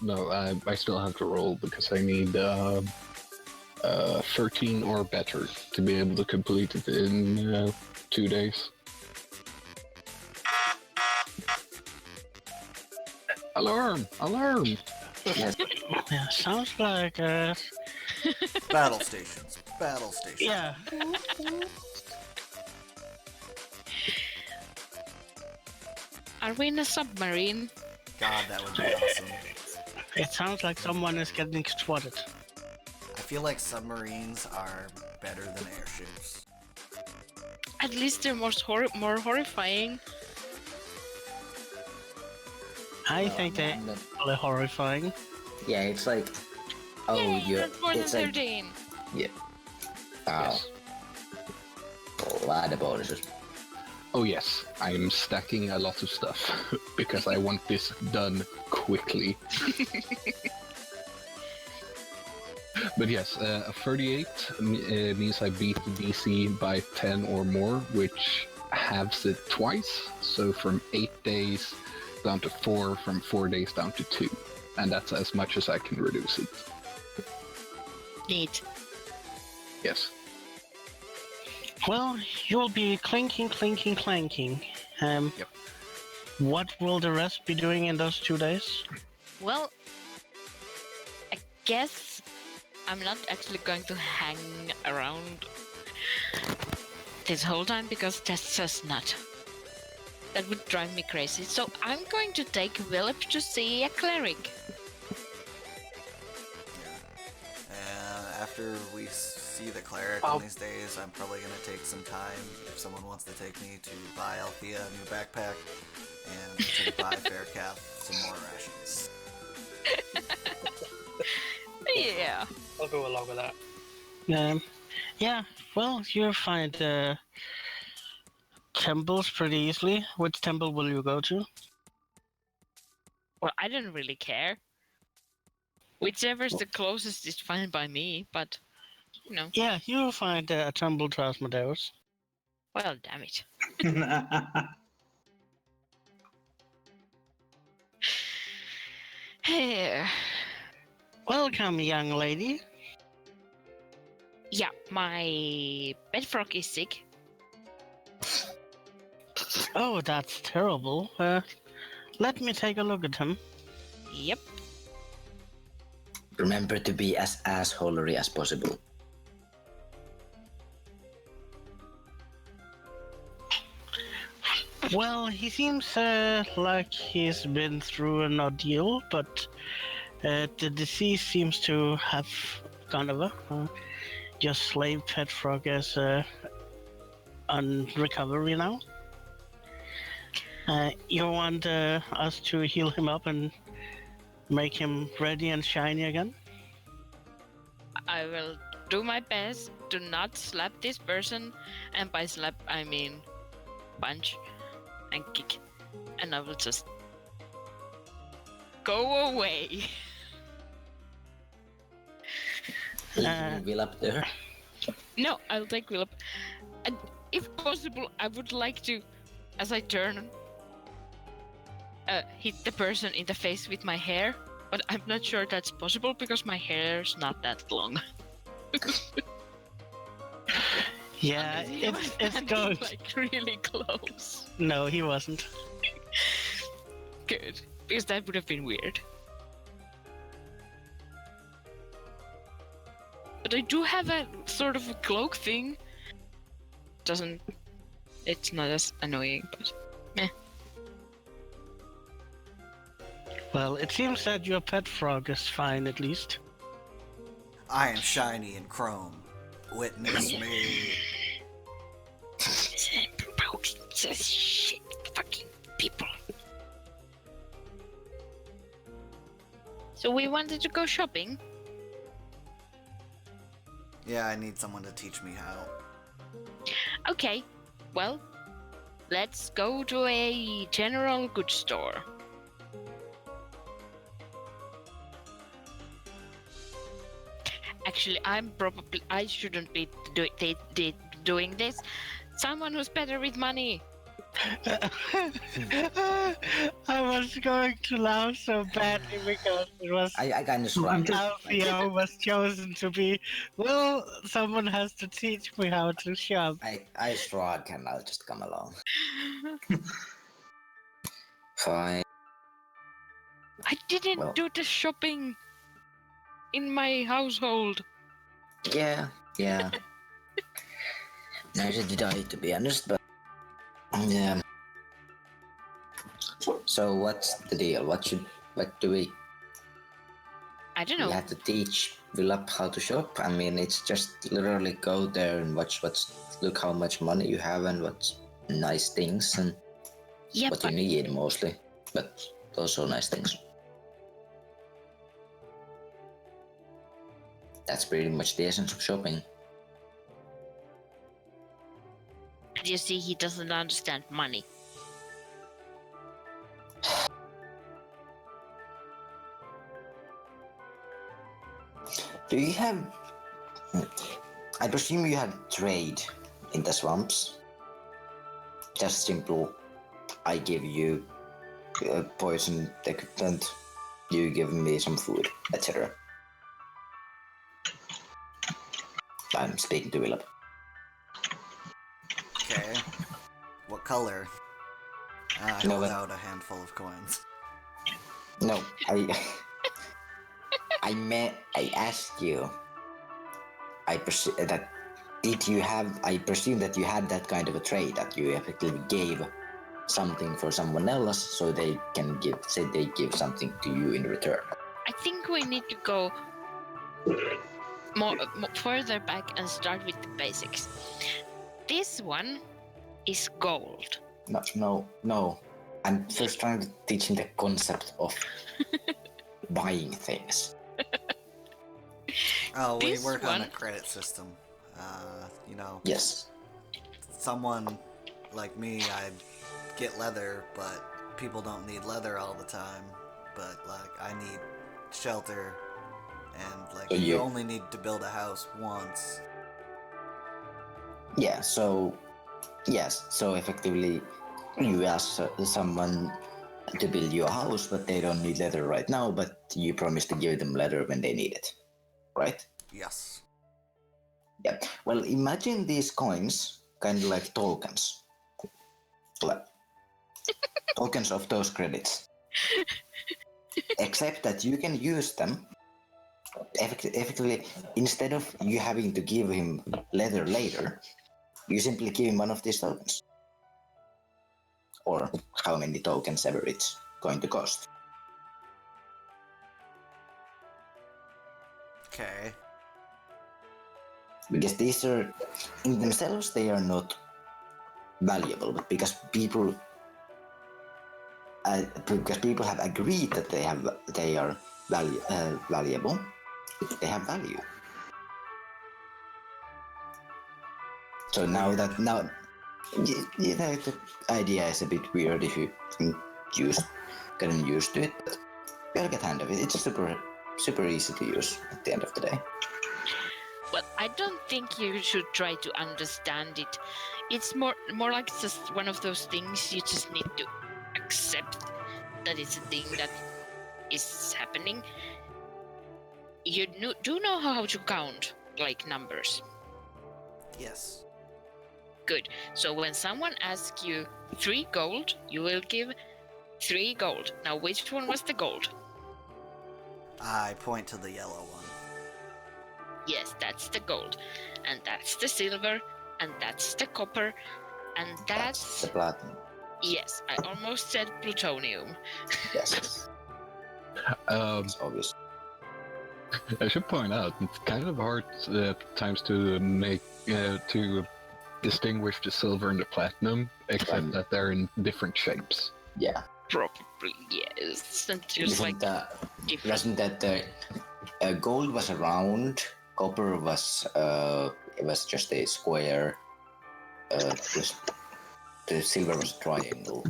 No, I still have to roll because I need 13 or better to be able to complete it in 2 days. Alarm! Alarm! Yes. Yeah, sounds like Battle stations. Battle stations. yeah. Are we in a submarine? God, that would be awesome. It sounds like someone is getting spotted. I feel like submarines are better than airships. At least they're more horrifying. I No, think they're I'm not- really horrifying. Yeah, it's like. Oh, Yay, yeah. that's more than It's like. 13. Yeah. Yes. A lot of bonuses. Oh yes, I'm stacking a lot of stuff because I want this done quickly. But yes, a 38 means I beat the DC by 10 or more, which halves it twice. So from 8 days down to 4, from 4 days down to 2. And that's as much as I can reduce it. Neat. Yes. Well, you'll be clinking. Yep. What will the rest be doing in those 2 days? Well, I guess I'm not actually going to hang around this whole time because that's just not. That would drive me crazy. So I'm going to take Willip to see a cleric. After we see the cleric one these days, I'm probably going to take some time, if someone wants to take me, to buy Althea a new backpack and to buy Faircap some more rations. Yeah. I'll go along with that. Yeah, well, you'll find temples pretty easily. Which temple will you go to? Well, I don't really care. Whichever's the closest is fine by me, but, you know. Yeah, you'll find a temple to Asmodeus. Well, damn it. Welcome, young lady. Yeah, my bedfrog is sick. Oh, that's terrible. Let me take a look at him. Yep. Remember to be as assholery as possible. Well, he seems like he's been through an ordeal, but the disease seems to have gone over. Your slave pet frog is on recovery now. You want us to heal him up and make him ready and shiny again? I will do my best to not slap this person, and by slap I mean punch and kick, and I will just go away. Leaving Will up there. No, I'll take Willip, and if possible, I would like to, as I turn, hit the person in the face with my hair. But I'm not sure that's possible because my hair's not that long. Yeah, it's going. Like really close. No, he wasn't. Good, because that would have been weird. But I do have a sort of a cloak thing. It's not as annoying, but meh. Well, it seems that your pet frog is fine at least. I am shiny and chrome. Witness me. Shit, fucking people. So we wanted to go shopping. Yeah, I need someone to teach me how. Okay, well, let's go to a general goods store. Actually, I shouldn't be doing this. Someone who's better with money. I was going to laugh so badly because it was I kind of I'm shrug. just- Alfio was chosen to be. Well, someone has to teach me how to shop. I shrug and I'll just come along. Fine. I didn't Well. do the shopping in my household. Yeah. Neither did I, to be honest, but... Yeah. So what's the deal? What do we... I don't We know. have to teach Willap how to shop. I mean, it's just literally go there and look how much money you have and what's nice things and Yeah, what but you need mostly, but also nice things. That's pretty much the essence of shopping. you see, he doesn't understand money. Do you have... I presume you have trade in the swamps. Just simple, I give you poison equipment, you give me some food, etc. I'm speaking to Willap. Okay. What color? I No, hold but- out a handful of coins. No, I asked you. I presume that you had that kind of a trade, that you effectively gave something for someone else so they give something to you in return. I think we need to go more further back and start with the basics. This one is gold. No. I'm first trying to teach him the concept of buying things. Oh, we This work on a one- credit system. You know, Yes. someone like me, I'd get leather, but people don't need leather all the time. But, like, I need shelter, and, like, So you you- only need to build a house once. Yeah, so... Yes, so effectively you ask someone to build you a house, but they don't need leather right now, but you promise to give them leather when they need it. Right? Yes. Yeah. Well, imagine these coins kind of like tokens. Like tokens of those credits. Except that you can use them effectively, instead of you having to give him leather later, you simply give him one of these tokens. Or how many tokens ever it's going to cost. Okay. Because these are, in themselves, they are not valuable, but because people have agreed that they are valuable, they have value. So now the idea is a bit weird if you getting used to it, but you'll get hand of it. It's super easy to use at the end of the day. Well, I don't think you should try to understand it. It's more like just one of those things you just need to accept that it's a thing that is happening. You do know how to count, like, numbers. Yes. Good. So when someone asks you 3 gold, you will give 3 gold. Now, which one was the gold? I point to the yellow one. Yes, that's the gold. And that's the silver. And that's the copper. And That's the platinum. Yes, I almost said plutonium. Yes. It's obvious. I should point out it's kind of hard at times to make to distinguish the silver and the platinum, except that they're in different shapes. Yeah. Probably yes. And just like different. Wasn't that the gold was a round, copper was it was just a square, the silver was a triangle.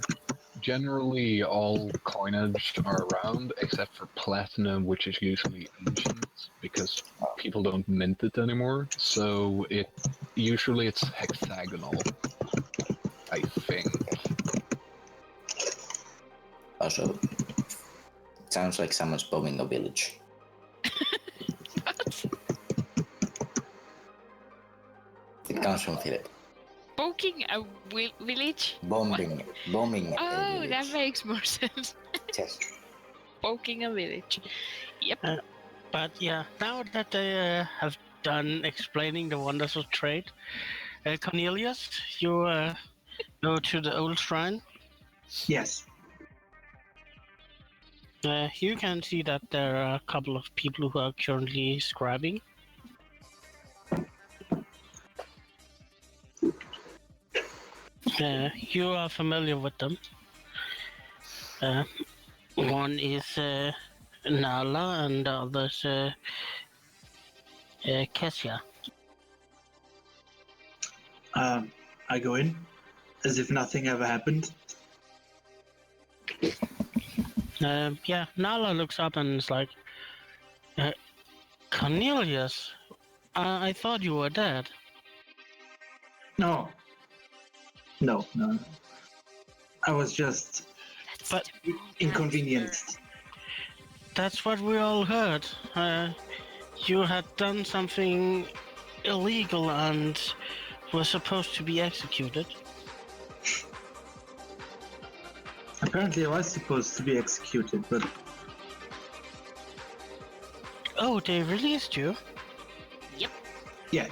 Generally, all coinage are round, except for platinum, which is usually ancient, because people don't mint it anymore. So usually it's hexagonal, I think. Also, it sounds like someone's bombing a village. It comes from Philip. Poking a village? Bombing a Oh, village. that makes more sense. Yes. Poking a village. Yep. But yeah, now that they have done explaining the wonders of trade, Cornelius, you go to the old shrine. Yes. You can see that there are a couple of people who are currently scribing. You are familiar with them. One is Nala and the other is Kessia. I go in as if nothing ever happened. Yeah, Nala looks up and is like, Cornelius, I thought you were dead. No. No. I was just But inconvenienced. that's what we all heard. You had done something illegal and were supposed to be executed. Apparently, I was supposed to be executed, but Oh, they released you? Yep. yeah.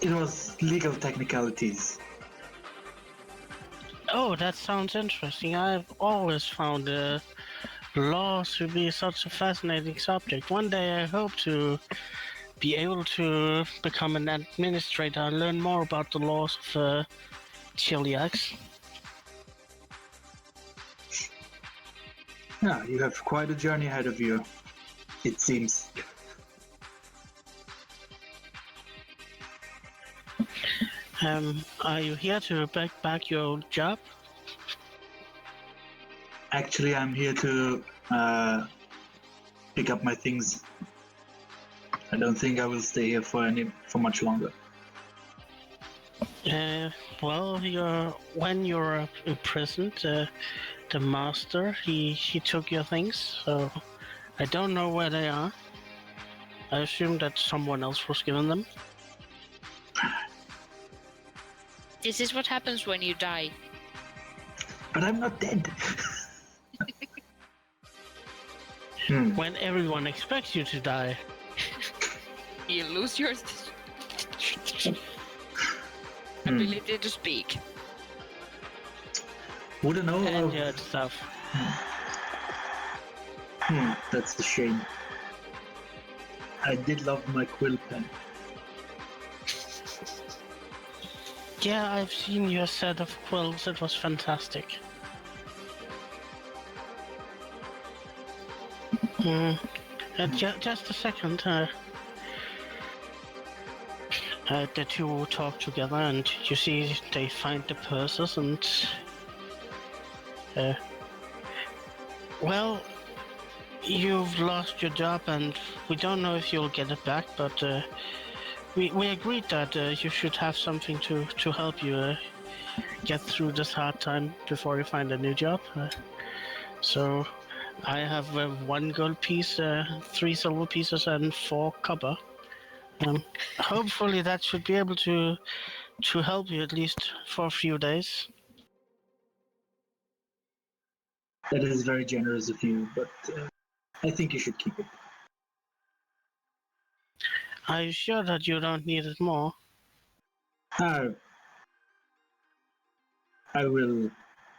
It was legal technicalities. Oh, that sounds interesting. I've always found law to be such a fascinating subject. One day I hope to be able to become an administrator and learn more about the laws of Chiliacs. Yeah, you have quite a journey ahead of you, it seems. Are you here to back your old job? Actually, I'm here to pick up my things. I don't think I will stay here for much longer. Well, when you're imprisoned, the master he took your things, so I don't know where they are. I assume that someone else was given them. This is what happens when you die. But I'm not dead. When everyone expects you to die. You lose your ability to speak. Wouldn't know. And your stuff. That's a shame. I did love my quill pen. Yeah, I've seen your set of quills. It was fantastic. Just a second. The two will talk together, and you see they find the purses, and well, you've lost your job, and we don't know if you'll get it back, but we agreed that you should have something to help you get through this hard time before you find a new job. So I have 1 gold piece, 3 silver pieces, and 4 copper. Hopefully that should be able to help you at least for a few days. That is very generous of you, but I think you should keep it. Are you sure that you don't need it more? I will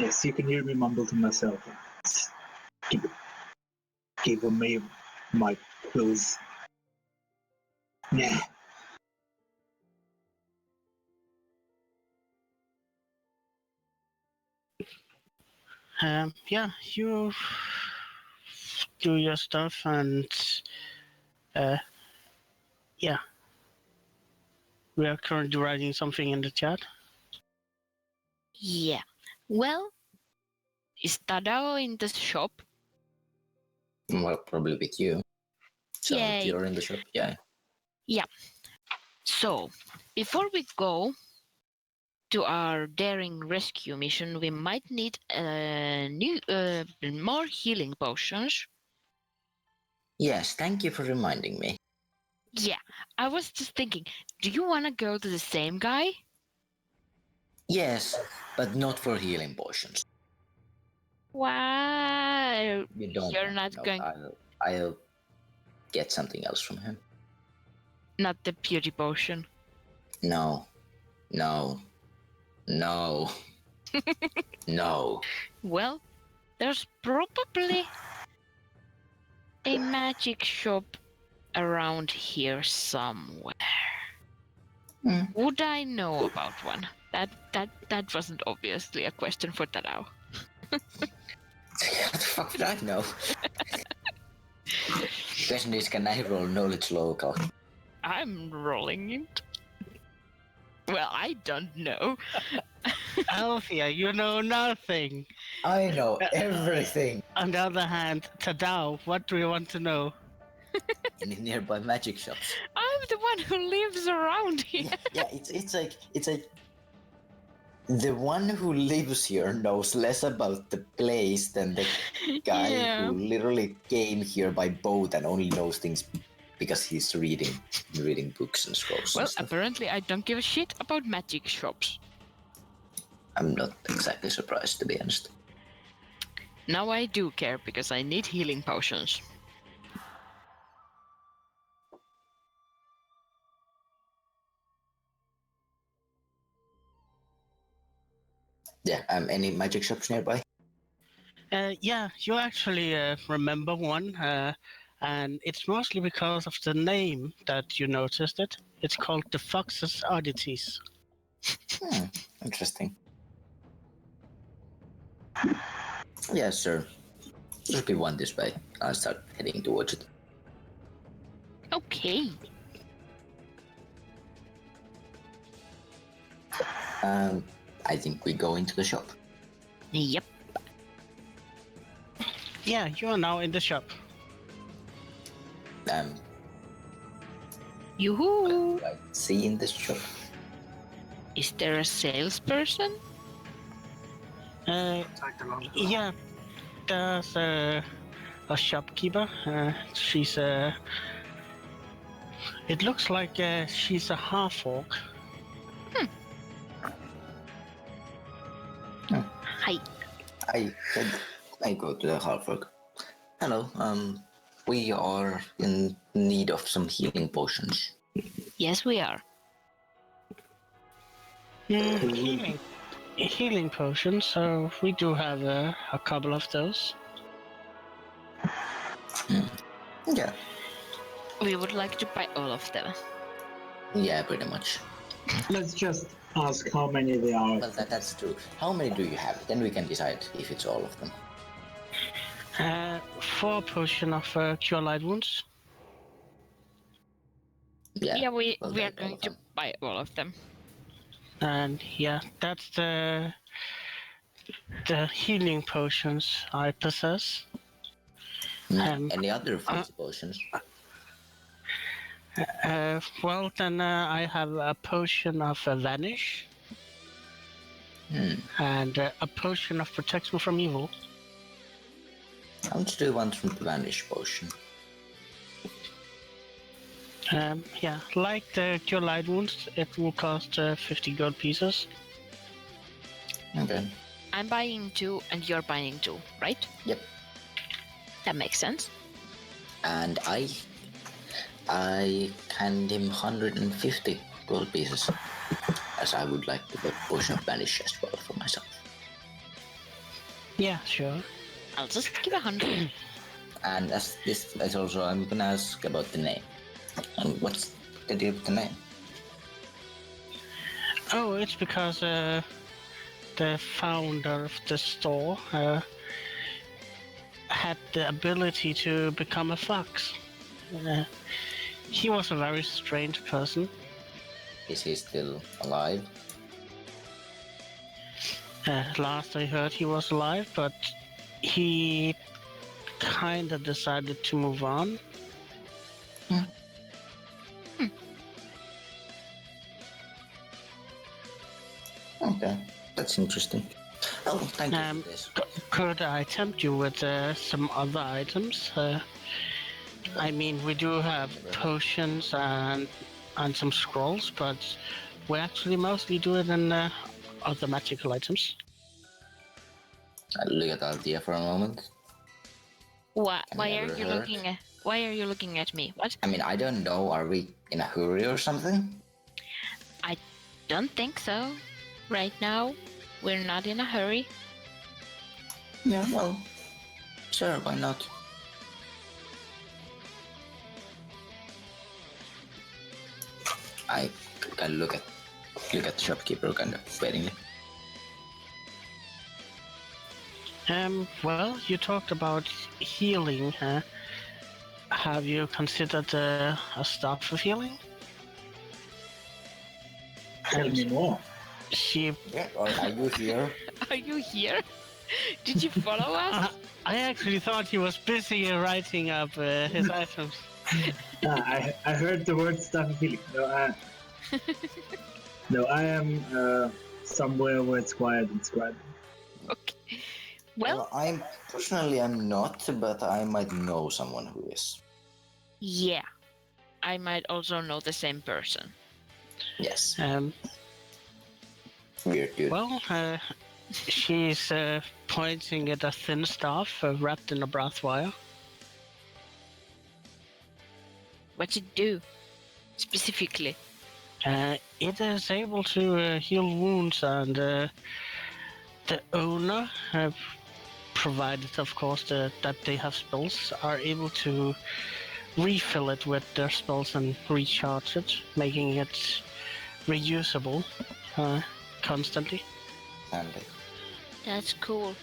Yes, you can hear me mumble to myself. Give me my clothes. Yeah. Yeah, you do your stuff and uh, yeah, we are currently writing something in the chat. Yeah. Well, is Tadao in the shop? Well, probably with you. So Yay. you're in the shop, yeah. Yeah. So, before we go to our daring rescue mission, we might need more healing potions. Yes, thank you for reminding me. Yeah, I was just thinking, do you want to go to the same guy? Yes, but not for healing potions. Why? You don't. You're not No, going. I'll get something else from him. Not the beauty potion. No, no, no, no. Well, there's probably a magic shop around here somewhere. Would I know about one? That wasn't obviously a question for Tadao. What the fuck would I know? Question is, can I roll knowledge local? I'm rolling it. Well, I don't know. Althea, you know nothing. I know everything. On the other hand, Tadao, what do you want to know? In nearby magic shops. I'm the one who lives around here. Yeah, it's like the one who lives here knows less about the place than the guy Yeah. who literally came here by boat and only knows things because he's reading books and scrolls Well, and stuff. apparently I don't give a shit about magic shops. I'm not exactly surprised, to be honest. Now I do care because I need healing potions. Yeah, any magic shops nearby? Yeah, you actually remember one, and it's mostly because of the name that you noticed it. It's called the Fox's Oddities. Interesting. Yes, sir. Just be one this way. I'll start heading towards it. Okay. I think we go into the shop. Yep. Yeah, you are now in the shop. Yoo-hoo! I see in this shop. Is there a salesperson? Tagged along the line. Yeah, there's a shopkeeper. She's it looks like she's a half-orc. Hi. I go to the half-orc. Hello, we are in need of some healing potions. Yes, we are. Healing potions, so we do have a couple of those. Yeah. We would like to buy all of them. Yeah, pretty much. Let's just ask how many there are. Well, that's true. How many do you have? Then we can decide if it's all of them. 4 potion of cure light wounds. Yeah, we we'll are take all going of to them. buy all of them. And yeah, that's the healing potions I possess. Any other fancy potions? Well, then I have a potion of vanish. And a potion of protection from evil. How much do you want from the vanish potion? Yeah, like the cure light wounds, it will cost 50 gold pieces. Okay. I'm buying 2 and you're buying 2, right? Yep. That makes sense. And I hand him 150 gold pieces, as I would like to get potion of vanish as well for myself. Yeah, sure. I'll just give 100. And as this is also, I'm gonna ask about the name. And what's the deal with the name? Oh, it's because the founder of the store had the ability to become a fox. Uh, he was a very strange person. Is he still alive? Last I heard, he was alive, but he kinda decided to move on. Okay, that's interesting. Oh, thank you Um, for this. Could I tempt you with some other items? I mean, we do have potions and some scrolls, but we actually mostly do it in other magical items. I'll look at Althea for a moment. Why Can are never you hurt. looking at? Why are you looking at me? What? I mean, I don't know. Are we in a hurry or something? I don't think so. Right now, we're not in a hurry. Yeah, well, sure, why not? I can look at the shopkeeper kind of waitingly. Well, you talked about healing. Have you considered a staff of healing? Tell me more. She, Yeah, are you here? Are you here? Did you follow us? I actually thought he was busy writing up his items. I heard the word stuff feeling. No, I am somewhere where it's quiet and scribing. Okay. Well, I'm personally I'm not, but I might know someone who is. yeah. I might also know the same person. Yes, Um, weird dude. well, she's pointing at a thin staff wrapped in a brass wire. What's it do? Specifically. It is able to heal wounds, and the owner, provided of course that they have spells, are able to refill it with their spells and recharge it, making it reusable constantly. And That's cool.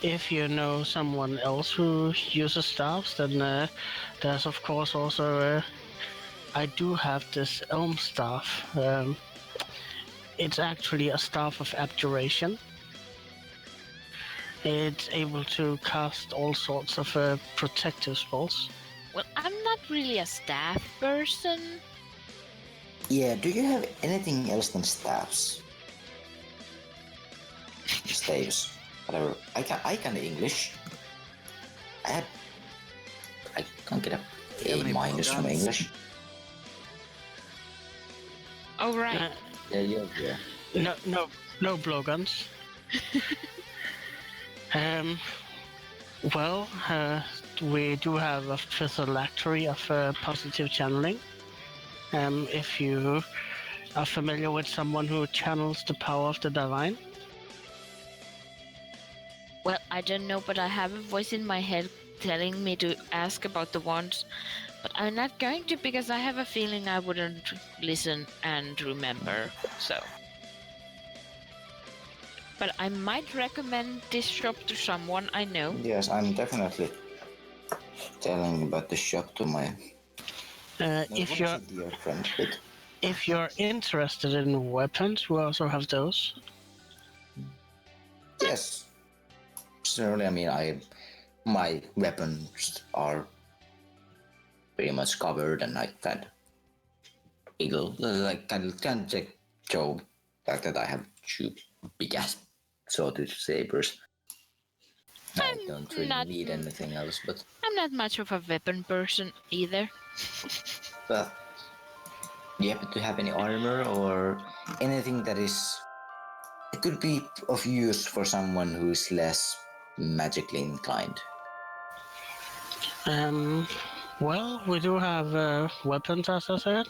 If you know someone else who uses staffs, then there's of course also I do have this elm staff. It's actually a staff of abjuration. It's able to cast all sorts of protective spells. Well, I'm not really a staff person. yeah, do you have anything else than staffs? Staves, whatever. I can English. I can't get Do you have A any minus from blowguns? English. Oh, right. Yeah. No blowguns. Well, we do have a phylactery of positive channeling. If you are familiar with someone who channels the power of the divine. Well, I don't know, but I have a voice in my head telling me to ask about the wands. But I'm not going to because I have a feeling I wouldn't listen and remember, so. But I might recommend this shop to someone I know. Yes, I'm definitely telling about the shop to my dear friend. But If you're interested in weapons, we also have those. yes, certainly. I mean, my weapons are pretty much covered, and I kind of show fact that I have two big ass sword sabers. I don't really need anything else, but I'm not much of a weapon person either. do you happen to have any armor or anything that is it could be of use for someone who is less magically inclined? Well, we do have weapons, as I said.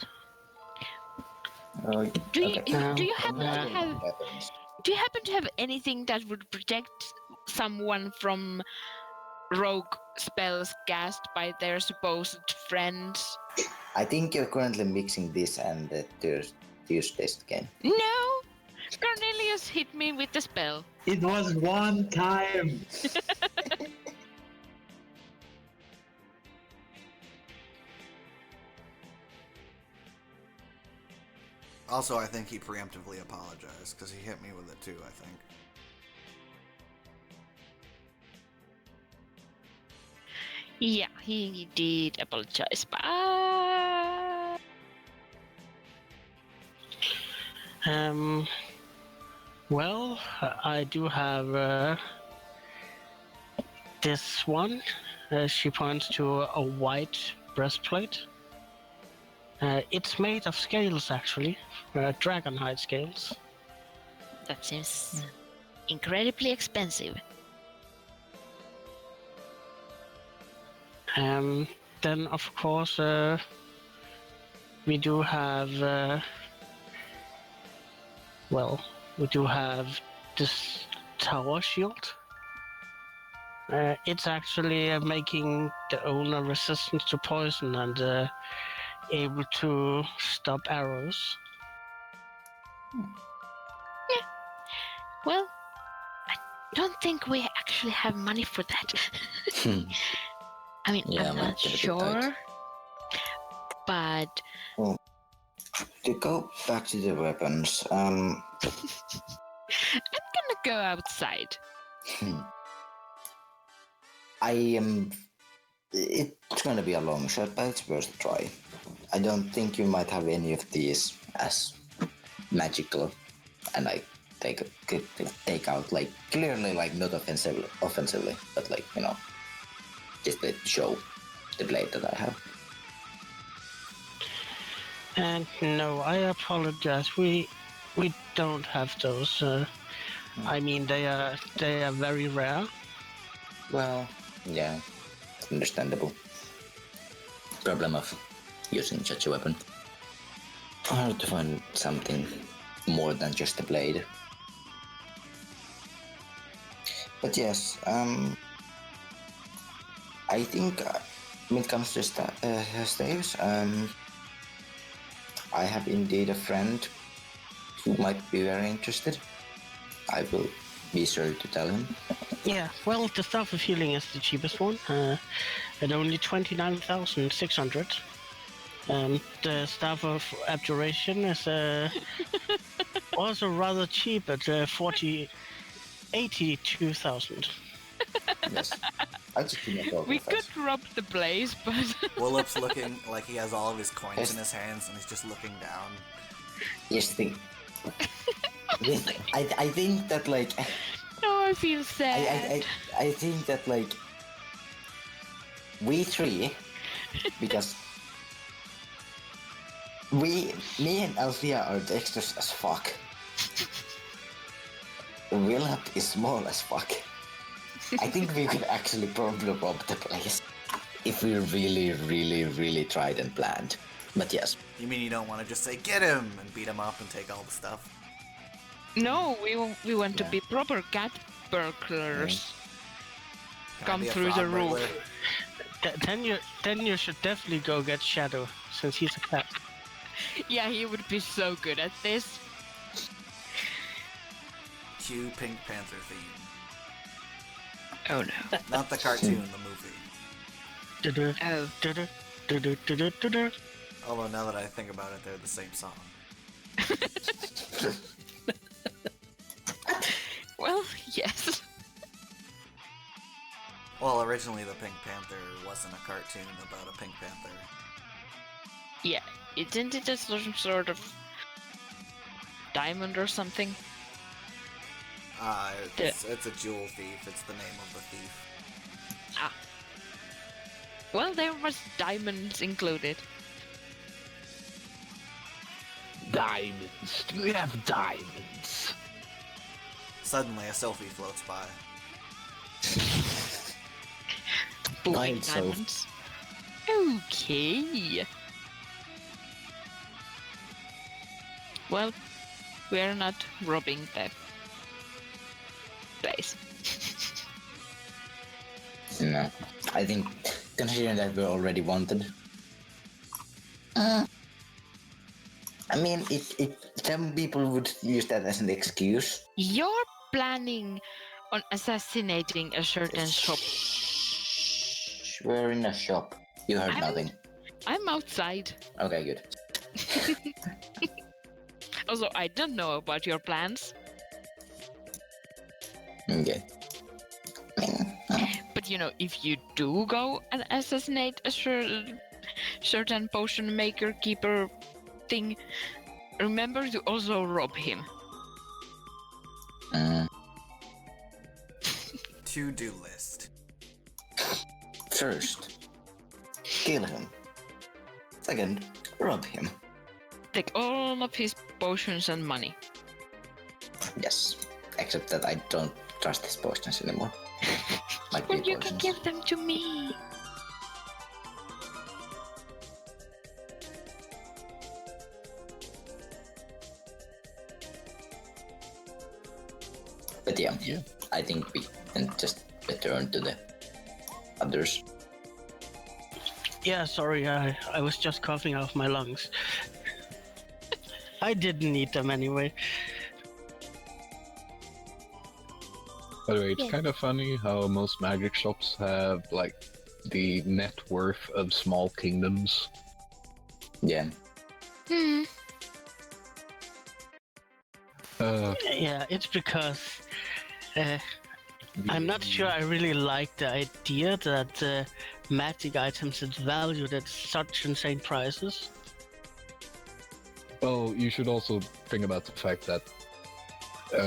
Do you happen to have weapons? Do you happen to have anything that would protect someone from rogue spells cast by their supposed friends? I think you're currently mixing this and the Tuesdays again. No! Cornelius hit me with the spell. It was one time. Also, I think he preemptively apologized because he hit me with it too, I think. Yeah, he did apologize, but... Well, I do have this one. She points to a white breastplate. It's made of scales, actually. Dragonhide scales. That seems incredibly expensive. Then, of course, we do have... we do have this tower shield. It's actually making the owner resistant to poison and able to stop arrows. Well, I don't think we actually have money for that. I mean, Yeah, I'm might not get a bit sure, tight. but To go back to the weapons, I'm gonna go outside. I am. It's gonna be a long shot, but it's worth a try. I don't think you might have any of these as magical, and I take out like clearly like not offensively, but like just to show the blade that I have. And no, I apologize. We don't have those. I mean, they are very rare. Well, yeah, understandable. Problem of using such a weapon. Hard to find something more than just a blade. But yes, I think when it comes to staves, I have indeed a friend who might be very interested. I will be sure to tell him. Yeah, well, the Staff of Healing is the cheapest one, at only 29,600. The Staff of Abjuration is also rather cheap at 82,000. Yes, I just do not We could rob the place, but Willup's looking like he has all of his coins in his hands and he's just looking down. Yes, I think that like no, I feel sad. I think that like we three, because me and Althea are dexterous as fuck. Willup is small as fuck. I think we could actually probably rob the place if we really tried and planned. But yes. You mean you don't want to just say, get him, and beat him up and take all the stuff? No, we want to be proper cat burglars. Come through the roof. Then you should definitely go get Shadow, since he's a cat. Yeah, he would be so good at this. Cue Pink Panther theme. Oh no. Not the cartoon, the movie. Oh. Although now that I think about it, they're the same song. Well, yes. Well, originally the Pink Panther wasn't a cartoon about a Pink Panther. Yeah, isn't it just some sort of diamond or something? It's a jewel thief. It's the name of the thief. Ah. Well, there was diamonds included. Diamonds. Do we have diamonds? Suddenly, a Sophie floats by. Booming so. diamonds. Okay. Well, we are not robbing the place. No. I think, considering that we're already wanted, I mean, some people would use that as an excuse. You're planning on assassinating a certain shop. We're in a shop. You heard I'm- nothing. I'm outside. Okay, good. Also, I don't know about your plans. Okay. But you know, if you do go and assassinate a certain potion maker keeper thing, remember to also rob him. To-do list. First, kill him. Second, rob him. Take all of his potions and money. Yes. Except that I don't trust his potions anymore. Might Well, be you can poisons. give them to me. But yeah, Yeah. I think we can just return to the others. Yeah, sorry, I was just coughing out my lungs. I didn't need them anyway. By the way, it's Yeah. kind of funny how most magic shops have like the net worth of small kingdoms. Yeah. Yeah, it's because I'm not sure I really like the idea that magic items is valued at such insane prices. Well, you should also think about the fact that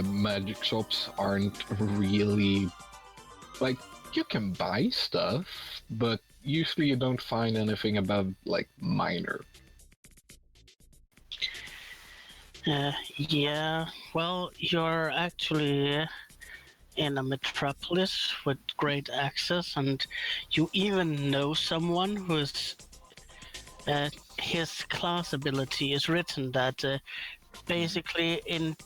magic shops aren't really like you can buy stuff, but usually you don't find anything above like minor. Yeah, well, you're actually in a metropolis with great access, and you even know someone who's his class ability is written that basically in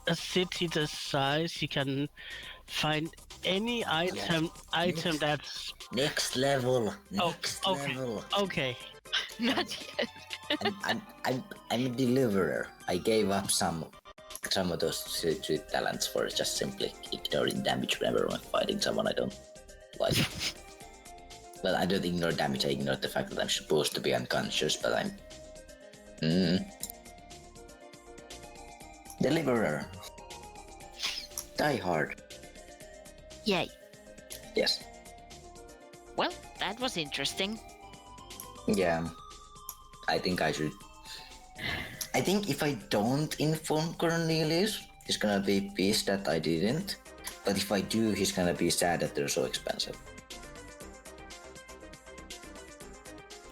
a city this size you can find any item that's Next level. Oh, Next okay. level. okay. Not yet. I'm a deliverer. I gave up some of those two talents for just simply ignoring damage whenever I'm fighting someone I don't like. Well, I don't ignore damage, I ignore the fact that I'm supposed to be unconscious, but I'm... Deliverer. Die hard. Yay. Yes. Well, that was interesting. Yeah. I think I should... I think if I don't inform Cornelius, he's gonna be pissed that I didn't. But if I do, he's gonna be sad that they're so expensive.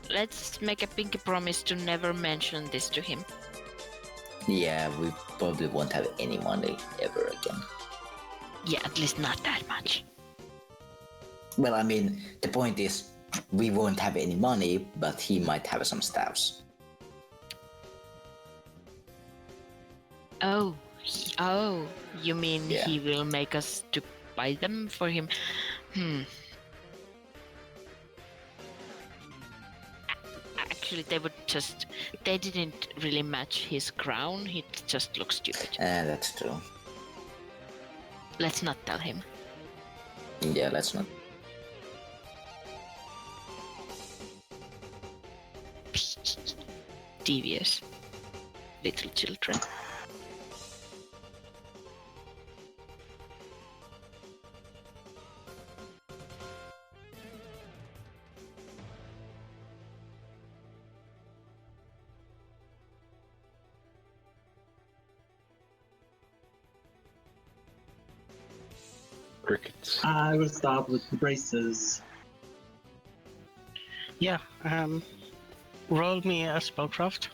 Let's make a pinky promise to never mention this to him. Yeah, we probably won't have any money ever again. Yeah, at least not that much. Well, I mean, the point is, we won't have any money, but he might have some staffs. Oh, you mean Yeah. he will make us to buy them for him? Actually, they didn't really match his crown. He just looks stupid. That's true. Let's not tell him. Yeah, let's not. Devious little children. Crickets. I will start with the braces. Yeah, roll me a spellcraft.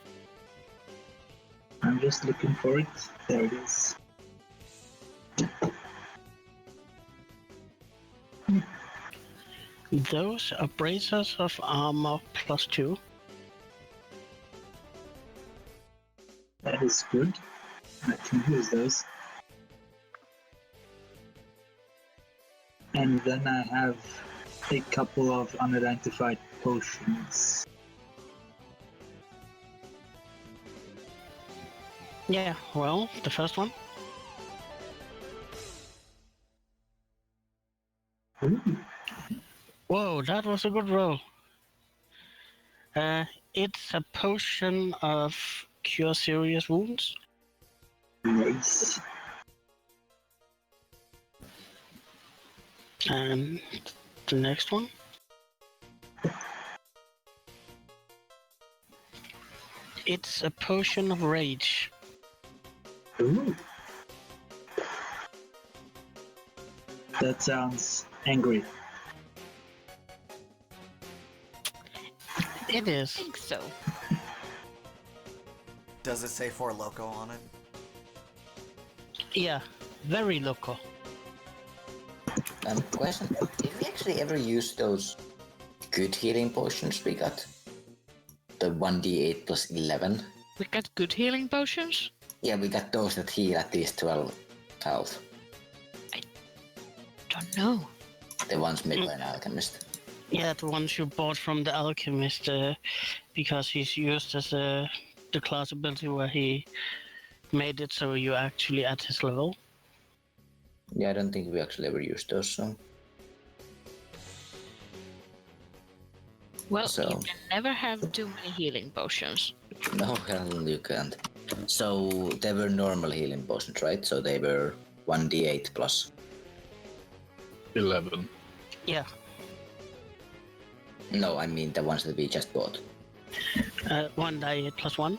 I'm just looking for it. There it is. Those are braces of armor +2. That is good. I can use those. And then I have a couple of unidentified potions. Yeah, well, the first one. Ooh, Whoa, that was a good roll. It's a potion of cure serious wounds. nice. And the next one. It's a potion of rage. Ooh. That sounds angry. It I is. think so. Does it say for loco on it? Yeah, very local. Question: did we actually ever use those good healing potions we got? The 1d8 plus 11? We got good healing potions? Yeah, we got those that heal at least 12 health. Don't know. The ones made by an alchemist. Yeah, the ones you bought from the alchemist, because he's used as the class ability where he made it so you actually at his level. Yeah, I don't think we actually ever used those, so... Well, So- you can never have too many healing potions. No, hell, you can't. So, they were normal healing potions, right? So they were 1d8 plus. 11. Yeah, No, I mean the ones that we just bought. 1 die 8 plus 1.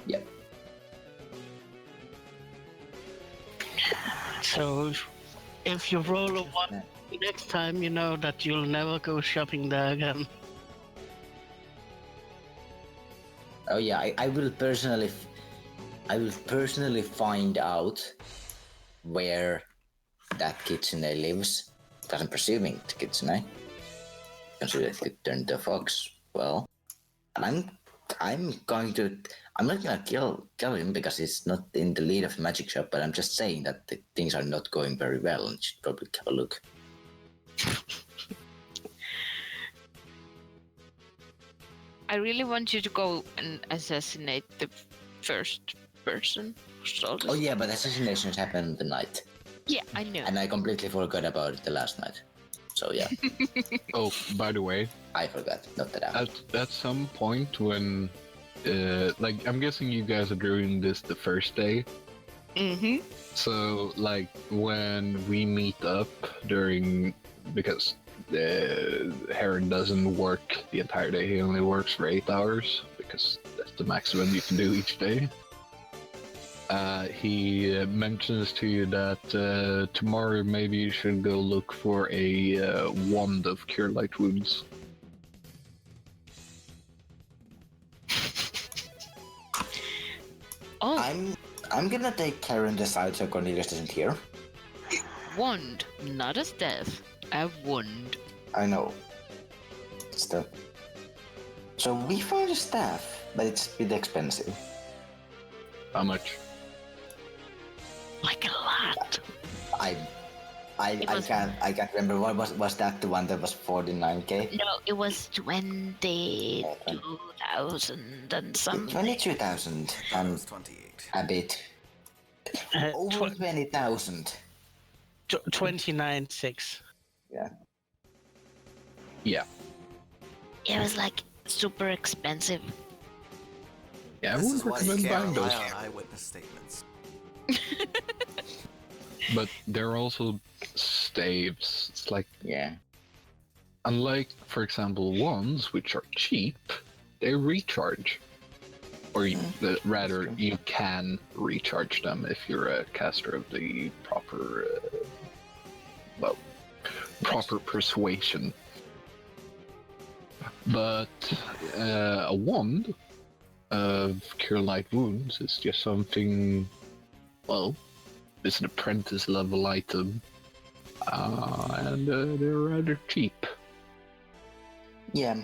Yep. So if you roll a 1 next time, you know that you'll never go shopping there again. Oh yeah, I will personally find out where that kitsune lives. Because I'm presuming it's kitsune. Consider it could turn to a fox. Well, and I'm not gonna kill him because he's not in the lead of the magic shop, but I'm just saying that the things are not going very well and should probably have a look. I really want you to go and assassinate the first person who stole this. Oh yeah, but assassinations happen the night. Yeah, I know. And I completely forgot about it the last night. So yeah, Oh, by the way, I forgot. Not that I... at some point when, like, I'm guessing you guys are doing this the first day. Mm-hmm. So, like, when we meet up during, because Heron doesn't work the entire day, he only works for 8 hours, because that's the maximum you can do each day. He mentions to you that tomorrow maybe you should go look for a wand of Cure Light Wounds. Oh, I'm gonna take Karen aside so Cornelius isn't here. wand, not a staff. A wand. I know. Still. So we found a staff, but it's a bit expensive. How much? Like a lot. I It was- can't remember. What was that the one that was 49k? No, it was 22,000 and something. 22,000 That and was 28. a bit. Over 20,000. 29.6. Yeah. Yeah. It was like super expensive. Yeah, I This would is why you recommend can't buying rely those. on eyewitness statements. But they're also staves. It's like, Yeah. unlike, for example, wands, which are cheap, they recharge. Or rather, true. you can recharge them if you're a caster of the proper, proper persuasion. But a wand of Cure Light Wounds is just something, well, it's an apprentice level item, and they're rather cheap. Yeah.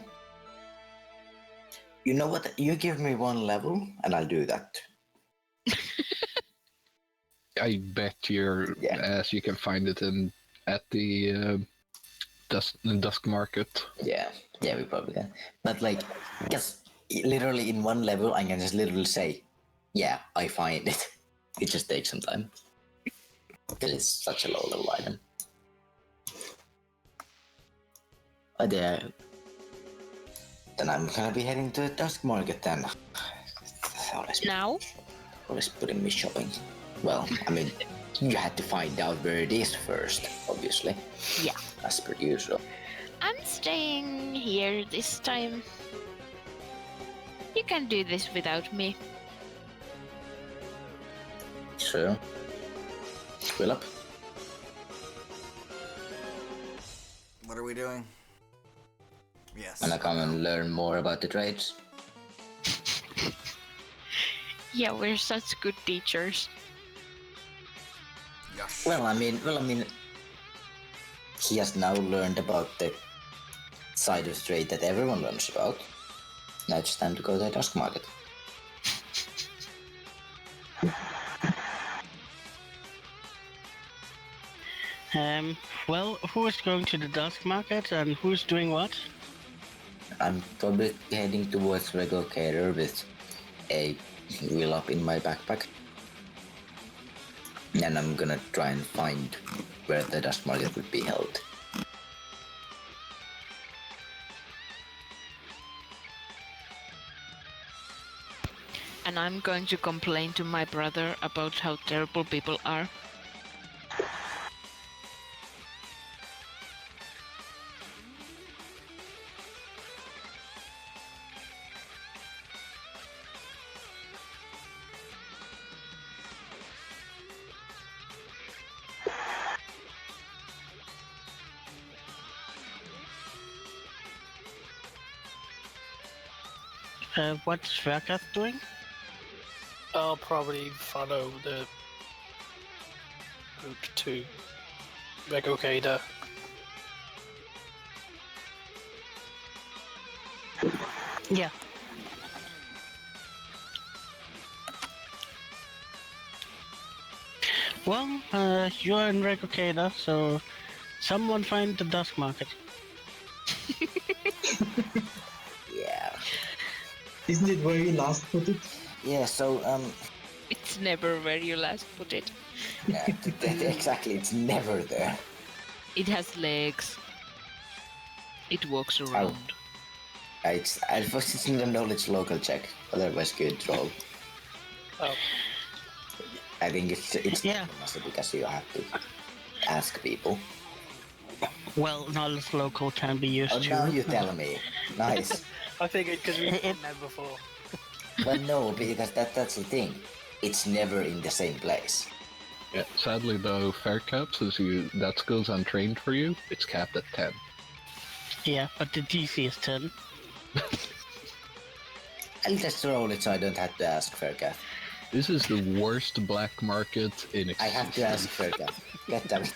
You know what? You give me one level, and I'll do that. I bet you're, Yeah. as you can find it in at the dusk market. Yeah, we probably can. But like, just literally in one level, I can just literally say, "Yeah, I find it." It just takes some time because it's such a low level item. But yeah, then I'm gonna be heading to the dusk market then. Now? Always putting me shopping. Well, I mean, you had to find out where it is first, obviously. Yeah. As per usual. I'm staying here this time. You can do this without me. Sure. Philip? What are we doing? Yes. Wanna come and learn more about the trades? Yeah, we're such good teachers. Yes. Well, I mean, he has now learned about the side of trade that everyone learns about. Now it's time to go to the dusk market. Well, who is going to the dusk market and who's doing what? I'm probably heading towards Regocator with a wheel up in my backpack. And I'm gonna try and find where the dust market would be held. And I'm going to complain to my brother about how terrible people are. What's Verkath doing? I'll probably follow the route to Regocada. Yeah. Well, you're in Recocada, so someone find the dusk market. Yeah. Isn't it where you last put it? Yeah, so, It's never where you last put it. yeah, exactly, it's never there. It has legs. It walks around. I just need a knowledge local check, otherwise good roll. Oh, I think it's Yeah. mostly because you have to ask people. Well, knowledge local can be used Oh, too. now you tell me. Nice. I figured because we've been there before. But no, because that's the thing. It's never in the same place. Yeah, sadly though, fair cap says that skill's untrained for you. It's capped at 10. Yeah, but the DC is 10. I'll just roll it so I don't have to ask Faircat. This is the worst black market in I have to ask Faircat. God damn it.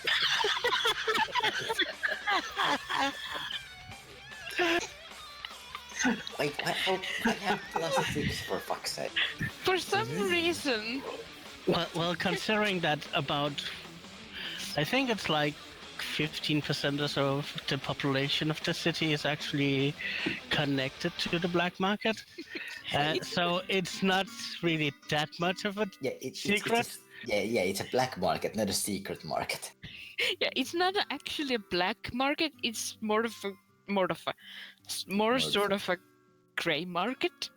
Wait, I have +6 for fuck's sake. For some reason, Well, considering that about, I think it's like 15% or so of the population of the city is actually connected to the black market. So it's not really that much of a Yeah, secret. It's a black market, not a secret market. yeah, it's not actually a black market. It's more sort of a grey market.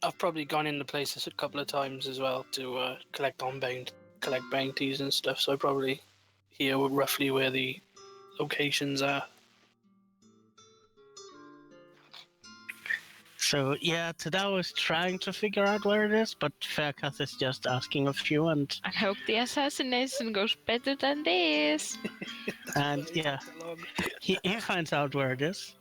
I've probably gone into places a couple of times as well to collect bounties and stuff. So I probably hear roughly where the locations are. So yeah, Tadao is trying to figure out where it is, but Faircath is just asking of you, and I hope the assassination goes better than this. yeah, he finds out where it is.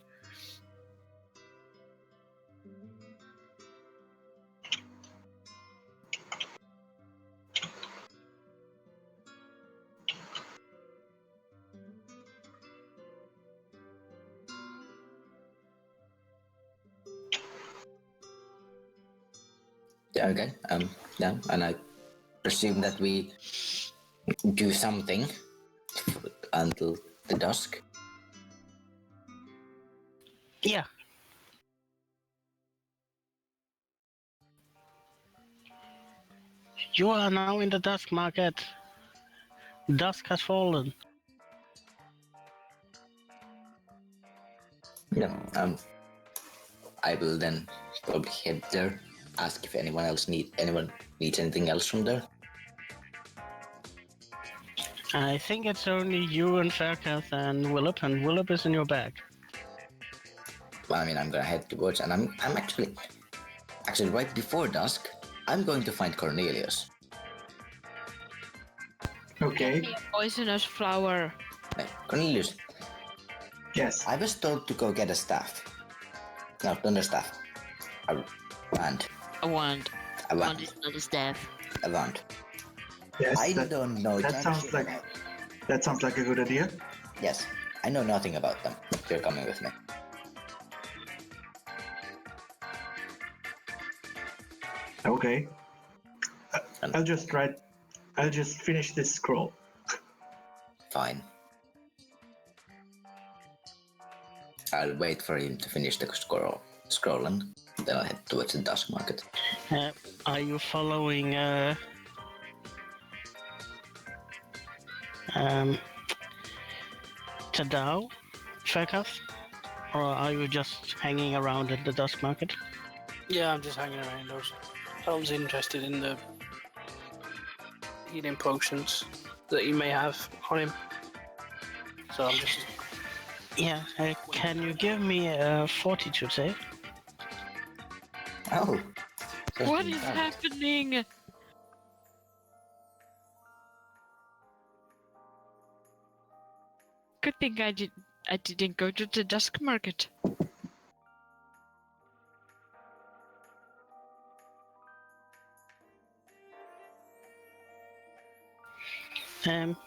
Yeah, okay. Yeah, and I presume that we do something until the dusk? Yeah. You are now in the dusk market. Dusk has fallen. Yeah. I will then probably head there. Ask if anyone needs anything else from there. I think it's only you and Faircath and Willip is in your bag. Well, I mean, I'm gonna head towards, and I'm actually right before dusk. I'm going to find Cornelius. Okay. Get me a poisonous flower. No, Cornelius, Yes. I was told to go get a staff. No, not a staff. A wand. A wand. A Wand wand. is not a staff. A wand. Yes. I don't know that jack sounds shit like- about. That sounds like a good idea. Yes, I know nothing about them. You're coming with me. Okay. I'll just finish this scroll. Fine. I'll wait for him to finish the scroll and then I'll head towards the dusk market. Are you following Tadao, Faircath? Or are you just hanging around at the dusk market? Yeah, I'm just hanging around those. I was interested in the healing potions that he may have on him. So I'm just... Yeah, can you give me a fortitude save? Oh. What is happening? Good thing I didn't go to the dusk market.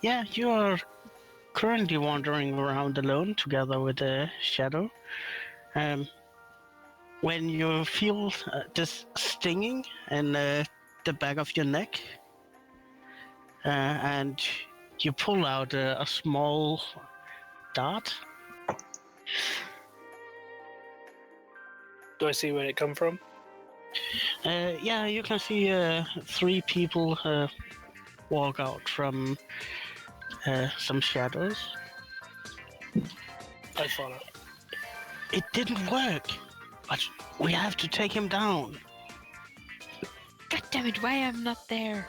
Yeah, you are currently wandering around alone together with the shadow. When you feel this stinging in the back of your neck, and you pull out a small dart. Do I see where it come from? Yeah, you can see 3 people walk out from some shadows. I follow. It didn't work, but we have to take him down. God damn it, why I'm not there?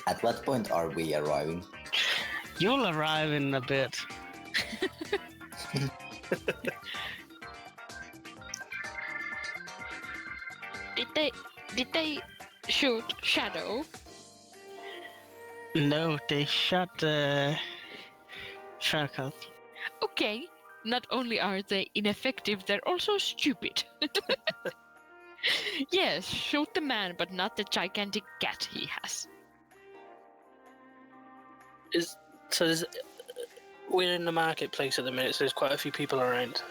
At what point are we arriving? You'll arrive in a bit. Did they shoot Shadow? No, they shot Faircath. Okay, not only are they ineffective, they're also stupid. Yes, shoot the man, but not the gigantic cat he has. We're in the marketplace at the minute, so there's quite a few people around.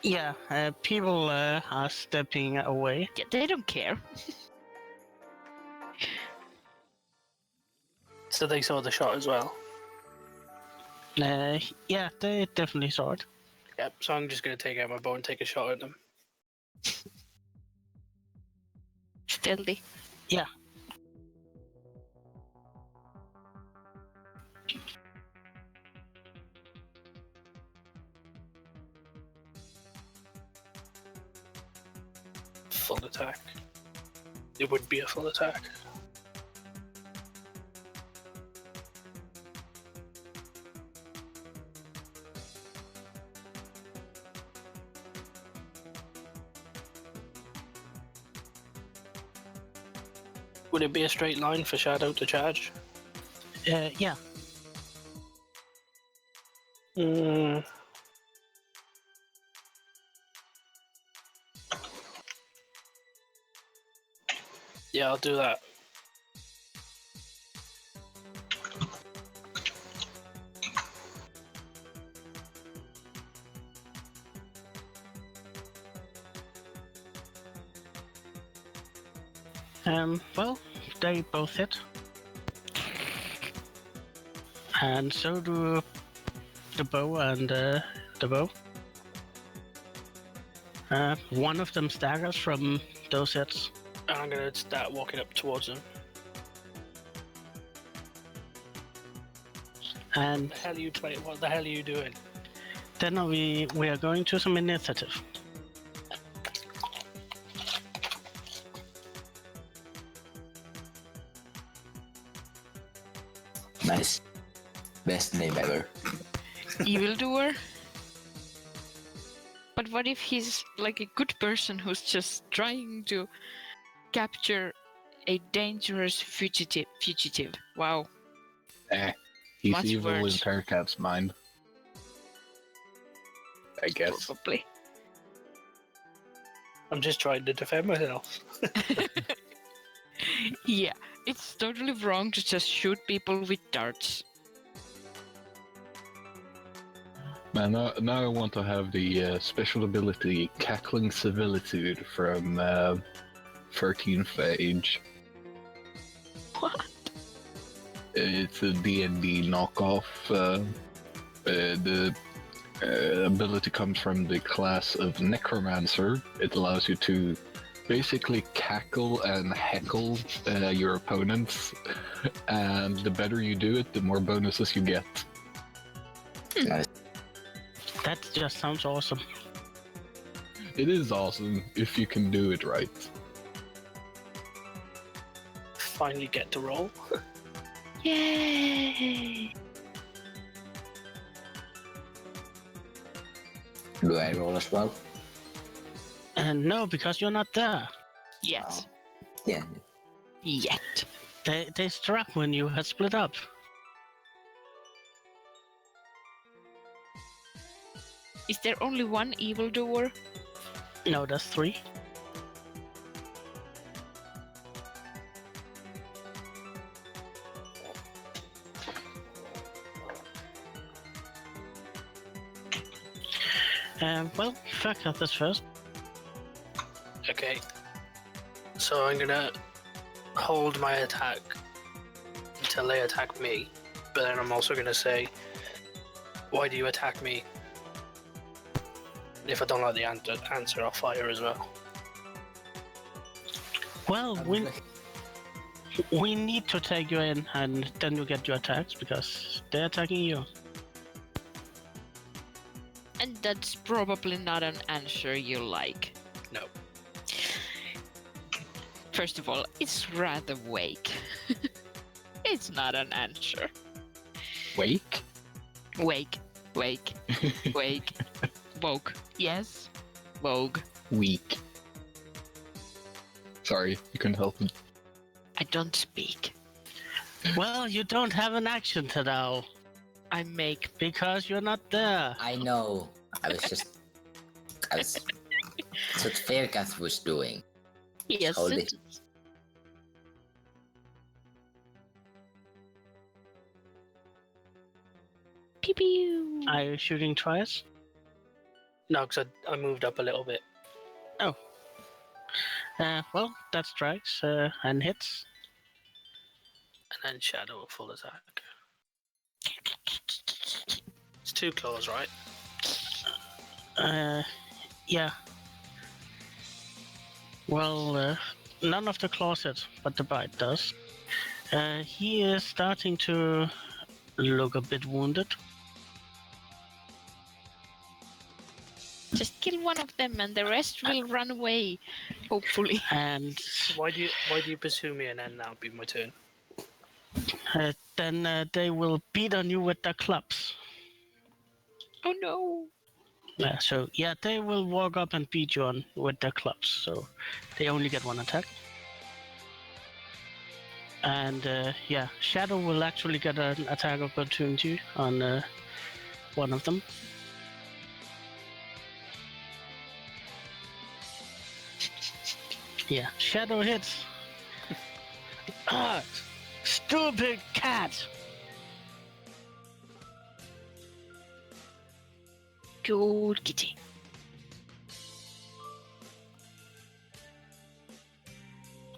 Yeah, people are stepping away. Yeah, they don't care. So they saw the shot as well. Yeah, they definitely saw it. Yep, so I'm just going to take out my bow and take a shot at them. Stealthy. Yeah. Full attack. It would be a full attack. Would it be a straight line for Shadow to charge? Yeah. Yeah, I'll do that. Well, they both hit. And so do the bow and the bow. One of them staggers from those hits. And I'm gonna start walking up towards him. And What the hell are you doing? then we are going to some initiative. Nice. Best name ever. Evildoer. But what if he's like a good person who's just trying to capture a dangerous fugitive? Wow. He's Much evil in words. Terracat's mind. I guess. Probably. I'm just trying to defend myself. Yeah, it's totally wrong to just shoot people with darts. Man, now I want to have the special ability Cackling Civilitude from 13th Age. What? It's a D&D knockoff. The ability comes from the class of Necromancer. It allows you to basically cackle and heckle your opponents, and the better you do it, the more bonuses you get. Nice. That just sounds awesome. It is awesome if you can do it right. Finally get to roll. Yay! Do I roll as well? And no, because you're not there. Yet. Yeah. Yet. They struck when you had split up. Is there only one evildoer? No, that's 3. Well, fuck at this first. Okay. So I'm gonna hold my attack until they attack me, but then I'm also gonna say, why do you attack me? If I don't like the answer, I'll fire as well. Well, we need to take you in, and then you get your attacks because they're attacking you. And that's probably not an answer you like. No. First of all, it's rather vague. It's not an answer. Wake? Wake. Vogue. Yes. Vogue. Weak. Sorry, you couldn't help it. I don't speak. Well, you don't have an action to now I make. because you're not there. I know. That's what Faircath was doing. Yes. Hold it. Pew pew. Are you shooting twice? No, because I moved up a little bit. Oh. Well, that strikes and hits. And then Shadow full attack. It's 2 claws, right? Yeah. Well, none of the claws hit, but the bite does. He is starting to look a bit wounded. Just kill one of them and the rest will run away. Hopefully. And Why do you pursue me and then that'll be my turn? then they will beat on you with their clubs. Oh no. So they will walk up and beat you on with their clubs. So they only get 1 attack. And Shadow will actually get an attack opportunity on one of them. Yeah, Shadow hits. Ah, stupid cat! Good kitty.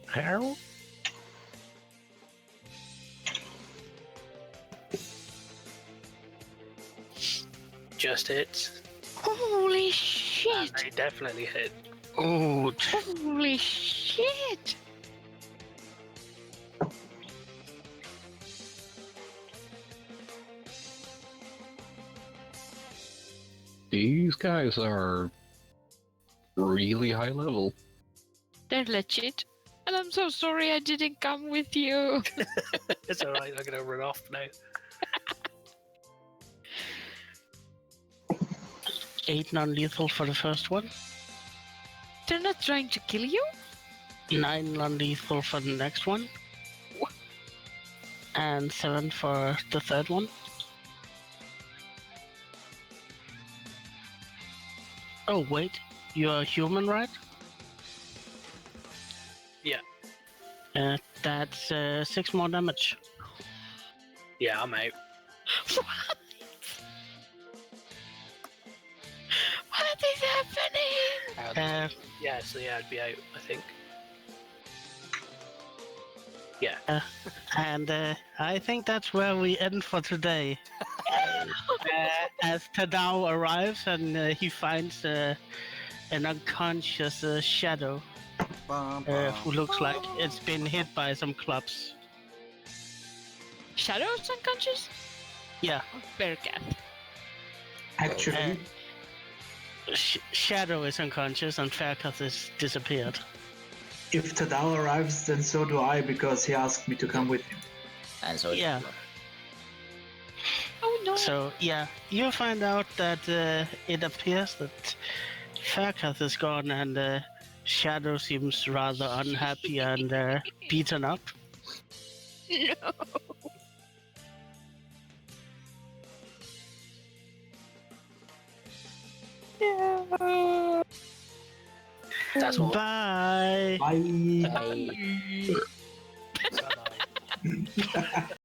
Harold? just hits. Holy And shit! they definitely hit. Oh, Holy shit! These guys are really high level. They're legit. And I'm so sorry I didn't come with you. It's alright, I'm gonna run off now. 8 non-lethal for the first one. They're not trying to kill you? 9 non-lethal for the next one. And 7 for the third one. Oh, wait. You're a human, right? Yeah. That's 6 more damage. Yeah, I'm out. What is happening? Yeah, so yeah, I'd be out, I think. Yeah. And I think that's where we end for today. As Tadao arrives and he finds an unconscious shadow Bum, who bum. looks like it's been hit by some clubs. Shadow's unconscious? Yeah, Bearcat. Actually, Shadow is unconscious and Faircuth is disappeared. if Tadao arrives, then so do I, because he asked me to come with him. And so Yeah. Oh no. So yeah, you find out that it appears that Faircuth is gone and Shadow seems rather unhappy and beaten up. No. That's all. Bye. Bye. Hey. Bye-bye.